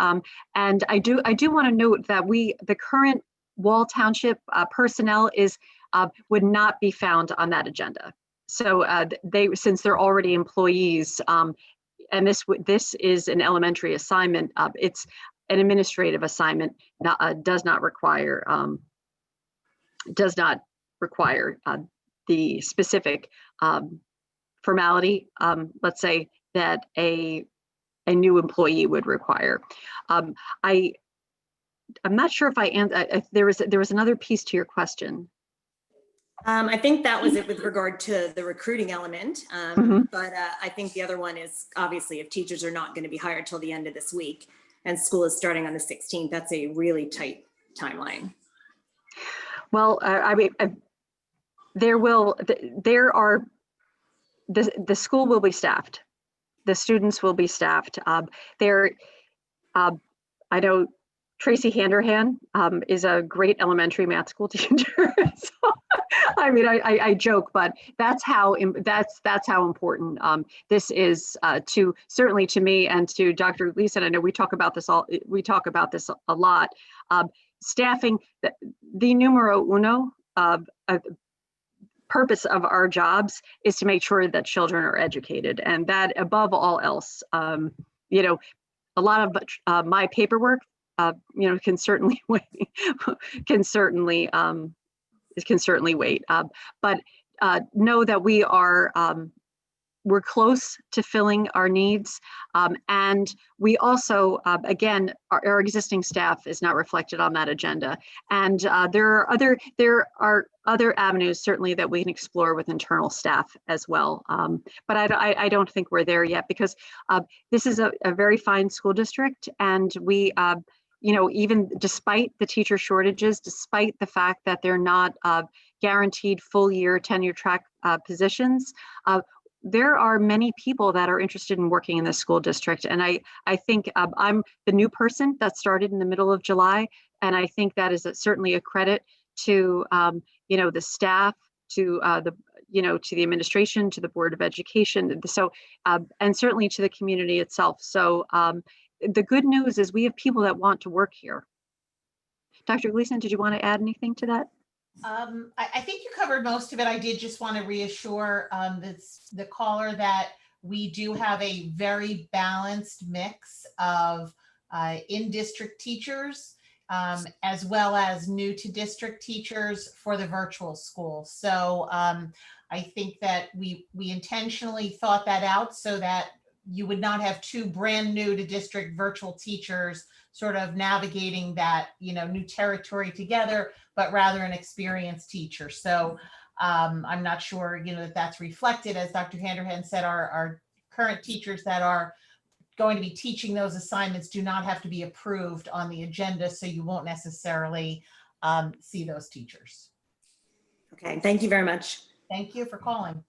And I do want to note that the current Wall Township personnel would not be found on that agenda. So since they're already employees, and this is an elementary assignment, it's an administrative assignment, does not require the specific formality, let's say, that a new employee would require. I'm not sure if there was another piece to your question. I think that was it with regard to the recruiting element. But I think the other one is obviously if teachers are not going to be hired till the end of this week and school is starting on the 16th, that's a really tight timeline. Well, I mean, the school will be staffed. The students will be staffed. I know Tracy Handerhan is a great elementary math school teacher. So, I mean, I joke, but that's how important this is certainly to me and to Dr. Gleason. I know we talk about this a lot. Staffing, the numero uno purpose of our jobs is to make sure that children are educated, and that above all else, you know, a lot of my paperwork, you know, can certainly wait, can certainly wait. But know that we're close to filling our needs, and we also, again, our existing staff is not reflected on that agenda, and there are other avenues certainly that we can explore with internal staff as well. But I don't think we're there yet, because this is a very fine school district, and we, you know, even despite the teacher shortages, despite the fact that they're not guaranteed full year tenure track positions, there are many people that are interested in working in this school district. And I think I'm the new person that started in the middle of July. And I think that is certainly a credit to, you know, the staff, to to the administration, to the Board of Education. So, and certainly to the community itself. So the good news is we have people that want to work here. Dr. Gleason, did you want to add anything to that? I think you covered most of it. I did just want to reassure the caller that we do have a very balanced mix of in-district teachers as well as new to district teachers for the virtual school. So I think that we intentionally thought that out so that you would not have two brand new to district virtual teachers sort of navigating that, you know, new territory together, but rather an experienced teacher. So I'm not sure, you know, that that's reflected. As Dr. Handerhan said, our current teachers that are going to be teaching those assignments do not have to be approved on the agenda, so you won't necessarily see those teachers. Okay, thank you very much. Thank you for calling.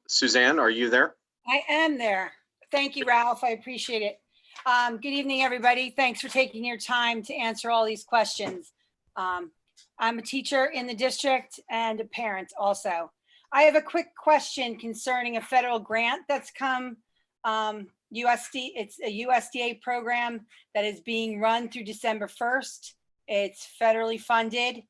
Suzanne, are you there? I am there. Thank you, Ralph. I appreciate it. Good evening, everybody. Thanks for taking your time to answer all these questions. I'm a teacher in the district and a parent also. I have a quick question concerning a federal grant that's come. It's a USDA program that is being run through December 1st. It's federally funded,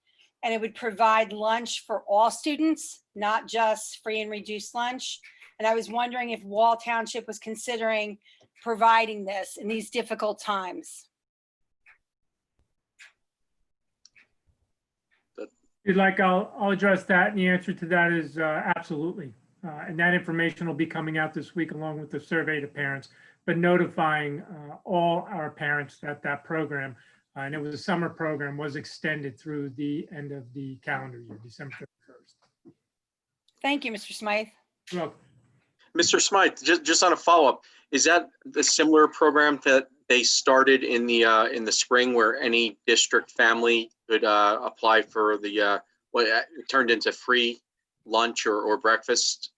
and it would provide lunch for all students, not just free and reduced lunch. And I was wondering if Wall Township was considering providing this in these difficult times. If you'd like, I'll address that. And the answer to that is absolutely. And that information will be coming out this week along with the survey to parents, but notifying all our parents that that program, and it was a summer program, was extended through the end of the calendar year, December 31st. Thank you, Mr. Smythe. You're welcome. Mr. Smythe, just on a follow-up, is that the similar program that they started in the spring, where any district family could apply for the what turned into free lunch or breakfast?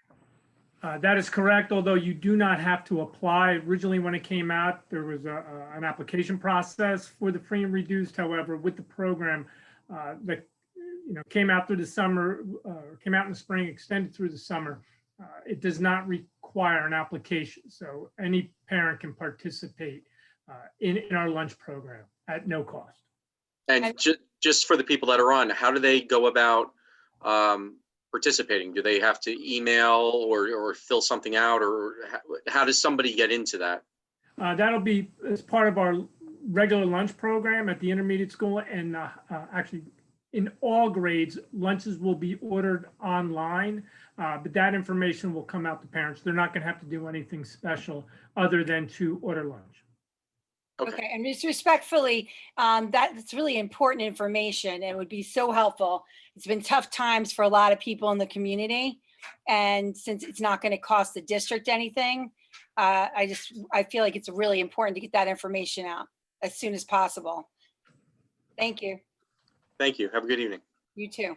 That is correct, although you do not have to apply. Originally, when it came out, there was an application process for the free and reduced. However, with the program that came out through the summer, came out in the spring, extended through the summer, it does not require an application. So any parent can participate in our lunch program at no cost. And just for the people that are on, how do they go about participating? Do they have to email or fill something out, or how does somebody get into that? That'll be as part of our regular lunch program at the intermediate school, and actually in all grades, lunches will be ordered online, but that information will come out to parents. They're not going to have to do anything special other than to order lunch. Okay, and just respectfully, that's really important information and it would be so helpful. It's been tough times for a lot of people in the community. And since it's not going to cost the district anything, I feel like it's really important to get that information out as soon as possible. Thank you. Thank you. Have a good evening. You too.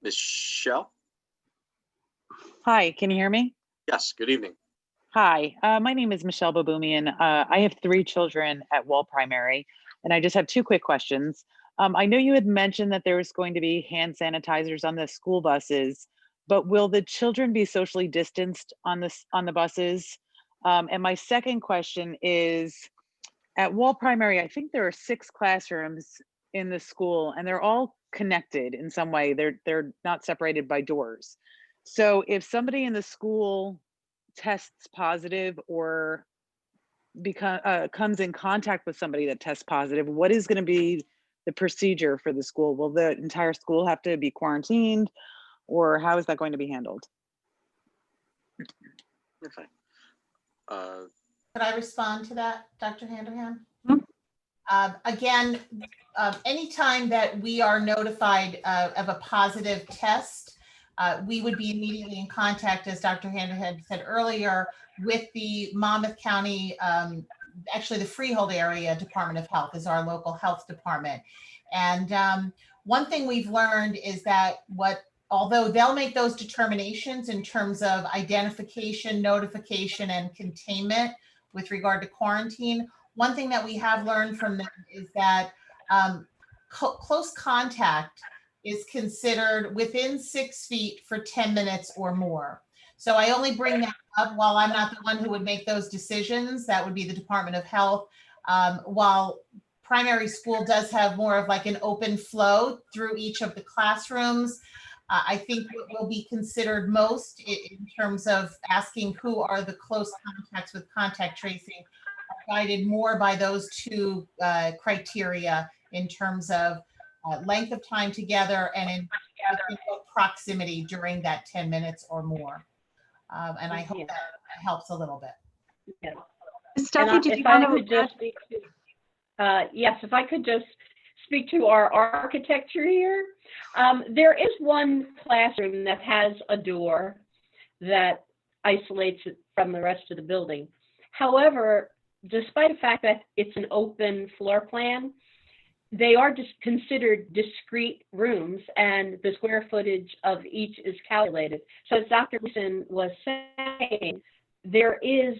Michelle? Hi, can you hear me? Yes, good evening. Hi, my name is Michelle Baboumian. I have 3 children at Wall Primary, and I just have 2 quick questions. I know you had mentioned that there was going to be hand sanitizers on the school buses, but will the children be socially distanced on the buses? And my second question is, at Wall Primary, I think there are 6 classrooms in the school, and they're all connected in some way. They're not separated by doors. So if somebody in the school tests positive or comes in contact with somebody that tests positive, what is going to be the procedure for the school? Will the entire school have to be quarantined, or how is that going to be handled? Okay. Could I respond to that, Dr. Handerham? Again, anytime that we are notified of a positive test, we would be immediately in contact, as Dr. Handerham said earlier, with the Monmouth County, actually the Freehold area Department of Health is our local health department. And one thing we've learned is that although they'll make those determinations in terms of identification, notification, and containment with regard to quarantine, one thing that we have learned from them is that close contact is considered within 6 feet for 10 minutes or more. So I only bring that up while I'm not the one who would make those decisions. That would be the Department of Health. While primary school does have more of like an open flow through each of the classrooms, I think what will be considered most in terms of asking who are the close contacts with contact tracing are guided more by those 2 criteria in terms of length of time together and in proximity during that 10 minutes or more. And I hope that helps a little bit. Yeah. Stephanie, did you want to just speak to, yes, if I could just speak to our architecture here. There is one classroom that has a door that isolates it from the rest of the building. However, despite the fact that it's an open floor plan, they are just considered discrete rooms, and the square footage of each is calculated. So as Dr. Gleason was saying, there is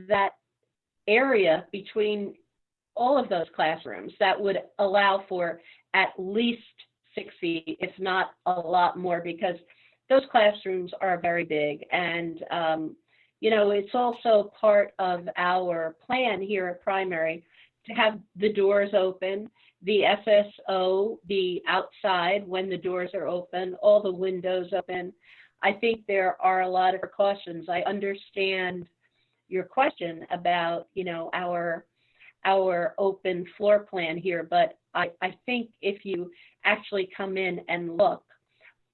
that area between all of those classrooms that would allow for at least 6 feet, if not a lot more, because those classrooms are very big. And, it's also part of our plan here at Primary to have the doors open, the SSO be outside when the doors are open, all the windows open. I think there are a lot of precautions. I understand your question about, our open floor plan here, but I think if you actually come in and look,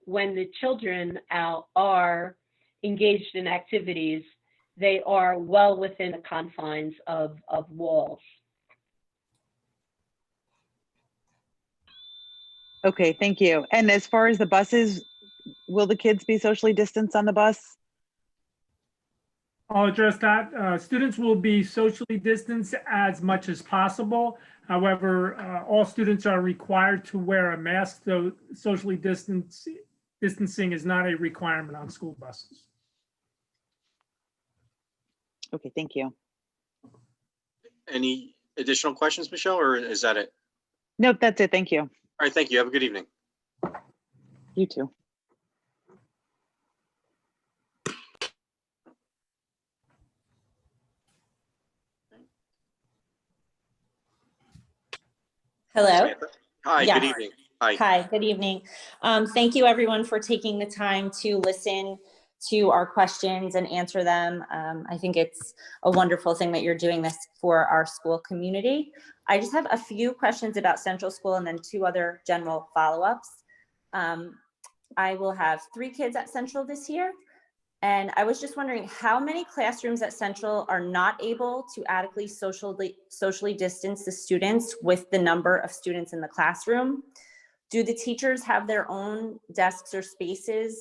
when the children are engaged in activities, they are well within the confines of walls. Okay, thank you. And as far as the buses, will the kids be socially distanced on the bus? I'll address that. Students will be socially distanced as much as possible. However, all students are required to wear a mask, so socially distancing is not a requirement on school buses. Okay, thank you. Any additional questions, Michelle, or is that it? Nope, that's it. Thank you. All right, thank you. Have a good evening. You too. Hello. Hi, Yes. good evening. Hi. Hi, good evening. Thank you everyone for taking the time to listen to our questions and answer them. I think it's a wonderful thing that you're doing this for our school community. I just have a few questions about Central School and then 2 other general follow-ups. I will have 3 kids at Central this year. And I was just wondering how many classrooms at Central are not able to adequately socially distance the students with the number of students in the classroom? Do the teachers have their own desks or spaces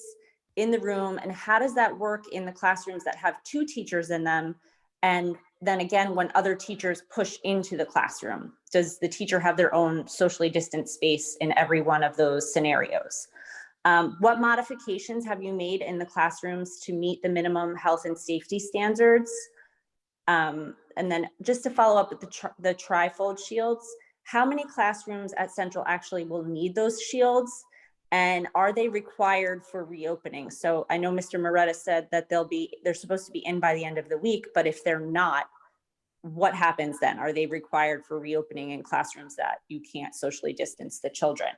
in the room? And how does that work in the classrooms that have 2 teachers in them? And then again, when other teachers push into the classroom, does the teacher have their own socially distant space in every one of those scenarios? What modifications have you made in the classrooms to meet the minimum health and safety standards? And then just to follow up with the trifold shields, how many classrooms at Central actually will need those shields? And are they required for reopening? So I know Mr. Moretta said that they're supposed to be in by the end of the week, but if they're not, what happens then? Are they required for reopening in classrooms that you can't socially distance the children?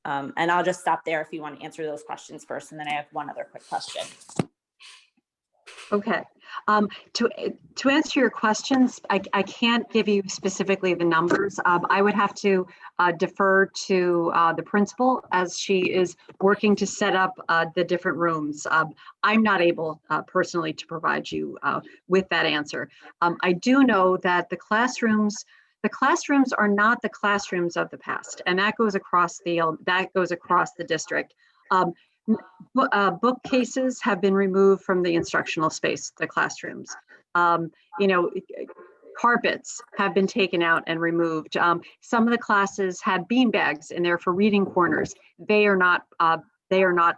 And I'll just stop there if you want to answer those questions first. And then I have one other quick question. Okay. To answer your questions, I can't give you specifically the numbers. I would have to defer to the principal as she is working to set up the different rooms. I'm not able personally to provide you with that answer. I do know that the classrooms are not the classrooms of the past, and that goes across the district. Bookcases have been removed from the instructional space, the classrooms. Carpets have been taken out and removed. Some of the classes had bean bags in there for reading corners. They are not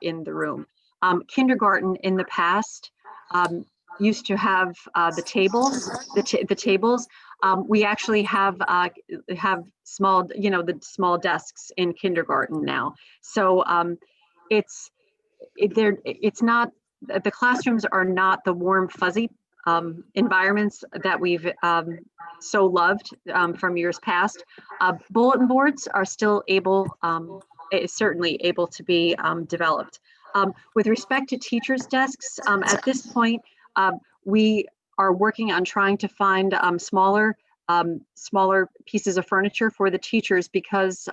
in the room. Kindergarten in the past used to have the tables. We actually have small, the small desks in kindergarten now. So it's not, the classrooms are not the warm, fuzzy environments that we've so loved from years past. Bulletin boards are still certainly able to be developed. With respect to teachers' desks, at this point, we are working on trying to find smaller pieces of furniture for the teachers because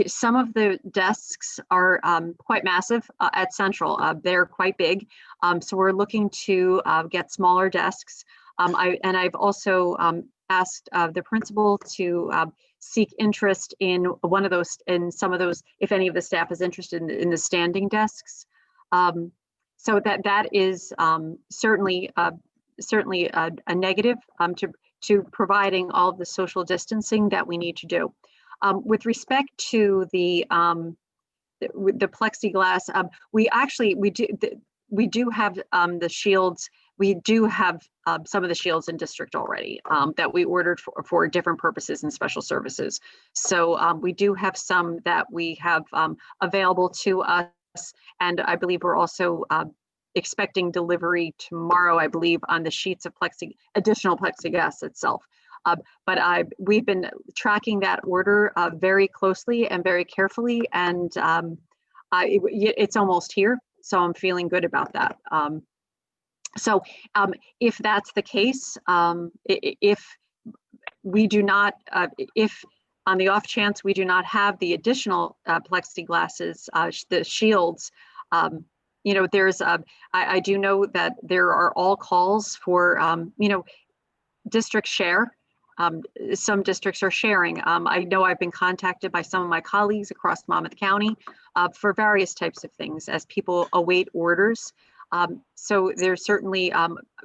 some of the desks are quite massive at Central. They're quite big. So we're looking to get smaller desks. I've also asked the principal to seek interest in some of those, if any of the staff is interested in the standing desks. So that is certainly a negative to providing all of the social distancing that we need to do. With respect to the plexiglass, we do have the shields. We do have some of the shields in district already that we ordered for different purposes and special services. So we do have some that we have available to us, and I believe we're also expecting delivery tomorrow, I believe, on the sheets of additional plexiglass itself. But we've been tracking that order very closely and very carefully, and it's almost here, so I'm feeling good about that. So if that's the case, if we do not, if on the off chance we do not have the additional plexiglasses, the shields, there's I do know that there are all calls for district share some districts are sharing. I know I've been contacted by some of my colleagues across Monmouth County for various types of things as people await orders. So there's certainly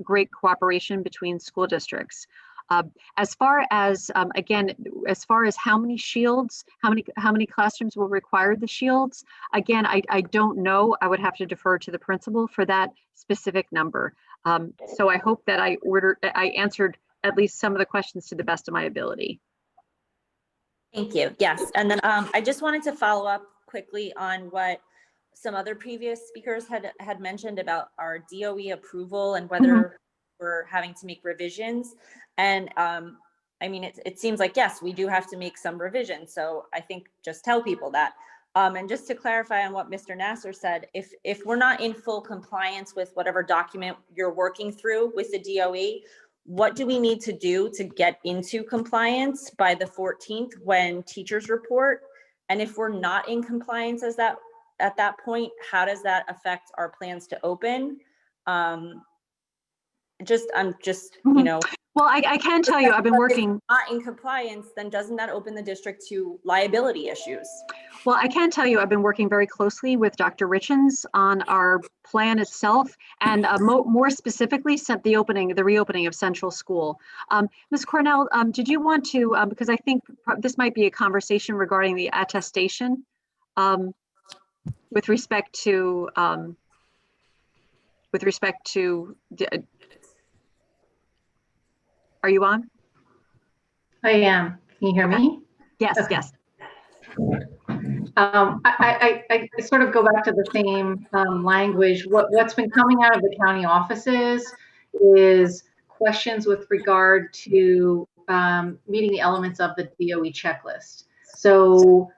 great cooperation between school districts. As far as, again, as far as how many shields, how many classrooms will require the shields, again, I don't know. I would have to defer to the principal for that specific number. So I hope that I answered at least some of the questions to the best of my ability. Thank you. Yes. And then I just wanted to follow up quickly on what some other previous speakers had mentioned about our DOE approval and whether we're having to make revisions. And I mean, it seems like, yes, we do have to make some revisions. So I think just tell people that. And just to clarify on what Mr. Nasser said, if we're not in full compliance with whatever document you're working through with the DOE, what do we need to do to get into compliance by the 14th when teachers report? And if we're not in compliance at that point, how does that affect our plans to open? I'm just, you know. Well, I can tell you, I've been working. If not in compliance, then doesn't that open the district to liability issues? Well, I can tell you, I've been working very closely with Dr. Richens on our plan itself, and more specifically, the reopening of Central School. Ms. Cornell, did you want to, because I think this might be a conversation regarding the attestation with respect to are you on? I am. Can you hear me? Yes, okay. Yes. I sort of go back to the same language. What's been coming out of the county offices is questions with regard to meeting the elements of the DOE checklist. So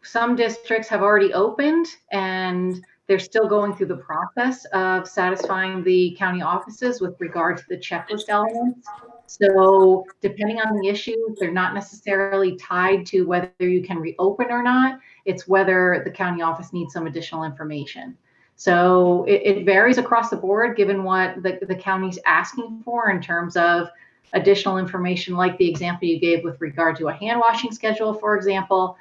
some districts have already opened and they're still going through the process of satisfying the county offices with regard to the checklist elements. So depending on the issues, they're not necessarily tied to whether you can reopen or not. It's whether the county office needs some additional information. So it varies across the board given what the county's asking for in terms of additional information, like the example you gave with regard to a hand washing schedule, for example.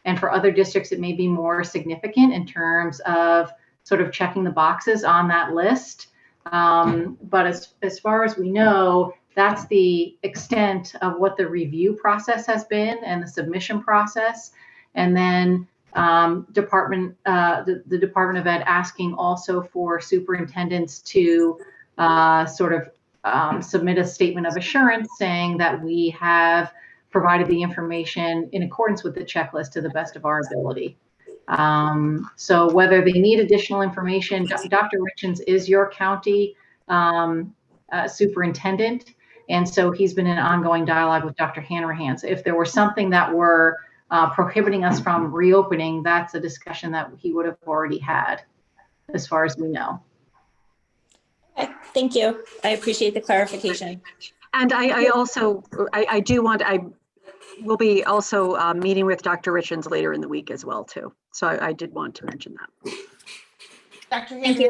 And for other districts, it may be more significant in terms of sort of checking the boxes on that list. But as far as we know, that's the extent of what the review process has been and the submission process. And then the Department of Ed asking also for superintendents to sort of submit a statement of assurance saying that we have provided the information in accordance with the checklist to the best of our ability. So whether they need additional information, Dr. Richens is your county superintendent. And so he's been in ongoing dialogue with Dr. Hanrahan. So if there were something that were prohibiting us from reopening, that's a discussion that he would have already had, as far as we know. Okay, thank you. I appreciate the clarification. And I will be also meeting with Dr. Richens later in the week as well, too. So I did want to mention that. Dr. Henry,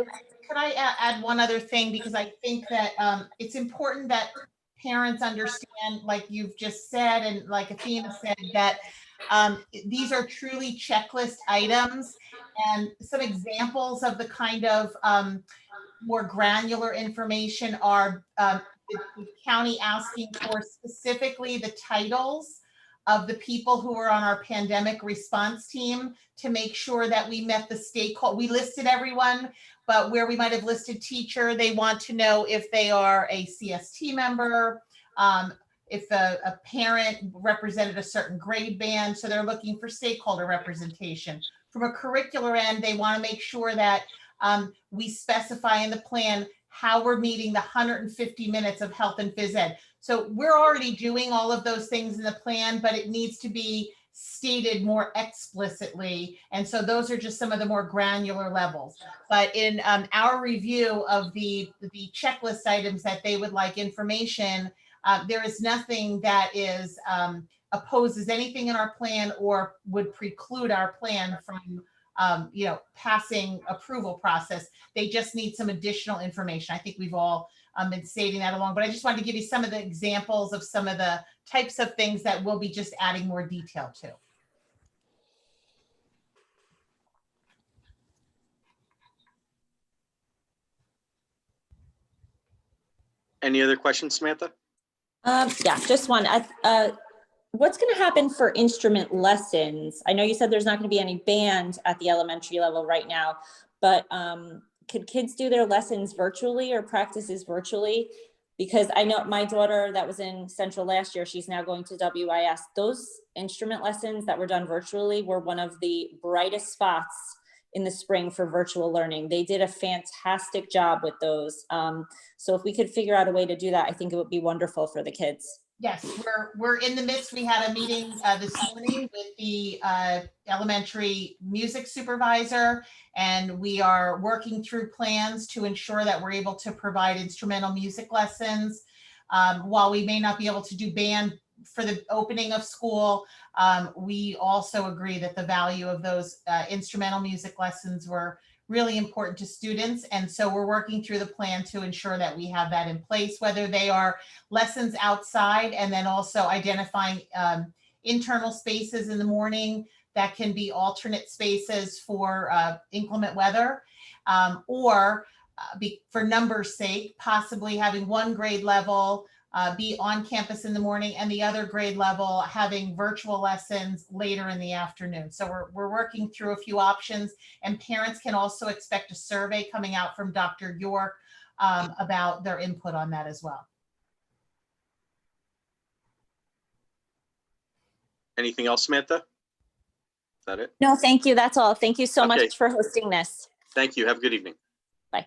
could I add one other thing? Because I think that it's important that parents understand, like you've just said, and like Athena said, that these are truly checklist items. And some examples of the kind of more granular information are the county asking for specifically the titles of the people who are on our pandemic response team to make sure that we met the stakeholder. We listed everyone, but where we might have listed teacher, they want to know if they are a CST member, if a parent represented a certain grade band. So they're looking for stakeholder representation. From a curricular end, they want to make sure that we specify in the plan how we're meeting the 150 minutes of health and phys ed. So we're already doing all of those things in the plan, but it needs to be stated more explicitly. And so those are just some of the more granular levels. But in our review of the checklist items that they would like information, there is nothing that opposes anything in our plan or would preclude our plan from passing approval process. They just need some additional information. I think we've all been stating that along, but I just wanted to give you some of the examples of some of the types of things that we'll be just adding more detail to. Any other questions, Samantha? Yeah, just one. What's going to happen for instrument lessons? I know you said there's not going to be any band at the elementary level right now, but could kids do their lessons virtually or practices virtually? Because I know my daughter that was in Central last year, she's now going to WIS. Those instrument lessons that were done virtually were one of the brightest spots in the spring for virtual learning. They did a fantastic job with those. So if we could figure out a way to do that, I think it would be wonderful for the kids. Yes, we're in the midst. We had a meeting this morning with the elementary music supervisor, and we are working through plans to ensure that we're able to provide instrumental music lessons. While we may not be able to do band for the opening of school, we also agree that the value of those instrumental music lessons were really important to students. And so we're working through the plan to ensure that we have that in place, whether they are lessons outside and then also identifying internal spaces in the morning that can be alternate spaces for inclement weather, or for numbers' sake, possibly having one grade level be on campus in the morning and the other grade level having virtual lessons later in the afternoon. So we're working through a few options, and parents can also expect a survey coming out from Dr. York about their input on that as well. Anything else, Samantha? Is that it? No, thank you. That's all. Thank you so Okay. much for hosting this. Thank you. Have a good evening. Bye.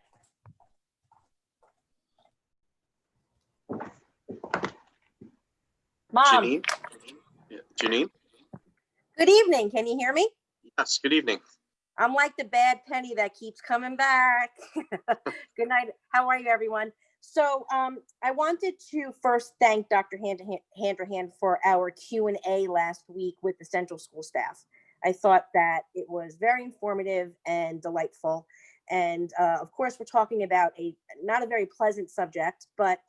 Mom, Janine? Yeah. Janine? good evening. Can you hear me? Yes, good evening. I'm like the bad penny that keeps coming back. Good night. How are you, everyone? So I wanted to first thank Dr. Handrahan for our Q&A last week with the Central School staff. I thought that it was very informative and delightful. And of course, we're talking about not a very pleasant subject, but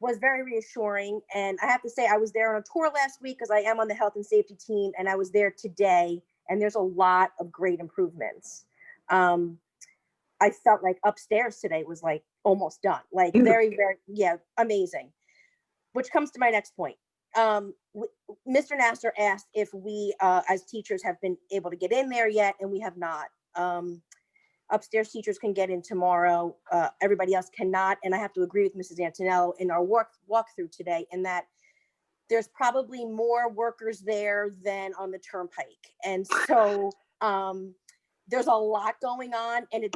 was very reassuring. And I have to say, I was there on a tour last week because I am on the health and safety team, and I was there today, and there's a lot of great improvements. I felt like upstairs today was like almost done, like very, very, yeah, amazing. Which comes to my next point. Mr. Nasser asked if we, as teachers, have been able to get in there yet, and we have not. Upstairs teachers can get in tomorrow. Everybody else cannot. And I have to agree with Mrs. Antonello in our walkthrough today, in that there's probably more workers there than on the turnpike. And so there's a lot going on, and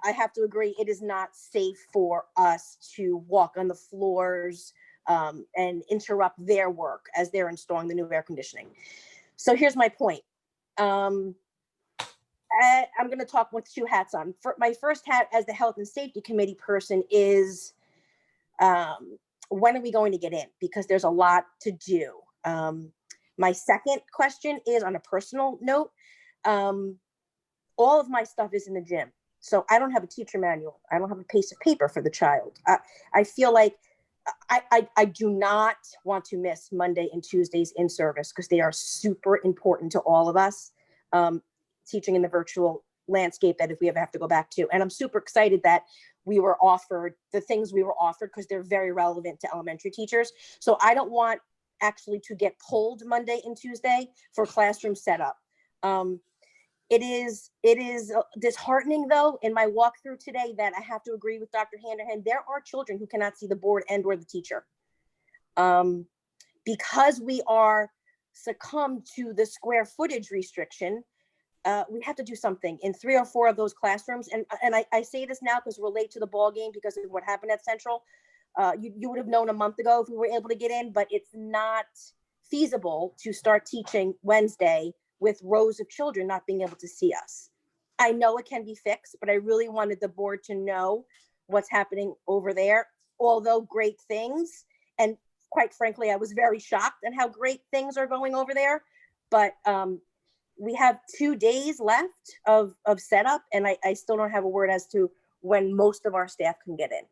I have to agree, it is not safe for us to walk on the floors and interrupt their work as they're installing the new air conditioning. So here's my point. I'm going to talk with two hats on. My first hat as the Health and Safety Committee person is, when are we going to get in? Because there's a lot to do. My second question is on a personal note. All of my stuff is in the gym. So I don't have a teacher manual. I don't have a piece of paper for the child. I feel like I do not want to miss Monday and Tuesdays in service because they are super important to all of us. Teaching in the virtual landscape that if we ever have to go back to. And I'm super excited that we were offered the things we were offered because they're very relevant to elementary teachers. So I don't want actually to get pulled Monday and Tuesday for classroom setup. It is disheartening though in my walkthrough today that I have to agree with Dr. Handrahan. There are children who cannot see the board and or the teacher. Because we are succumbed to the square footage restriction, we have to do something in 3 or 4 of those classrooms. And I say this now because we're late to the ball game because of what happened at Central. You would have known a month ago if we were able to get in, but it's not feasible to start teaching Wednesday with rows of children not being able to see us. I know it can be fixed, but I really wanted the board to know what's happening over there. Although great things, and quite frankly, I was very shocked at how great things are going over there. But we have 2 days left of setup, and I still don't have a word as to when most of our staff can get in.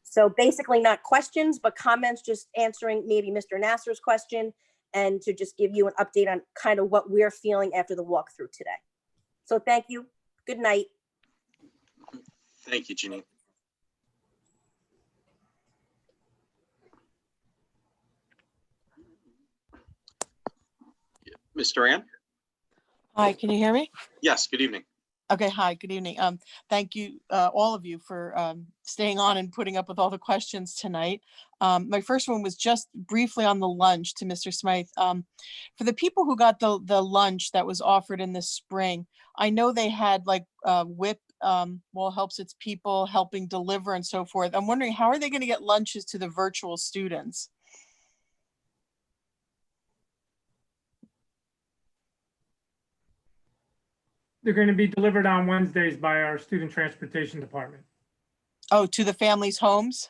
So basically not questions, but comments, just answering maybe Mr. Nasser's question, and to just give you an update on kind of what we're feeling after the walkthrough today. So thank you. Good night. Thank you, Janine. Ms. Duran? Hi, can you hear me? Yes, good evening. Okay, hi, good evening. Thank you, all of you for staying on and putting up with all the questions tonight. My first one was just briefly on the lunch to Mr. Smythe. For the people who got the lunch that was offered in the spring, I know they had like WIP, well, helps its people, helping deliver and so forth. I'm wondering, how are they going to get lunches to the virtual students? They're going to be delivered on Wednesdays by our student transportation department. Oh, to the families' homes?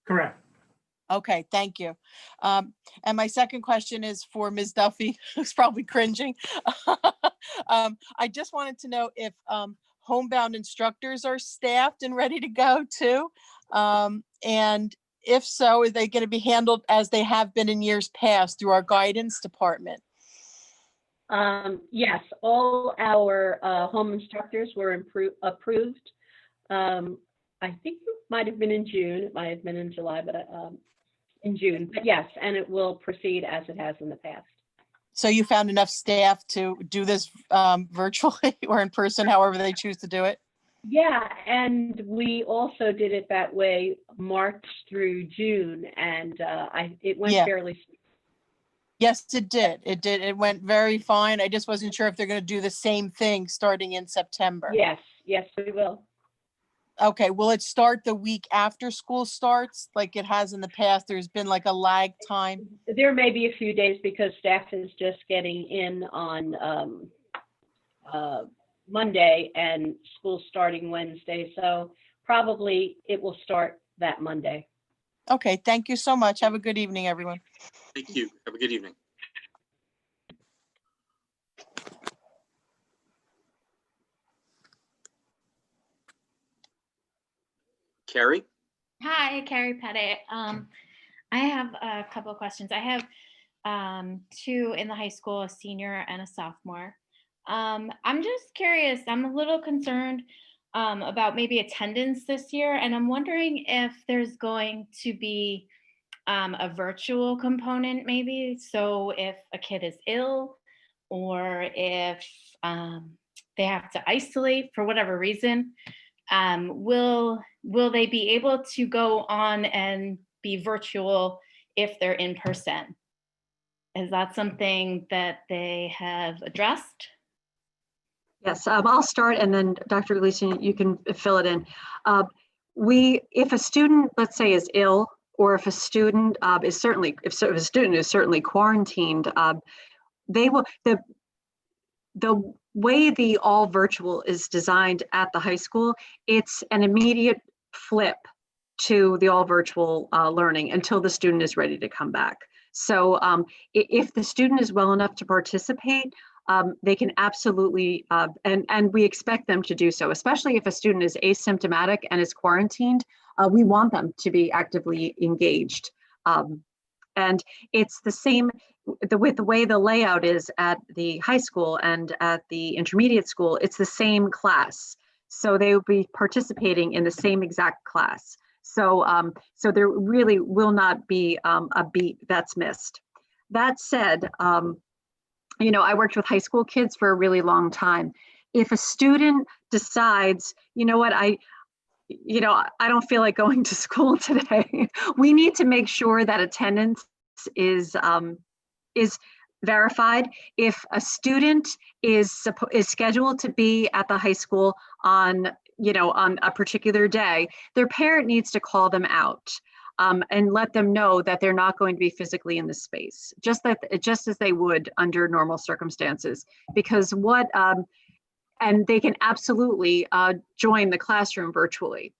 Correct. Okay, thank you. And my second question is for Ms. Duffy, who's probably cringing. I just wanted to know if homebound instructors are staffed and ready to go too. And if so, are they going to be handled as they have been in years past through our guidance department? Yes, all our home instructors were approved. I think it might have been in June. It might have been in July, but in June. But yes, and it will proceed as it has in the past. So you found enough staff to do this virtually or in person, however they choose to do it? Yeah, and we also did it that way March through June, and it went fairly smooth. Yes, it did. It did. It went very fine. I just wasn't sure if they're going to do the same thing starting in September. Yes, yes, we will. Okay, will it start the week after school starts like it has in the past? There's been like a lag time. There may be a few days because staff is just getting in on Monday and school starting Wednesday. So probably it will start that Monday. Okay, thank you so much. Have a good evening, everyone. Thank you. Have a good evening. Carrie? Hi, Carrie Pettit. I have a couple of questions. I have two in the high school, a senior and a sophomore. I'm just curious, I'm a little concerned about maybe attendance this year, and I'm wondering if there's going to be a virtual component maybe. So if a kid is ill or if they have to isolate for whatever reason, will they be able to go on and be virtual if they're in person? Is that something that they have addressed? Yes, I'll start and then Dr. Gleason, you can fill it in. If a student, let's say, is ill, or if a student is certainly, if a student is certainly quarantined, they will, the way the all virtual is designed at the high school, it's an immediate flip to the all virtual learning until the student is ready to come back. So if the student is well enough to participate, they can absolutely, and we expect them to do so, especially if a student is asymptomatic and is quarantined. We want them to be actively engaged. And it's the same with the way the layout is at the high school and at the intermediate school, it's the same class. So they will be participating in the same exact class. So, so there really will not be a beat that's missed. That said, you know, I worked with high school kids for a really long time. If a student decides, you know what, I don't feel like going to school today, we need to make sure that attendance is verified. If a student is scheduled to be at the high school on, on a particular day, their parent needs to call them out and let them know that they're not going to be physically in the space, just as they would under normal circumstances. Because and they can absolutely join the classroom virtually.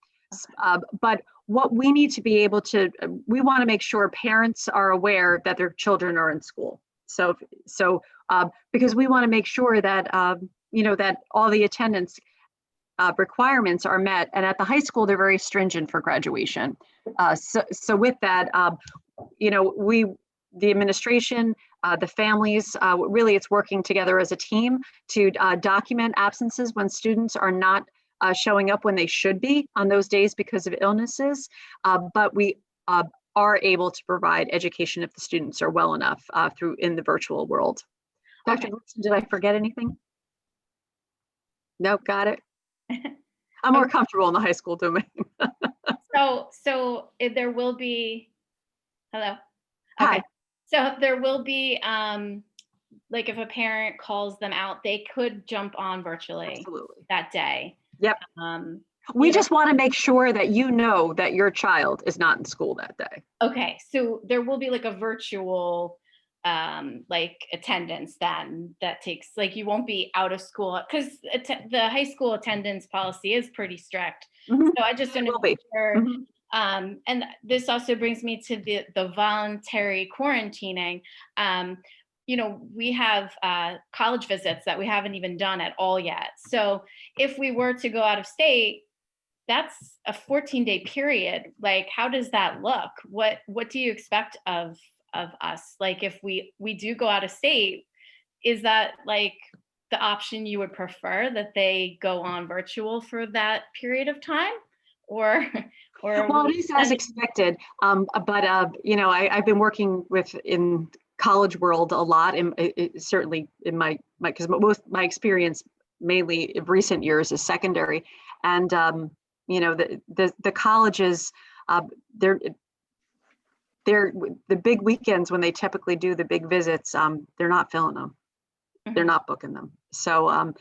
But what we need to be able to, we want to make sure parents are aware that their children are in school. Because we want to make sure that, that all the attendance requirements are met. And at the high school, they're very stringent for graduation. So with that, the administration, the families, really it's working together as a team to document absences when students are not showing up when they should be on those days because of illnesses. But we are able to provide education if the students are well enough in the virtual world. Dr. Gleason, did I forget anything? No, got it. I'm more comfortable in the high school domain. So if there will be, hello? Hi. So there will be, like if a parent calls them out, they could jump on virtually that day. Yep. We just want to make sure that you know that your child is not in school that day. Okay, so there will be like a virtual like attendance then that takes, like you won't be out of school because the high school attendance policy is pretty strict. Mm-hmm. So I just want to make sure. Mm-hmm. And this also brings me to the voluntary quarantining. We have college visits that we haven't even done at all yet. So if we were to go out of state, that's a 14-day period. Like, how does that look? What do you expect of us? Like, if we do go out of state, is that like the option you would prefer, that they go on virtual for that period of time? Or well, it is as expected. But I've been working in college world a lot, and certainly in my because most my experience mainly in recent years is secondary, and the colleges, they're the big weekends when they typically do the big visits, they're not filling them. They're not booking them. So,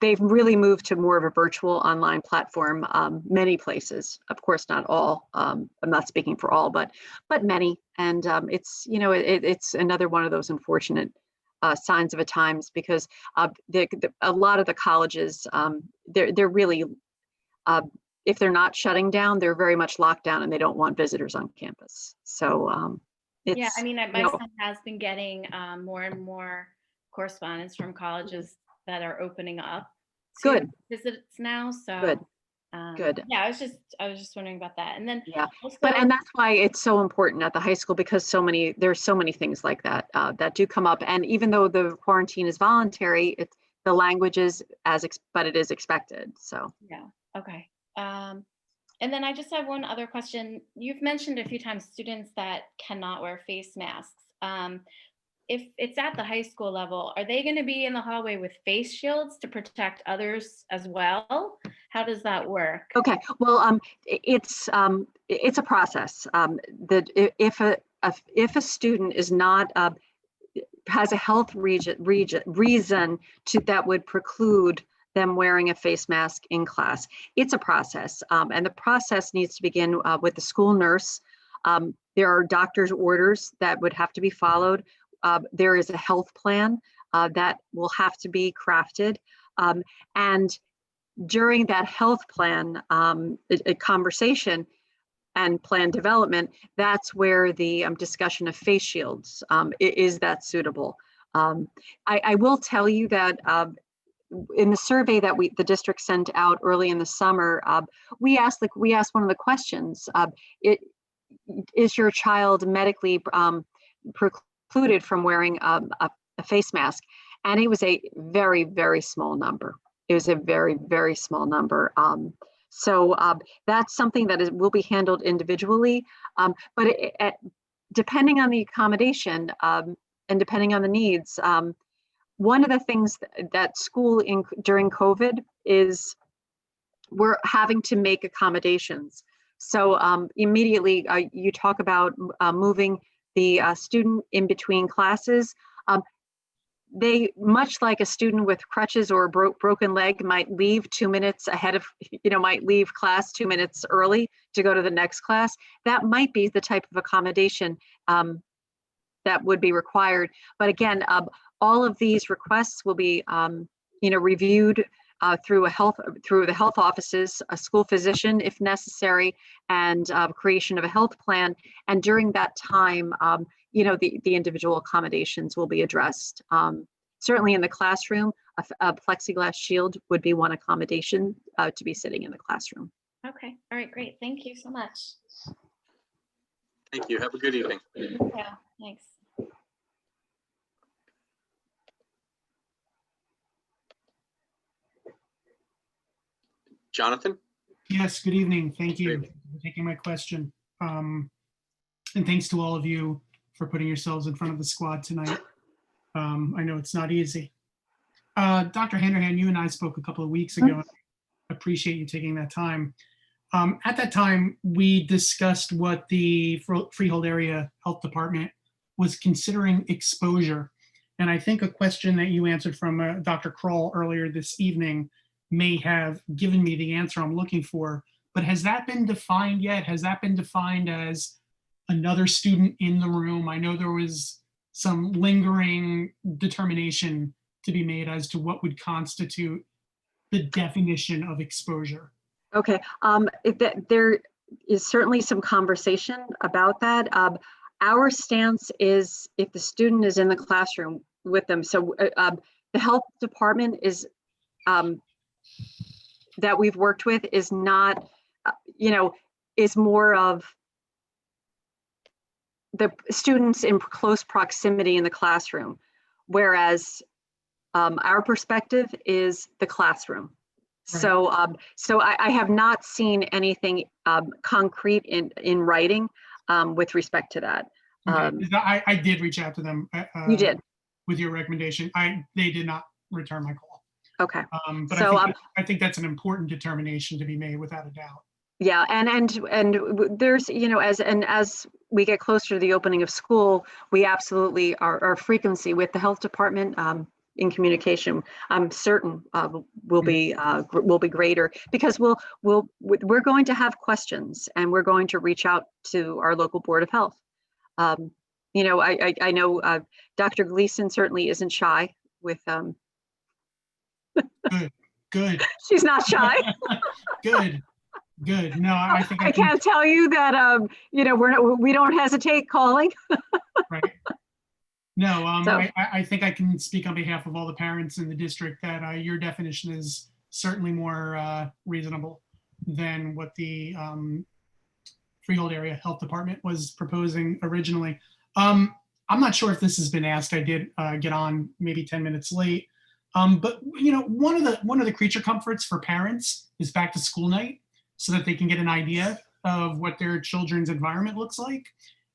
they've really moved to more of a virtual online platform, many places, of course, not all, I'm not speaking for all, but many. And it's another one of those unfortunate signs of the times, because a lot of the colleges, they're really, if they're not shutting down, they're very much locked down and they don't want visitors on campus. So, yeah, I mean, my son has been getting more and more correspondence from colleges that are opening up to visits now. So good. Good. Yeah, I was just wondering about that. And then also, and that's why it's so important at the high school, because there's so many things like that that do come up. And even though the quarantine is voluntary, the language is but it is expected. So yeah, okay. And then I just have one other question. You've mentioned a few times students that cannot wear face masks. If it's at the high school level, are they going to be in the hallway with face shields to protect others as well? How does that work? Okay, well, it's a process. If a student is not has a health reason that would preclude them wearing a face mask in class, it's a process, and the process needs to begin with the school nurse. There are doctor's orders that would have to be followed. There is a health plan that will have to be crafted, and during that health plan a conversation and plan development, that's where the discussion of face shields is that suitable. I will tell you that in the survey that the district sent out early in the summer, we asked one of the questions: is your child medically precluded from wearing a face mask? And it was a very, very small number. It was a very, very small number. So that's something that will be handled individually, but depending on the accommodation and depending on the needs, one of the things that school during COVID is we're having to make accommodations. So immediately you talk about moving the student in between classes. They, much like a student with crutches or a broken leg, might leave 2 minutes ahead of, might leave class 2 minutes early to go to the next class. That might be the type of accommodation that would be required. But again, all of these requests will be, reviewed through the health offices, a school physician if necessary, and creation of a health plan. And during that time, the individual accommodations will be addressed. Certainly in the classroom, a plexiglass shield would be one accommodation to be sitting in the classroom. Okay, all right, great. Thank you so much. Thank you. Have a good evening. Yeah, thanks. Jonathan? Yes, good evening. Thank you for taking my question. And thanks to all of you for putting yourselves in front of the squad tonight. I know it's not easy. Dr. Handerhan, you and I spoke a couple of weeks ago. I appreciate you taking that time. At that time, we discussed what the Freehold Area Health Department was considering exposure. And I think a question that you answered from Dr. Kroll earlier this evening may have given me the answer I'm looking for. But has that been defined yet? Has that been defined as another student in the room? I know there was some lingering determination to be made as to what would constitute the definition of exposure. Okay, there is certainly some conversation about that. Our stance is if the student is in the classroom with them. So the health department is that we've worked with is not, is more of the students in close proximity in the classroom, whereas our perspective is the classroom. Right. So I have not seen anything concrete in writing with respect to that. Okay. I did reach out to them. You did? With your recommendation. They did not return my call. Okay. But so, I think that's an important determination to be made without a doubt. Yeah, and there's, as we get closer to the opening of school, we absolutely our frequency with the health department in communication, I'm certain will be greater, because we're going to have questions and we're going to reach out to our local Board of Health. I know Dr. Gleason certainly isn't shy with. Good. She's not shy. Good. No, I think I can't tell you that we don't hesitate calling. Right. No, I think I can speak on behalf of all the parents in the district that your definition is certainly more reasonable than what the Freehold Area Health Department was proposing originally. I'm not sure if this has been asked. I did get on maybe 10 minutes late. But one of the creature comforts for parents is back to school night, so that they can get an idea of what their children's environment looks like.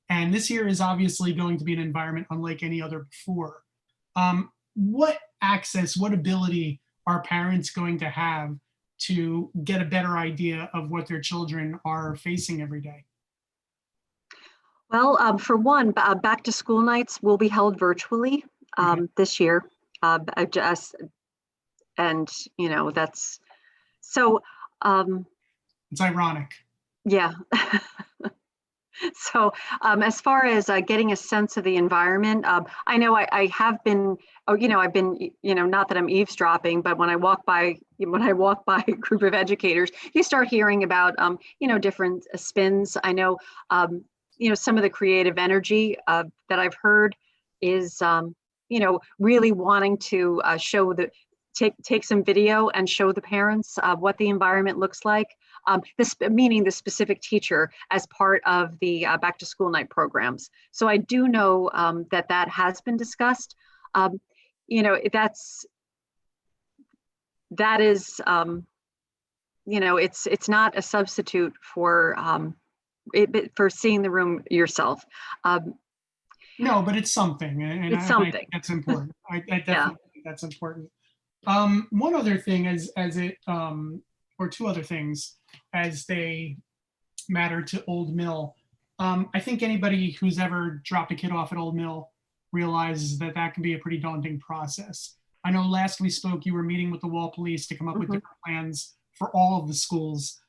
And this year is obviously going to be an environment unlike any other before. What access, what ability are parents going to have to get a better idea of what their children are facing every day? Well, for one, back to school nights will be held virtually this year. That's so. It's ironic. Yeah. So as far as getting a sense of the environment, I know I have been, I've been, not that I'm eavesdropping, but when I walk by a group of educators, you start hearing about, different spins. I know, some of the creative energy that I've heard is, really wanting to show take some video and show the parents what the environment looks like. Meaning the specific teacher as part of the back to school night programs. So I do know that has been discussed. That is, it's not a substitute for seeing the room yourself. No, but it's something, and it's something. I think that's important. I definitely think that's important. One other thing or two other things as they matter to Old Mill. I think anybody who's ever dropped a kid off at Old Mill realizes that can be a pretty daunting process. I know last we spoke, you were meeting with the Wall Police to come up with different plans for all of the schools.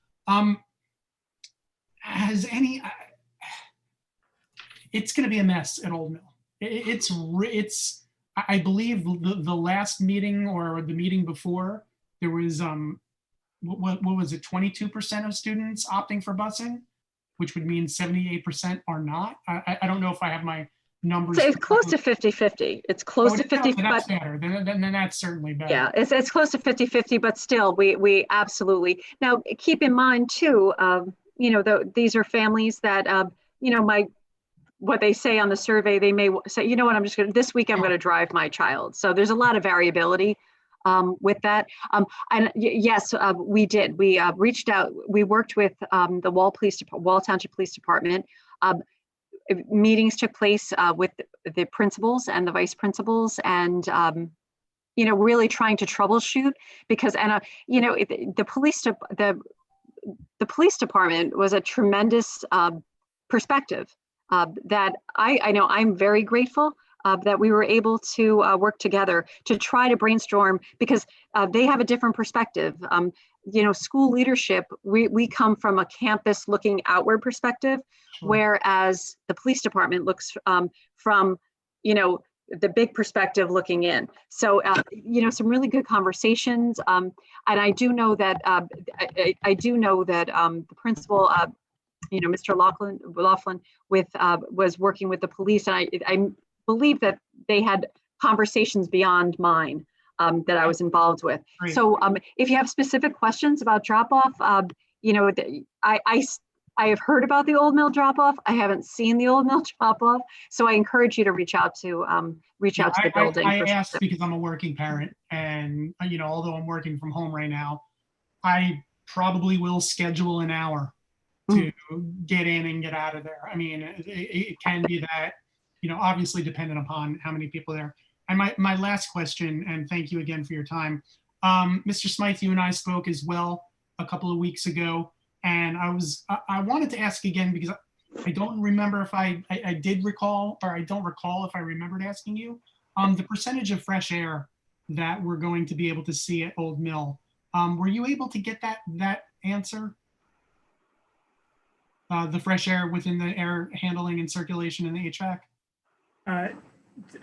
It's going to be a mess at Old Mill. I believe the last meeting or the meeting before, there was, what was it, 22% of students opting for busing, which would mean 78% are not. I don't know if I have my numbers. So it's close to 50-50. It's close to 50, that's but better. Then that's certainly better. yeah, it's close to 50-50, but still, we absolutely. Now, keep in mind too, you know, these are families that, you know, what they say on the survey, they may say, you know what, this week I'm going to drive my child. So there's a lot of variability with that. And yes, we did. We reached out, we worked with the Wall Township Police Department. Meetings took place with the principals and the vice principals, and you know, really trying to troubleshoot, because, and you know, the police department was a tremendous perspective that I know I'm very grateful that we were able to work together to try to brainstorm, because they have a different perspective. You know, school leadership, we come from a campus looking outward perspective, whereas the police department looks from, you know, the big perspective looking in. So, you know, some really good conversations. And I do know that, I do know that the principal, you know, Mr. Laughlin was working with the police, and I believe that they had conversations beyond mine that I was involved with. Great. So if you have specific questions about drop-off, you know, I have heard about the Old Mill drop-off. I haven't seen the Old Mill drop-off, so I encourage you to reach out to the building. I asked because I'm a working parent, and you know, although I'm working from home right now, I probably will schedule an hour to get in and get out of there. I mean, it can be that, you know, obviously dependent upon how many people there. And my last question, and thank you again for your time. Mr. Smythe, you and I spoke as well a couple of weeks ago, and I wanted to ask again, because I don't remember if I did recall, or I don't recall if I remembered asking you, the percentage of fresh air that we're going to be able to see at Old Mill. Were you able to get that answer? The fresh air within the air handling and circulation in the HVAC?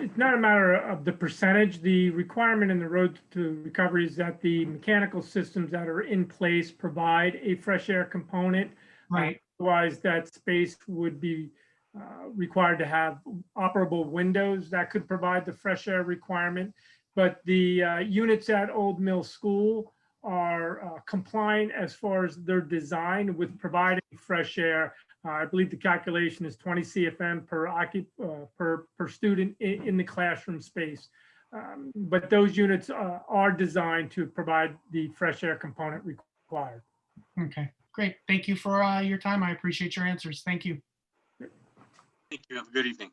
It's not a matter of the percentage. The requirement in the road to recovery is that the mechanical systems that are in place provide a fresh air component. Right. Otherwise, that space would be required to have operable windows that could provide the fresh air requirement. But the units at Old Mill School are compliant as far as their design with providing fresh air. I believe the calculation is 20 CFM per student in the classroom space. But those units are designed to provide the fresh air component required. Okay, great. Thank you for your time. I appreciate your answers. Thank you. Thank you. Have a good evening.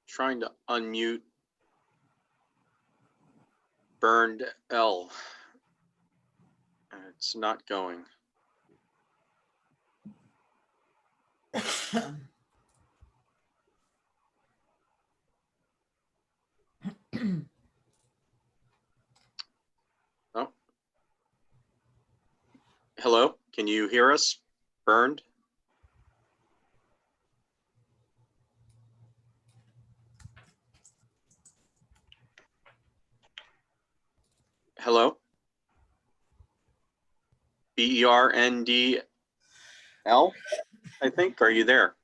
Trying to unmute Burned L. It's not going. Oh. Hello, can you hear us? Burned? Hello? BERNDL, I think. Are you there?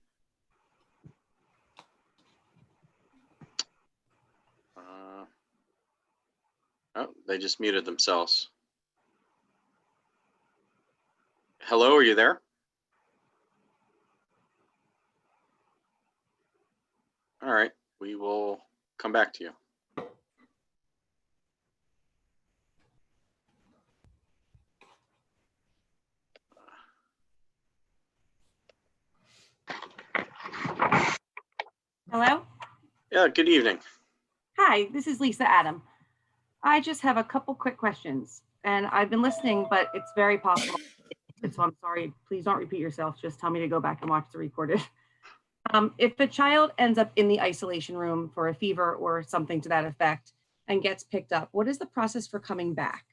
Oh, they just muted themselves. Hello, are you there? All right, we will come back to you. Hello? Yeah, good evening. Hi, this is Lisa Adam. I just have a couple quick questions, and I've been listening, but it's very possible it, so I'm sorry. Please don't repeat yourself. Just tell me to go back and watch the recorded. If a child ends up in the isolation room for a fever or something to that effect and gets picked up, what is the process for coming back?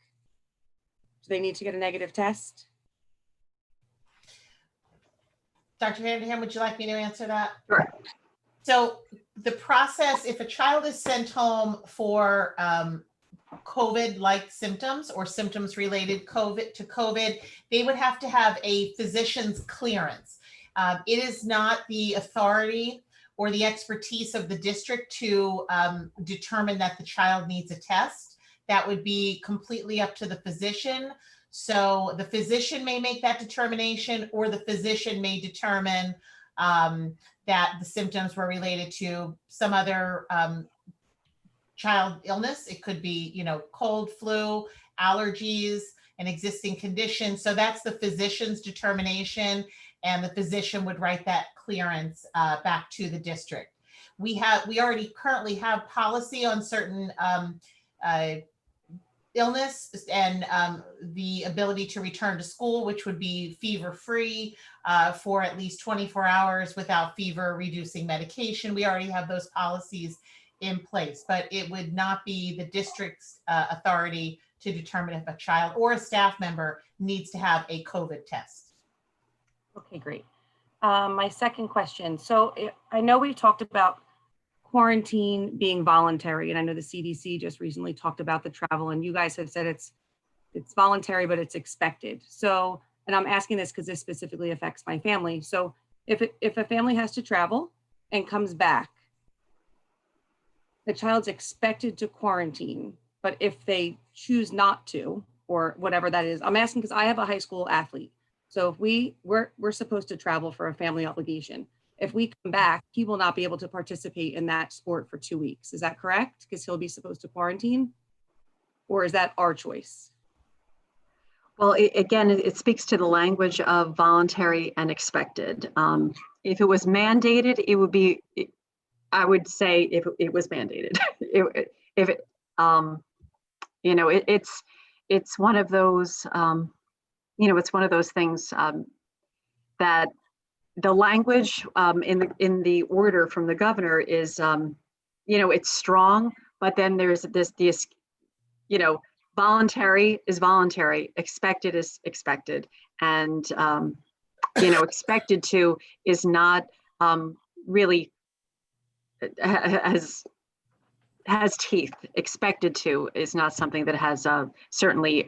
Do they need to get a negative test? Dr. Vanderham, would you like me to answer that? Sure. So the process, if a child is sent home for COVID-like symptoms or symptoms related to COVID, they would have to have a physician's clearance. It is not the authority or the expertise of the district to determine that the child needs a test. That would be completely up to the physician. So the physician may make that determination, or the physician may determine that the symptoms were related to some other child illness. It could be, you know, cold, flu, allergies, an existing condition. So that's the physician's determination, and the physician would write that clearance back to the district. We already currently have policy on certain illness and the ability to return to school, which would be fever-free for at least 24 hours without fever-reducing medication. We already have those policies in place, but it would not be the district's authority to determine if a child or a staff member needs to have a COVID test. Okay, great. My second question. So I know we've talked about quarantine being voluntary, and I know the CDC just recently talked about the travel, and you guys have said it's voluntary, but it's expected. So, and I'm asking this because this specifically affects my family. So if a family has to travel and comes back, the child's expected to quarantine, but if they choose not to, or whatever that is, I'm asking because I have a high school athlete. So if we're supposed to travel for a family obligation. If we come back, he will not be able to participate in that sport for 2 weeks. Is that correct? Because he'll be supposed to quarantine? Or is that our choice? Well, again, it speaks to the language of voluntary and expected. If it was mandated, it would be, I would say if it was mandated. You know, it's one of those, you know, it's one of those things that the language in the order from the governor is, you know, it's strong, but then there's this, you know, voluntary is voluntary, expected is expected, and you know, expected to is not really has teeth. Expected to is not something that has certainly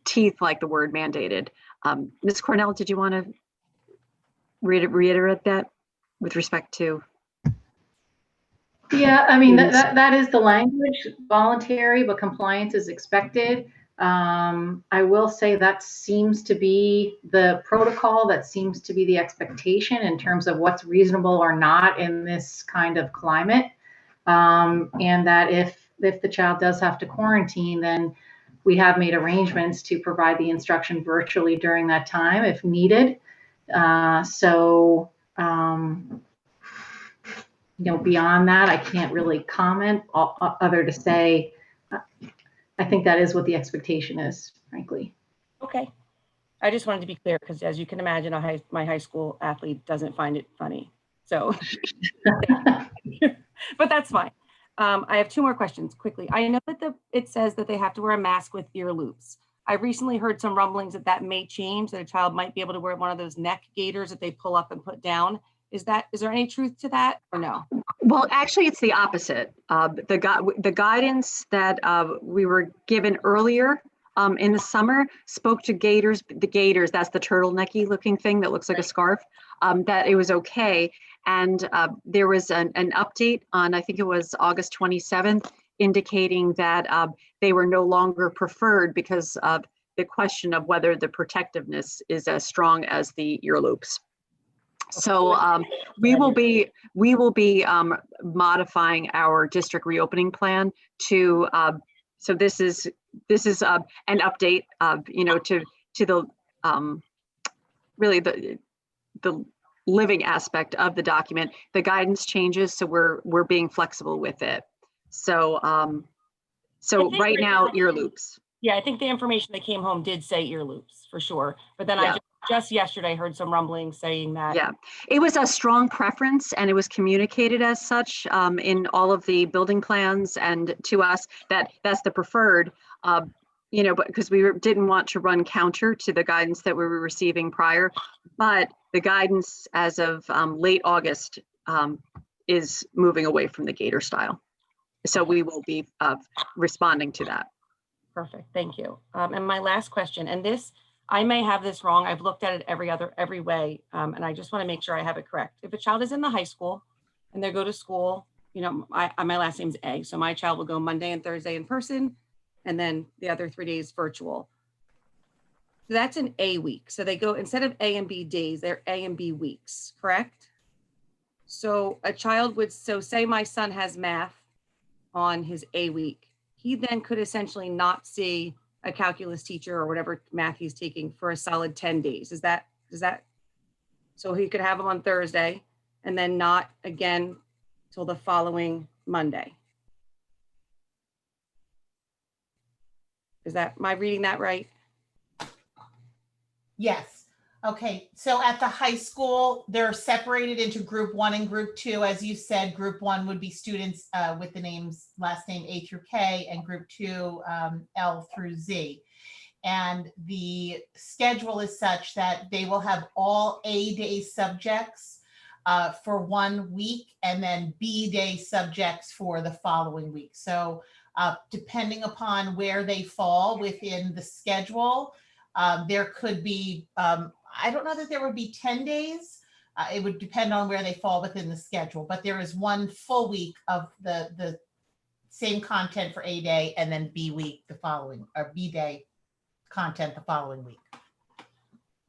teeth like the word mandated. Ms. Cornell, did you want to reiterate that with respect to? Yeah, I mean, that is the language, voluntary, but compliance is expected. I will say that seems to be the protocol, that seems to be the expectation in terms of what's reasonable or not in this kind of climate. And that if the child does have to quarantine, then we have made arrangements to provide the instruction virtually during that time if needed. You know, beyond that, I can't really comment other to say, I think that is what the expectation is, frankly. Okay. I just wanted to be clear because, as you can imagine, my high school athlete doesn't find it funny. So, but that's fine. I have 2 more questions quickly. I know that it says that they have to wear a mask with ear loops. I recently heard some rumblings that may change, that a child might be able to wear one of those neck gaiters that they pull up and put down. Is there any truth to that or no? Well, actually, it's the opposite. The guidance that we were given earlier in the summer spoke to gaiters. The gaiters, that's the turtlenecky looking thing that looks like a scarf, that it was okay. And there was an update on, I think it was August 27th, indicating that they were no longer preferred because of the question of whether the protectiveness is as strong as the ear loops. So we will be modifying our district reopening plan to so this is an update you know, to the really the living aspect of the document. The guidance changes, so we're being flexible with it. So so right now, ear loops. Yeah, I think the information that came home did say ear loops for sure. But then I just yesterday heard some rumblings saying that. Yeah, it was a strong preference and it was communicated as such in all of the building plans and to us that that's the preferred, you know, but because didn't want to run counter to the guidance that we were receiving prior. But the guidance as of late August is moving away from the gator style. So we will be responding to that. Perfect, thank you. And my last question, and this, I may have this wrong. I've looked at it every way, and I just want to make sure I have it correct. If a child is in the high school and they go to school, you know, my last name's A, so my child will go Monday and Thursday in person, and then the other 3 days virtual. So that's an A week. So they go, instead of A and B days, they're A and B weeks, correct? So a child would, so say my son has math on his A week, he then could essentially not see a calculus teacher or whatever math he's taking for a solid 10 days. Is that, so he could have them on Thursday and then not again till the following Monday. Am I reading that right? Yes. Okay, so at the high school, they're separated into group 1 and group 2. As you said, group 1 would be students with the last name A through K, and group 2, L through Z. And the schedule is such that they will have all A day subjects for 1 week and then B day subjects for the following week. So depending upon where they fall within the schedule, there could be, I don't know that there would be 10 days. It would depend on where they fall within the schedule, but there is 1 full week of the same content for A day and then B week the following, or B day content the following week.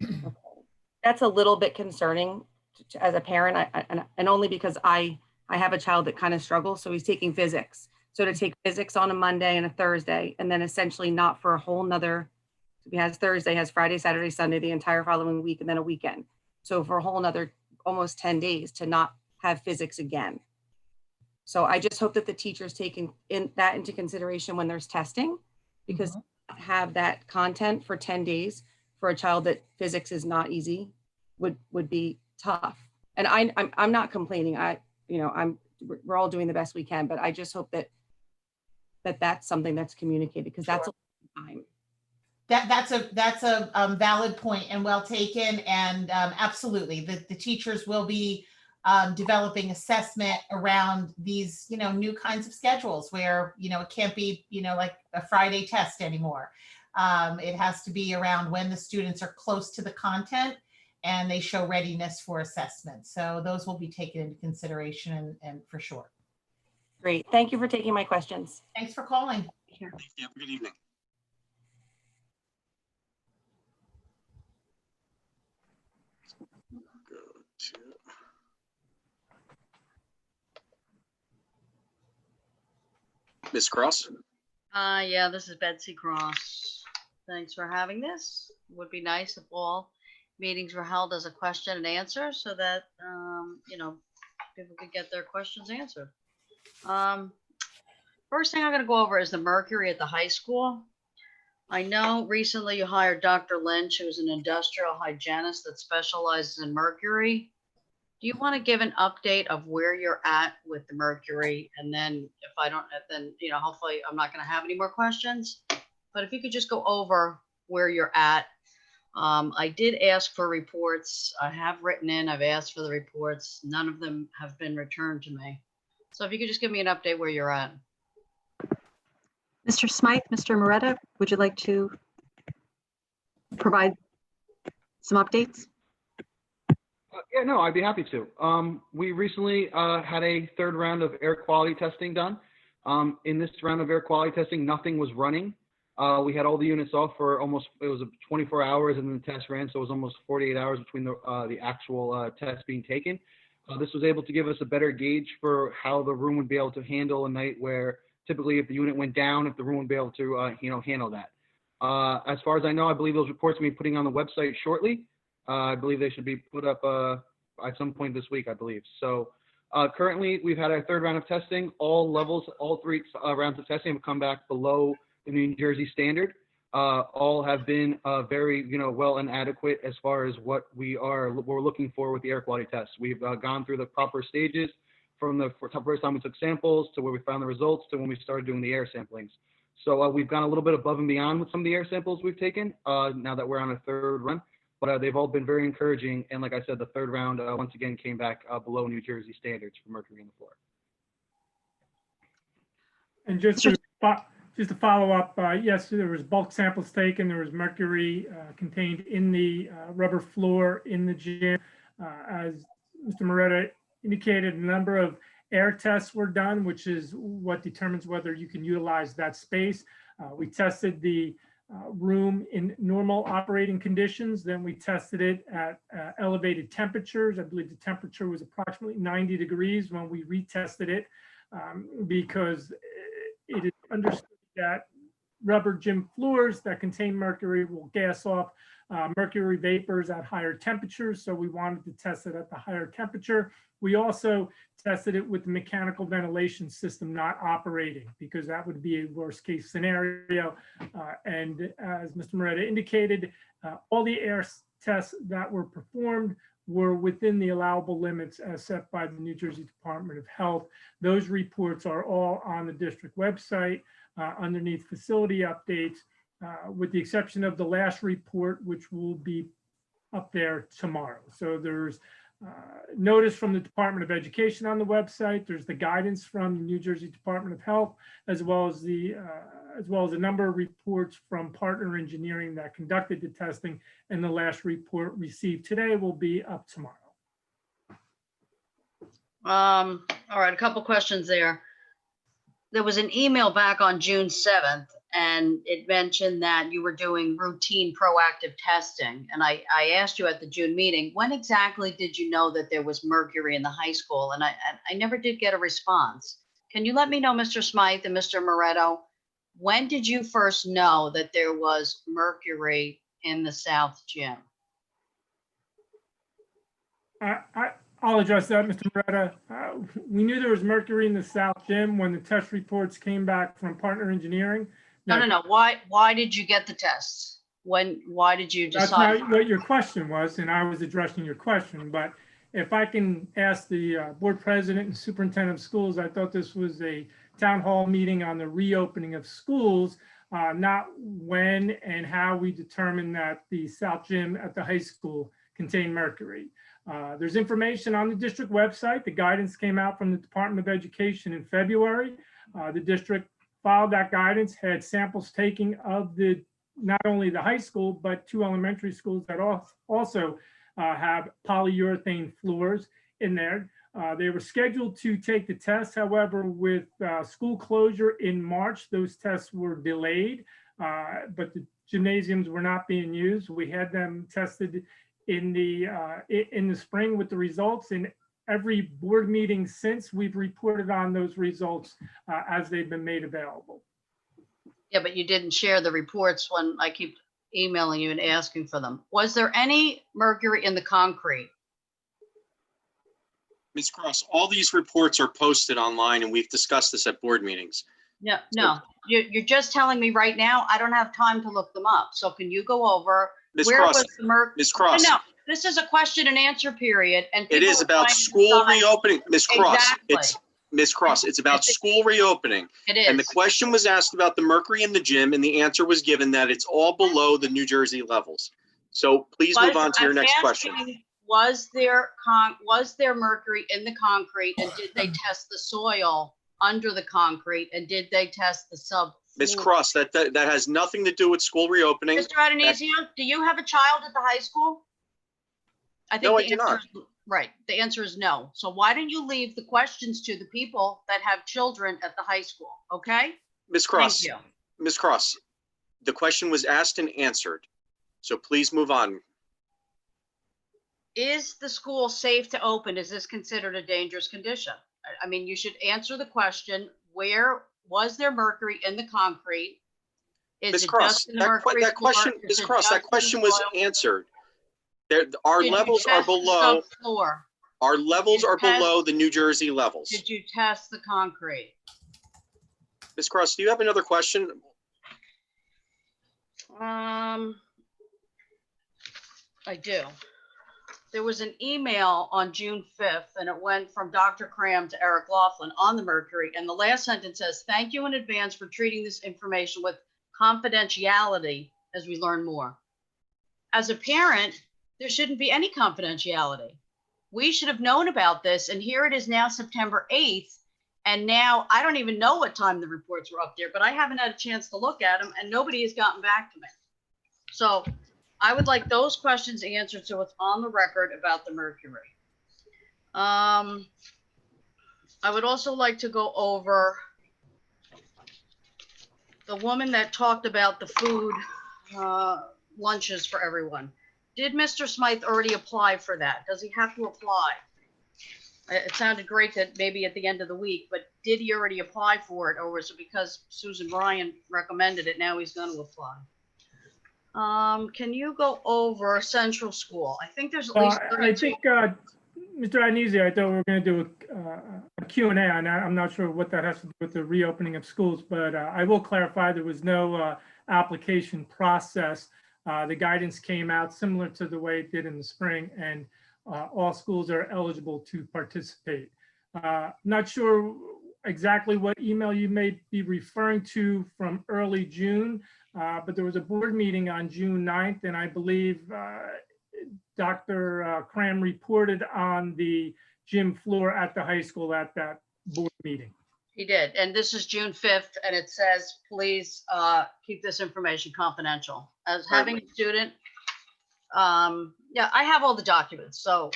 Okay. That's a little bit concerning as a parent, and only because I have a child that kind of struggles. So he's taking physics. So to take physics on a Monday and a Thursday, and then essentially not for a whole nother, he has Thursday, has Friday, Saturday, Sunday, the entire following week, and then a weekend. So for a whole nother almost 10 days to not have physics again. So I just hope that the teachers taking that into consideration when there's testing, because have that content for 10 days for a child that physics is not easy would be tough. And I'm not complaining. We're all doing the best we can, but I just hope that's something that's communicated, because that's a long time. That's a valid point and well taken. And absolutely, the teachers will be developing assessment around these, new kinds of schedules where, it can't be, like a Friday test anymore. It has to be around when the students are close to the content and they show readiness for assessment. So those will be taken into consideration and for sure. Great. Thank you for taking my questions. Thanks for calling. Thank you. Good evening. Go to Ms. Cross. Yeah, this is Betsy Cross. Thanks for having this. Would be nice if all meetings were held as a question and answer so that, people could get their questions answered. First thing I'm going to go over is the mercury at the high school. I know recently you hired Dr. Lynch, who's an industrial hygienist that specializes in mercury. Do you want to give an update of where you're at with the mercury? And then if I don't, then, hopefully I'm not going to have any more questions. But if you could just go over where you're at. I did ask for reports. I have written in, I've asked for the reports. None of them have been returned to me. So if you could just give me an update where you're at. Mr. Smythe, Mr. Moretta, would you like to provide some updates? Yeah, no, I'd be happy to. We recently had a 3rd round of air quality testing done. In this round of air quality testing, nothing was running. We had all the units off for it was 24 hours and then the test ran, so it was almost 48 hours between the actual test being taken. This was able to give us a better gauge for how the room would be able to handle a night where typically if the unit went down, if the room would be able to handle that. As far as I know, I believe those reports will be putting on the website shortly. I believe they should be put up at some point this week, I believe. So currently we've had our 3rd round of testing. All 3 rounds of testing have come back below the New Jersey standard. all have been very, well and adequate as far as what we're looking for with the air quality tests. We've gone through the proper stages from the first time we took samples to where we found the results to when we started doing the air samplings. So we've gone a little bit above and beyond with some of the air samples we've taken now that we're on a third run, but they've all been very encouraging. And like I said, the third round once again came back below New Jersey standards for mercury in the floor. And just to follow up, yes, there was bulk samples taken. There was mercury contained in the rubber floor in the gym. As Mr. Moretta indicated, a number of air tests were done, which is what determines whether you can utilize that space. We tested the room in normal operating conditions. Then we tested it at elevated temperatures. I believe the temperature was approximately 90 degrees when we retested it because it is understood that rubber gym floors that contain mercury will gas off mercury vapors at higher temperatures. So we wanted to test it at the higher temperature. We also tested it with the mechanical ventilation system not operating because that would be a worst case scenario. And as Mr. Moretta indicated, all the air tests that were performed were within the allowable limits as set by the New Jersey Department of Health. Those reports are all on the district website underneath facility updates, with the exception of the last report, which will be up there tomorrow. So there's notice from the Department of Education on the website. There's the guidance from the New Jersey Department of Health, as well as a number of reports from partner engineering that conducted the testing. And the last report received today will be up tomorrow. All right, a couple questions there. There was an email back on June 7th, and it mentioned that you were doing routine proactive testing. And I asked you at the June meeting, when exactly did you know that there was mercury in the high school? And I never did get a response. Can you let me know, Mr. Smythe and Mr. Moretto, when did you first know that there was mercury in the South Gym? I'll address that, Mr. Moretta. We knew there was mercury in the South Gym when the test reports came back from partner engineering. No. Why did you get the tests? Why did you decide? That's not what your question was, and I was addressing your question. But if I can ask the board president and superintendent of schools, I thought this was a town hall meeting on the reopening of schools, not when and how we determined that the South Gym at the high school contained mercury. There's information on the district website. The guidance came out from the Department of Education in February. The district followed that guidance, had samples taken of not only the high school, but 2 elementary schools that also have polyurethane floors in there. They were scheduled to take the test. However, with school closure in March, those tests were delayed, but the gymnasiums were not being used. We had them tested in the spring with the results. In every board meeting since, we've reported on those results as they've been made available. Yeah, but you didn't share the reports when I keep emailing you and asking for them. Was there any mercury in the concrete? Ms. Cross, all these reports are posted online, and we've discussed this at board meetings. No. You're just telling me right now. I don't have time to look them up. So can you go over Ms. where Cross, was the mercury? Ms. Cross. No, this is a question and answer period, and It is about school reopening, Ms. Cross. Exactly. Ms. Cross, it's about school reopening. It is. And the question was asked about the mercury in the gym, and the answer was given that it's all below the New Jersey levels. So please move on to your next question. Was there mercury in the concrete, and did they test the soil under the concrete, and did they test the sub? Ms. Cross, that has nothing to do with school reopening. Mr. Adonisio, do you have a child at the high school? No, I do not. Right. The answer is no. So why don't you leave the questions to the people that have children at the high school? Okay. Ms. Cross, Thank you. Ms. Cross, the question was asked and answered. So please move on. Is the school safe to open? Is this considered a dangerous condition? I mean, you should answer the question, where was there mercury in the concrete? Ms. Cross, that question was answered. Our levels are below. Our levels are below the New Jersey levels. Did you test the concrete? Ms. Cross, do you have another question? I do. There was an email on June 5th, and it went from Dr. Cram to Eric Laughlin on the mercury. And the last sentence says, "Thank you in advance for treating this information with confidentiality as we learn more." As a parent, there shouldn't be any confidentiality. We should have known about this, and here it is now, September 8th. And now I don't even know what time the reports were up there, but I haven't had a chance to look at them, and nobody has gotten back to me. So I would like those questions answered so it's on the record about the mercury. I would also like to go over the woman that talked about the food lunches for everyone. Did Mr. Smythe already apply for that? Does he have to apply? It sounded great that maybe at the end of the week, but did he already apply for it, or was it because Susan Bryan recommended it, now he's going to apply? Can you go over Central School? I think there's at least 32. I think, Mr. Agnesi, I thought we were going to do a Q&A on that. I'm not sure what that has to do with the reopening of schools, but I will clarify there was no application process. The guidance came out similar to the way it did in the spring, and all schools are eligible to participate. Not sure exactly what email you may be referring to from early June, but there was a board meeting on June 9th, and I believe Dr. Cram reported on the gym floor at the high school at that board meeting. He did, and this is June 5th, and it says, please keep this information confidential. As having a student, yeah, I have all the documents, so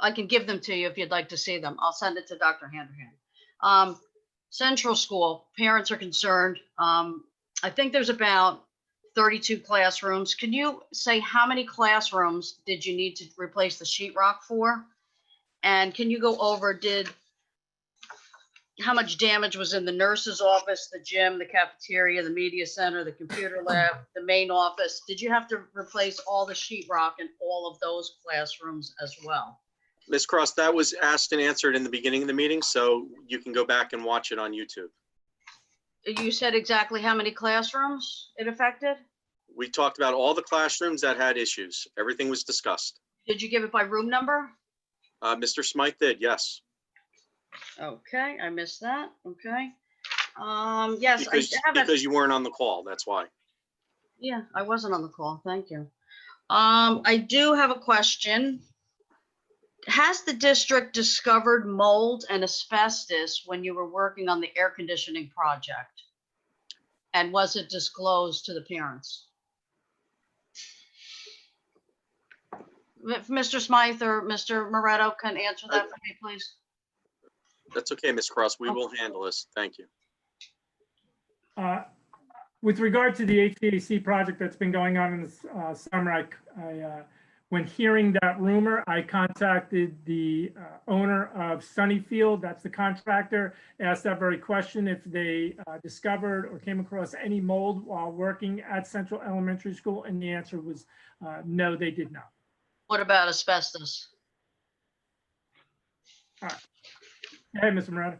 I can give them to you if you'd like to see them. I'll send it to Dr. Handerhan. Central School, parents are concerned. I think there's about 32 classrooms. Can you say how many classrooms did you need to replace the sheetrock for? And can you go over how much damage was in the nurse's office, the gym, the cafeteria, the media center, the computer lab, the main office? Did you have to replace all the sheetrock in all of those classrooms as well? Ms. Cross, that was asked and answered in the beginning of the meeting, so you can go back and watch it on YouTube. You said exactly how many classrooms it affected? We talked about all the classrooms that had issues. Everything was discussed. Did you give it by room number? Mr. Smythe did, yes. Okay, I missed that. Okay. Yes, because you weren't on the call, that's why. Yeah, I wasn't on the call. Thank you. I do have a question. Has the district discovered mold and asbestos when you were working on the air conditioning project? And was it disclosed to the parents? If Mr. Smythe or Mr. Moretto can answer that for me, please. That's okay, Ms. Cross. We will handle this. Thank you. With regard to the HVAC project that's been going on in this summer, when hearing that rumor, I contacted the owner of Sunnyfield, that's the contractor, asked that very question if they discovered or came across any mold while working at Central Elementary School, and the answer was no, they did not. What about asbestos? All right. Hey, Mr. Morata.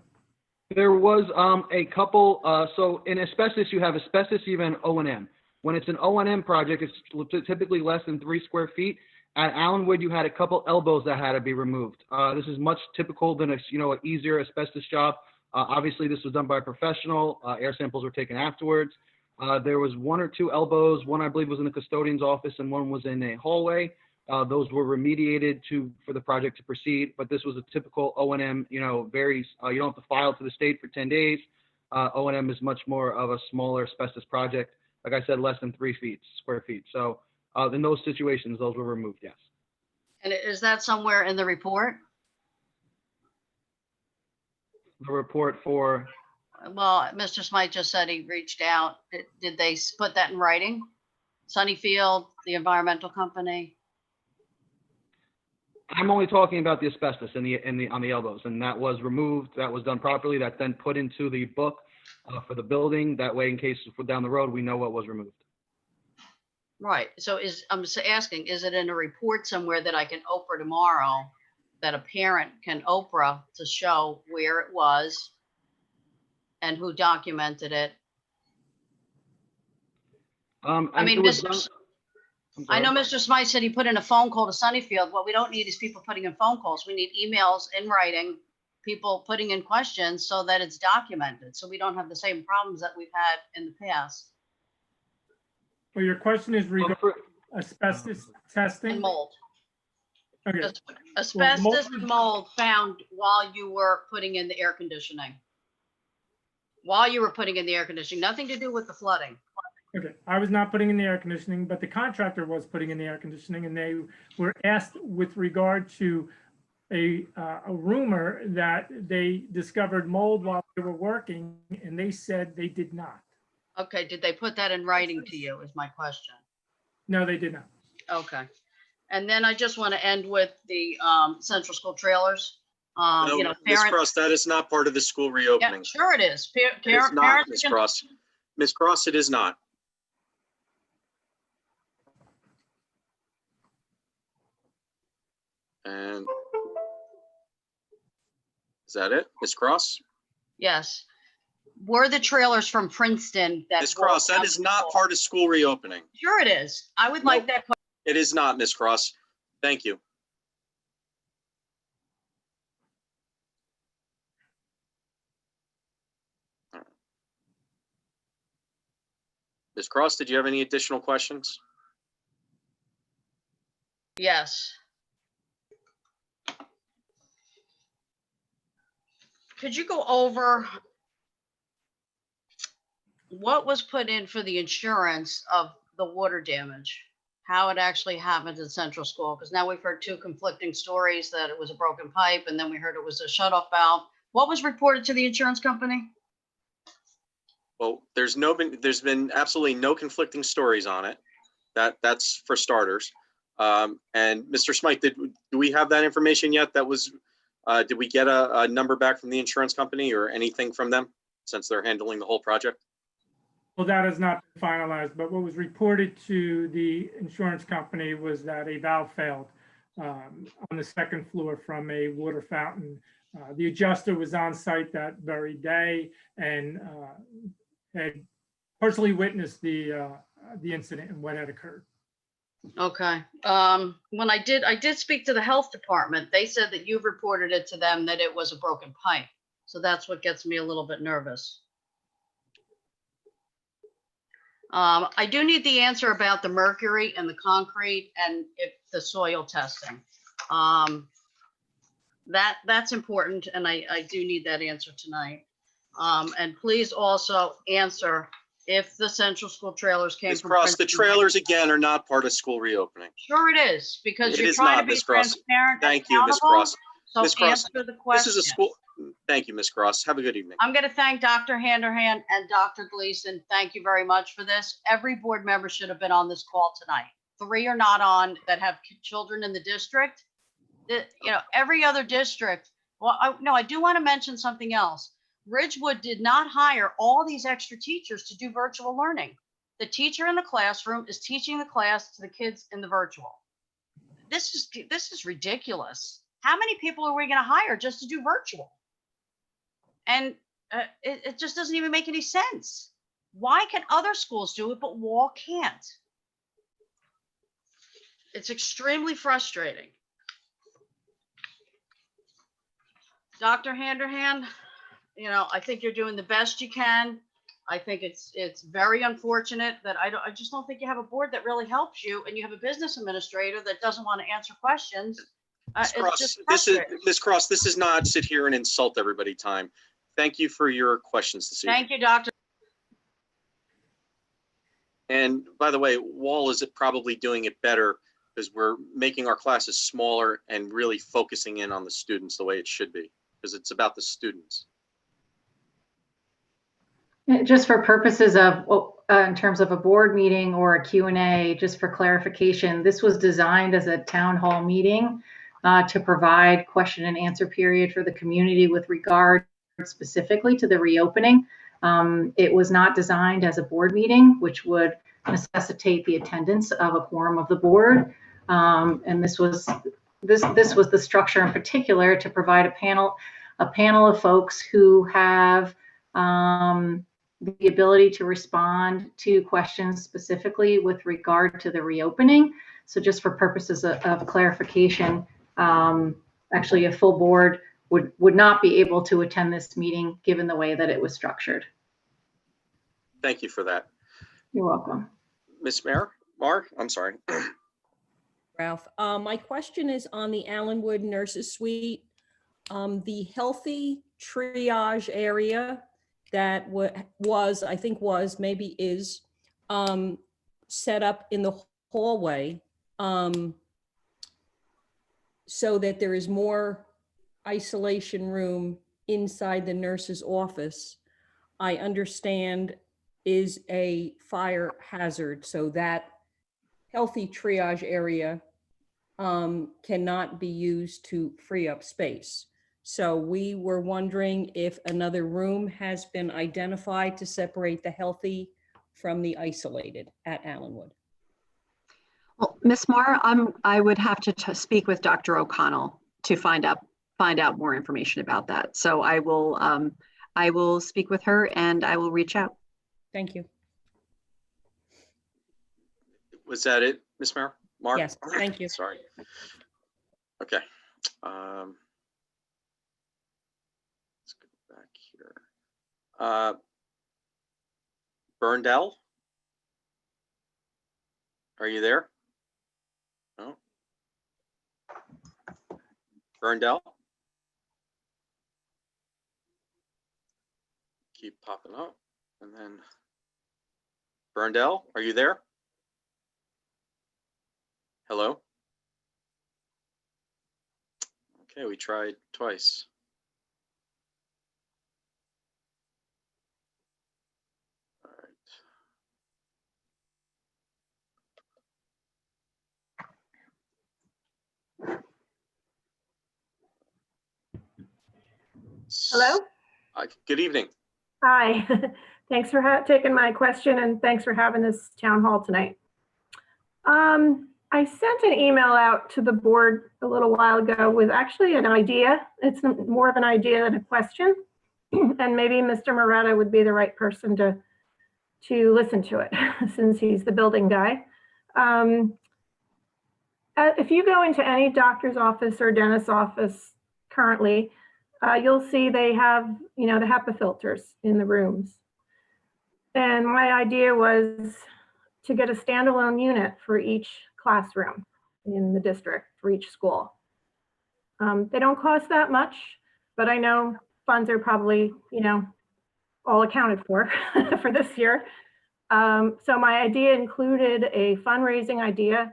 There was a couple, so in asbestos, you have asbestos, you have an O&M. When it's an O&M project, it's typically less than 3 square feet. At Allenwood, you had a couple elbows that had to be removed. This is much typical than an easier asbestos job. Obviously, this was done by a professional. Air samples were taken afterwards. There was 1 or 2 elbows. One, I believe, was in the custodian's office, and one was in a hallway. Those were remediated for the project to proceed, but this was a typical O&M, you don't have to file to the state for 10 days. O&M is much more of a smaller asbestos project. Like I said, less than 3 square feet. So in those situations, those were removed, yes. And is that somewhere in the report? The report for? Well, Mr. Smythe just said he reached out. Did they put that in writing? Sunnyfield, the environmental company? I'm only talking about the asbestos on the elbows, and that was removed. That was done properly. That's then put into the book for the building. That way, in case we're down the road, we know what was removed. Right. So I'm just asking, is it in a report somewhere that I can Oprah tomorrow, that a parent can Oprah to show where it was and who documented it? I mean, it was I know Mr. Smythe said he put in a phone call to Sunnyfield. What we don't need is people putting in phone calls. We need emails in writing, people putting in questions so that it's documented, so we don't have the same problems that we've had in the past. Well, your question is regarding asbestos testing? And mold. Okay. Asbestos and mold found while you were putting in the air conditioning. While you were putting in the air conditioning, nothing to do with the flooding. Okay, I was not putting in the air conditioning, but the contractor was putting in the air conditioning, and they were asked with regard to a rumor that they discovered mold while they were working, and they said they did not. Okay, did they put that in writing to you is my question. No, they did not. Okay. And then I just want to end with the central school trailers. You know, Ms. parents. Cross, that is not part of the school reopening. Yeah, sure it is. It is not, Ms. Cross. Ms. Cross, it is not. And is that it, Ms. Cross? Yes. Were the trailers from Princeton that? Ms. Cross, that is not part of school reopening. Sure it is. I would like that. It is not, Ms. Cross. Thank you. Ms. Cross, did you have any additional questions? Yes. Could you go over what was put in for the insurance of the water damage? How it actually happened at Central School? Because now we've heard two conflicting stories, that it was a broken pipe, and then we heard it was a shutoff valve. What was reported to the insurance company? Well, there's been absolutely no conflicting stories on it. That's for starters. And Mr. Smythe, do we have that information yet? That was, did we get a number back from the insurance company or anything from them, since they're handling the whole project? Well, that has not been finalized, but what was reported to the insurance company was that a valve failed on the second floor from a water fountain. The adjuster was on site that very day and had personally witnessed the incident and what had occurred. Okay. When I did speak to the health department, they said that you've reported it to them that it was a broken pipe. So that's what gets me a little bit nervous. I do need the answer about the mercury and the concrete and if the soil testing. That's important, and I do need that answer tonight. And please also answer if the central school trailers came Ms. from Cross, the Princeton. trailers again are not part of school reopening. Sure it is, because It you're is trying not, to be Ms. Cross. transparent. Thank you, Ms. accountable. Cross. So Ms. Cross, answer the this question. is a school. Thank you, Ms. Cross. Have a good evening. I'm going to thank Dr. Handerhan and Dr. Gleason. Thank you very much for this. Every board member should have been on this call tonight. 3 are not on that have children in the district. You know, every other district. Well, I do want to mention something else. Ridgewood did not hire all these extra teachers to do virtual learning. The teacher in the classroom is teaching the class to the kids in the virtual. This is ridiculous. How many people are we going to hire just to do virtual? And it just doesn't even make any sense. Why can other schools do it, but Wall can't? It's extremely frustrating. Dr. Handerhan, you know, I think you're doing the best you can. I think it's very unfortunate that I just don't think you have a board that really helps you, and you have a business administrator that doesn't want to answer questions. Ms. Cross, this is not sit here and insult everybody time. Thank you for your questions this evening. Thank you, Dr. And by the way, Wall is probably doing it better because we're making our classes smaller and really focusing in on the students the way it should be, because it's about the students. Just for purposes of, in terms of a board meeting or a Q&A, just for clarification, this was designed as a town hall meeting to provide question and answer period for the community with regard specifically to the reopening. It was not designed as a board meeting, which would necessitate the attendance of a quorum of the board. And this was the structure in particular to provide a panel of folks who have the ability to respond to questions specifically with regard to the reopening. So just for purposes of clarification, actually a full board would not be able to attend this meeting given the way that it was structured. Thank you for that. You're welcome. Ms. Mar, I'm sorry. Ralph, my question is on the Allenwood Nurses Suite. The healthy triage area that I think maybe is set up in the hallway so that there is more isolation room inside the nurse's office, I understand is a fire hazard. So that healthy triage area cannot be used to free up space. So we were wondering if another room has been identified to separate the healthy from the isolated at Allenwood. Well, Ms. Marr, I would have to speak with Dr. O'Connell to find out more information about that. So I will speak with her and I will reach out. Thank you. Was that it, Ms. Marr? Yes, thank you. Sorry. Okay. Let's go back here. Burndell, are you there? No. Burndell? Keep popping up. And then Burndell, are you there? Hello? Okay, we tried twice. All right. Hello? Good evening. Hi. Thanks for taking my question and thanks for having this town hall tonight. I sent an email out to the board a little while ago with actually an idea. It's more of an idea than a question. And maybe Mr. Moretta would be the right person to listen to it since he's the building guy. If you go into any doctor's office or dentist's office currently, you'll see they have, the HEPA filters in the rooms. And my idea was to get a standalone unit for each classroom in the district, for each school. They don't cost that much, but I know funds are probably, all accounted for for this year. So my idea included a fundraising idea.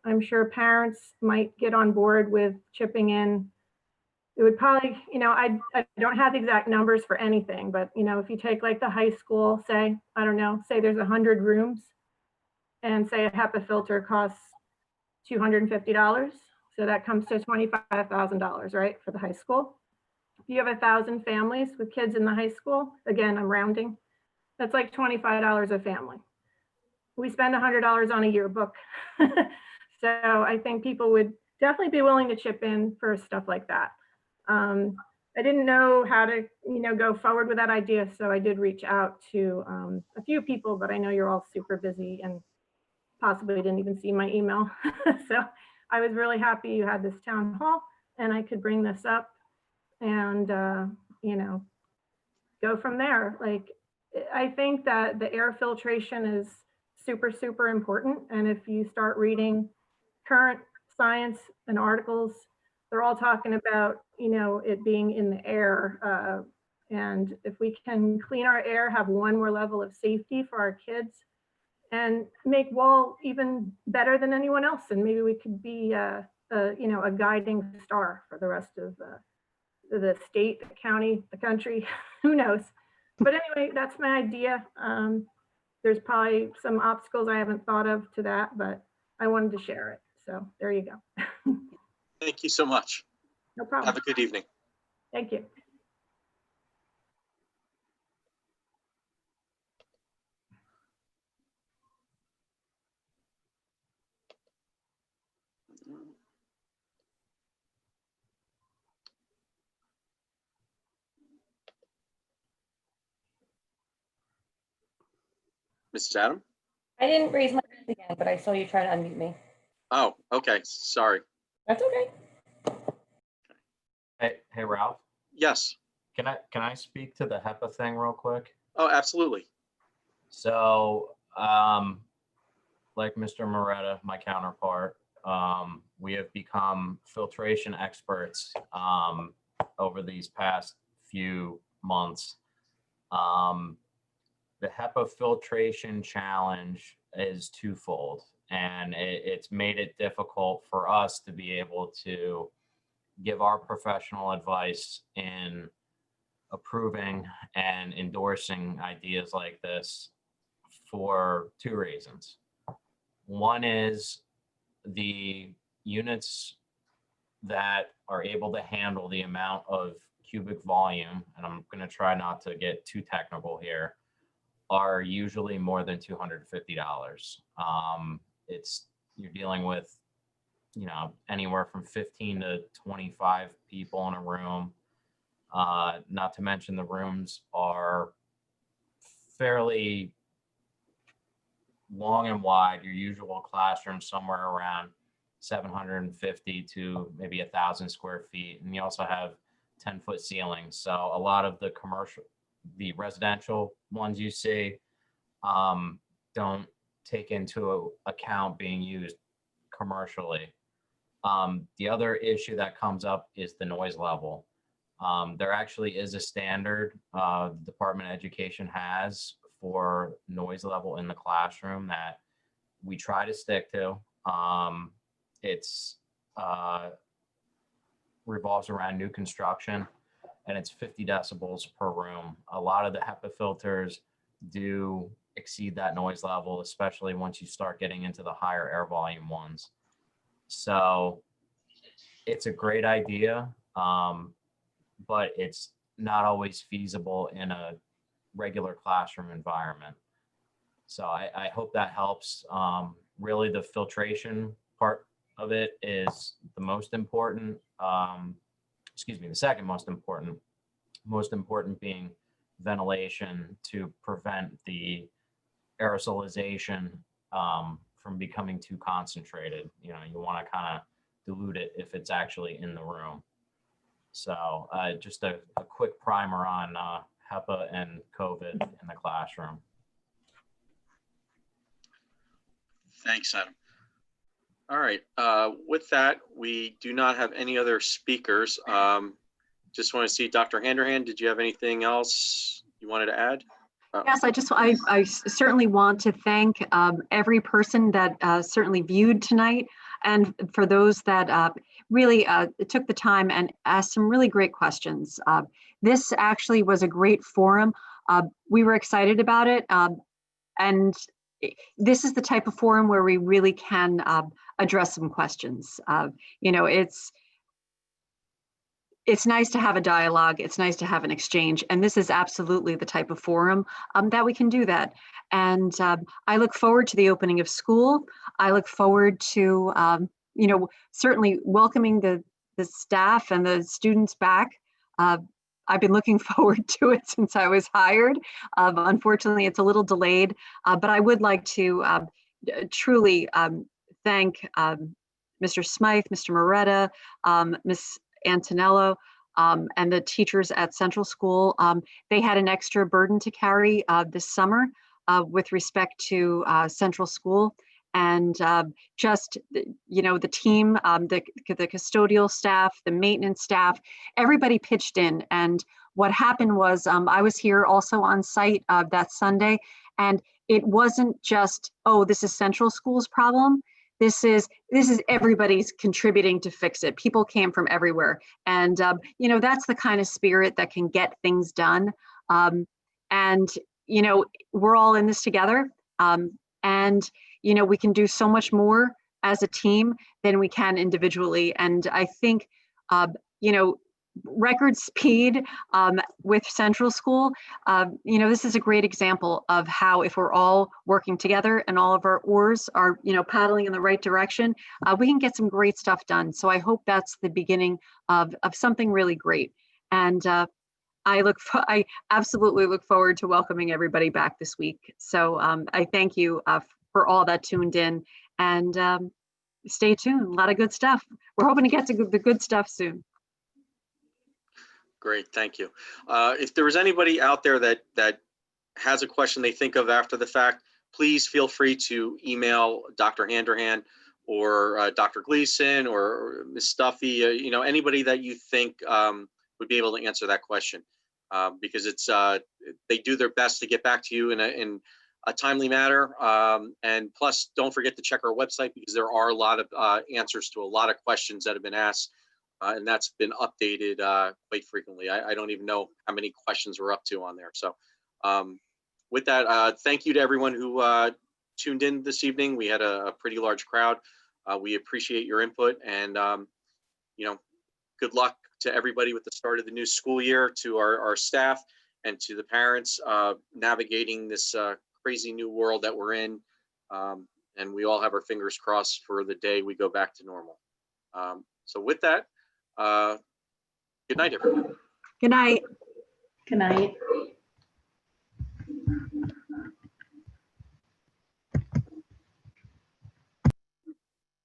I'm sure parents might get on board with chipping in. It would probably, I don't have the exact numbers for anything, but, if you take like the high school, say, I don't know, say there's 100 rooms and say a HEPA filter costs $250. So that comes to $25,000, right, for the high school. If you have 1,000 families with kids in the high school, again, I'm rounding, that's like $25 a family. We spend $100 on a yearbook. So I think people would definitely be willing to chip in for stuff like that. I didn't know how to, go forward with that idea. So I did reach out to a few people, but I know you're all super busy and possibly didn't even see my email. So I was really happy you had this town hall and I could bring this up and, go from there. Like, I think that the air filtration is super, super important. And if you start reading current science and articles, they're all talking about, it being in the air. And if we can clean our air, have one more level of safety for our kids and make Wall even better than anyone else. And maybe we could be, a guiding star for the rest of the state, the county, the country, who knows? But anyway, that's my idea. There's probably some obstacles I haven't thought of to that, but I wanted to share it. So there you go. Thank you so much. No problem. Have a good evening. Thank you. Mrs. Adam? I didn't raise my hand again, but I saw you try to unmute me. Oh, okay, sorry. That's okay. Hey, Ralph, Yes. can I speak to the HEPA thing real quick? Oh, absolutely. So, like Mr. Moretta, my counterpart, we have become filtration experts over these past few months. The HEPA filtration challenge is twofold, and it's made it difficult for us to be able to give our professional advice in approving and endorsing ideas like this for two reasons. One is the units that are able to handle the amount of cubic volume, and I'm going to try not to get too technical here, are usually more than $250. You're dealing with, anywhere from 15 to 25 people in a room. Not to mention the rooms are fairly long and wide. Your usual classroom somewhere around 750 to maybe 1,000 square feet. And you also have 10-foot ceilings. So a lot of the residential ones you see don't take into account being used commercially. The other issue that comes up is the noise level. There actually is a standard the Department of Education has for noise level in the classroom that we try to stick to. It's revolves around new construction, and it's 50 decibels per room. A lot of the HEPA filters do exceed that noise level, especially once you start getting into the higher air volume ones. So it's a great idea, but it's not always feasible in a regular classroom environment. So I hope that helps. Really, the filtration part of it is the most important. The second most important being ventilation to prevent the aerosolization from becoming too concentrated. You want to kind of dilute it if it's actually in the room. So just a quick primer on HEPA and COVID in the classroom. Thanks, Adam. All right. With that, we do not have any other speakers. Just want to see Dr. Handerhan. Did you have anything else you wanted to add? Yes, I certainly want to thank every person that certainly viewed tonight, and for those that really took the time and asked some really great questions. This actually was a great forum. We were excited about it, and this is the type of forum where we really can address some questions. It's nice to have a dialogue. It's nice to have an exchange. And this is absolutely the type of forum that we can do that. And I look forward to the opening of school. I look forward to, certainly welcoming the staff and the students back. I've been looking forward to it since I was hired. Unfortunately, it's a little delayed, but I would like to truly thank Mr. Smythe, Mr. Moretta, Ms. Antonello, and the teachers at Central School. They had an extra burden to carry this summer with respect to Central School. And just, the team, the custodial staff, the maintenance staff, everybody pitched in. And what happened was I was here also on site that Sunday, and it wasn't just, oh, this is Central School's problem. This is everybody's contributing to fix it. People came from everywhere. And, that's the kind of spirit that can get things done. And, we're all in this together. And, we can do so much more as a team than we can individually. And I think, record speed with Central School, this is a great example of how if we're all working together and all of our oars are, paddling in the right direction, we can get some great stuff done. So I hope that's the beginning of something really great. And I absolutely look forward to welcoming everybody back this week. So I thank you for all that tuned in, and stay tuned. A lot of good stuff. We're hoping to get to the good stuff soon. Great, thank you. If there was anybody out there that has a question they think of after the fact, please feel free to email Dr. Handerhan or Dr. Gleason or Ms. Stuffy, you know, anybody that you think would be able to answer that question, because it's they do their best to get back to you in a timely manner. And plus, don't forget to check our website, because there are a lot of answers to a lot of questions that have been asked, and that's been updated quite frequently. I don't even know how many questions we're up to on there. So with that, thank you to everyone who tuned in this evening. We had a pretty large crowd. We appreciate your input, and you know, good luck to everybody with the start of the new school year, to our staff and to the parents navigating this crazy new world that we're in. And we all have our fingers crossed for the day we go back to normal. So with that, good night, everyone. Good night. Good night.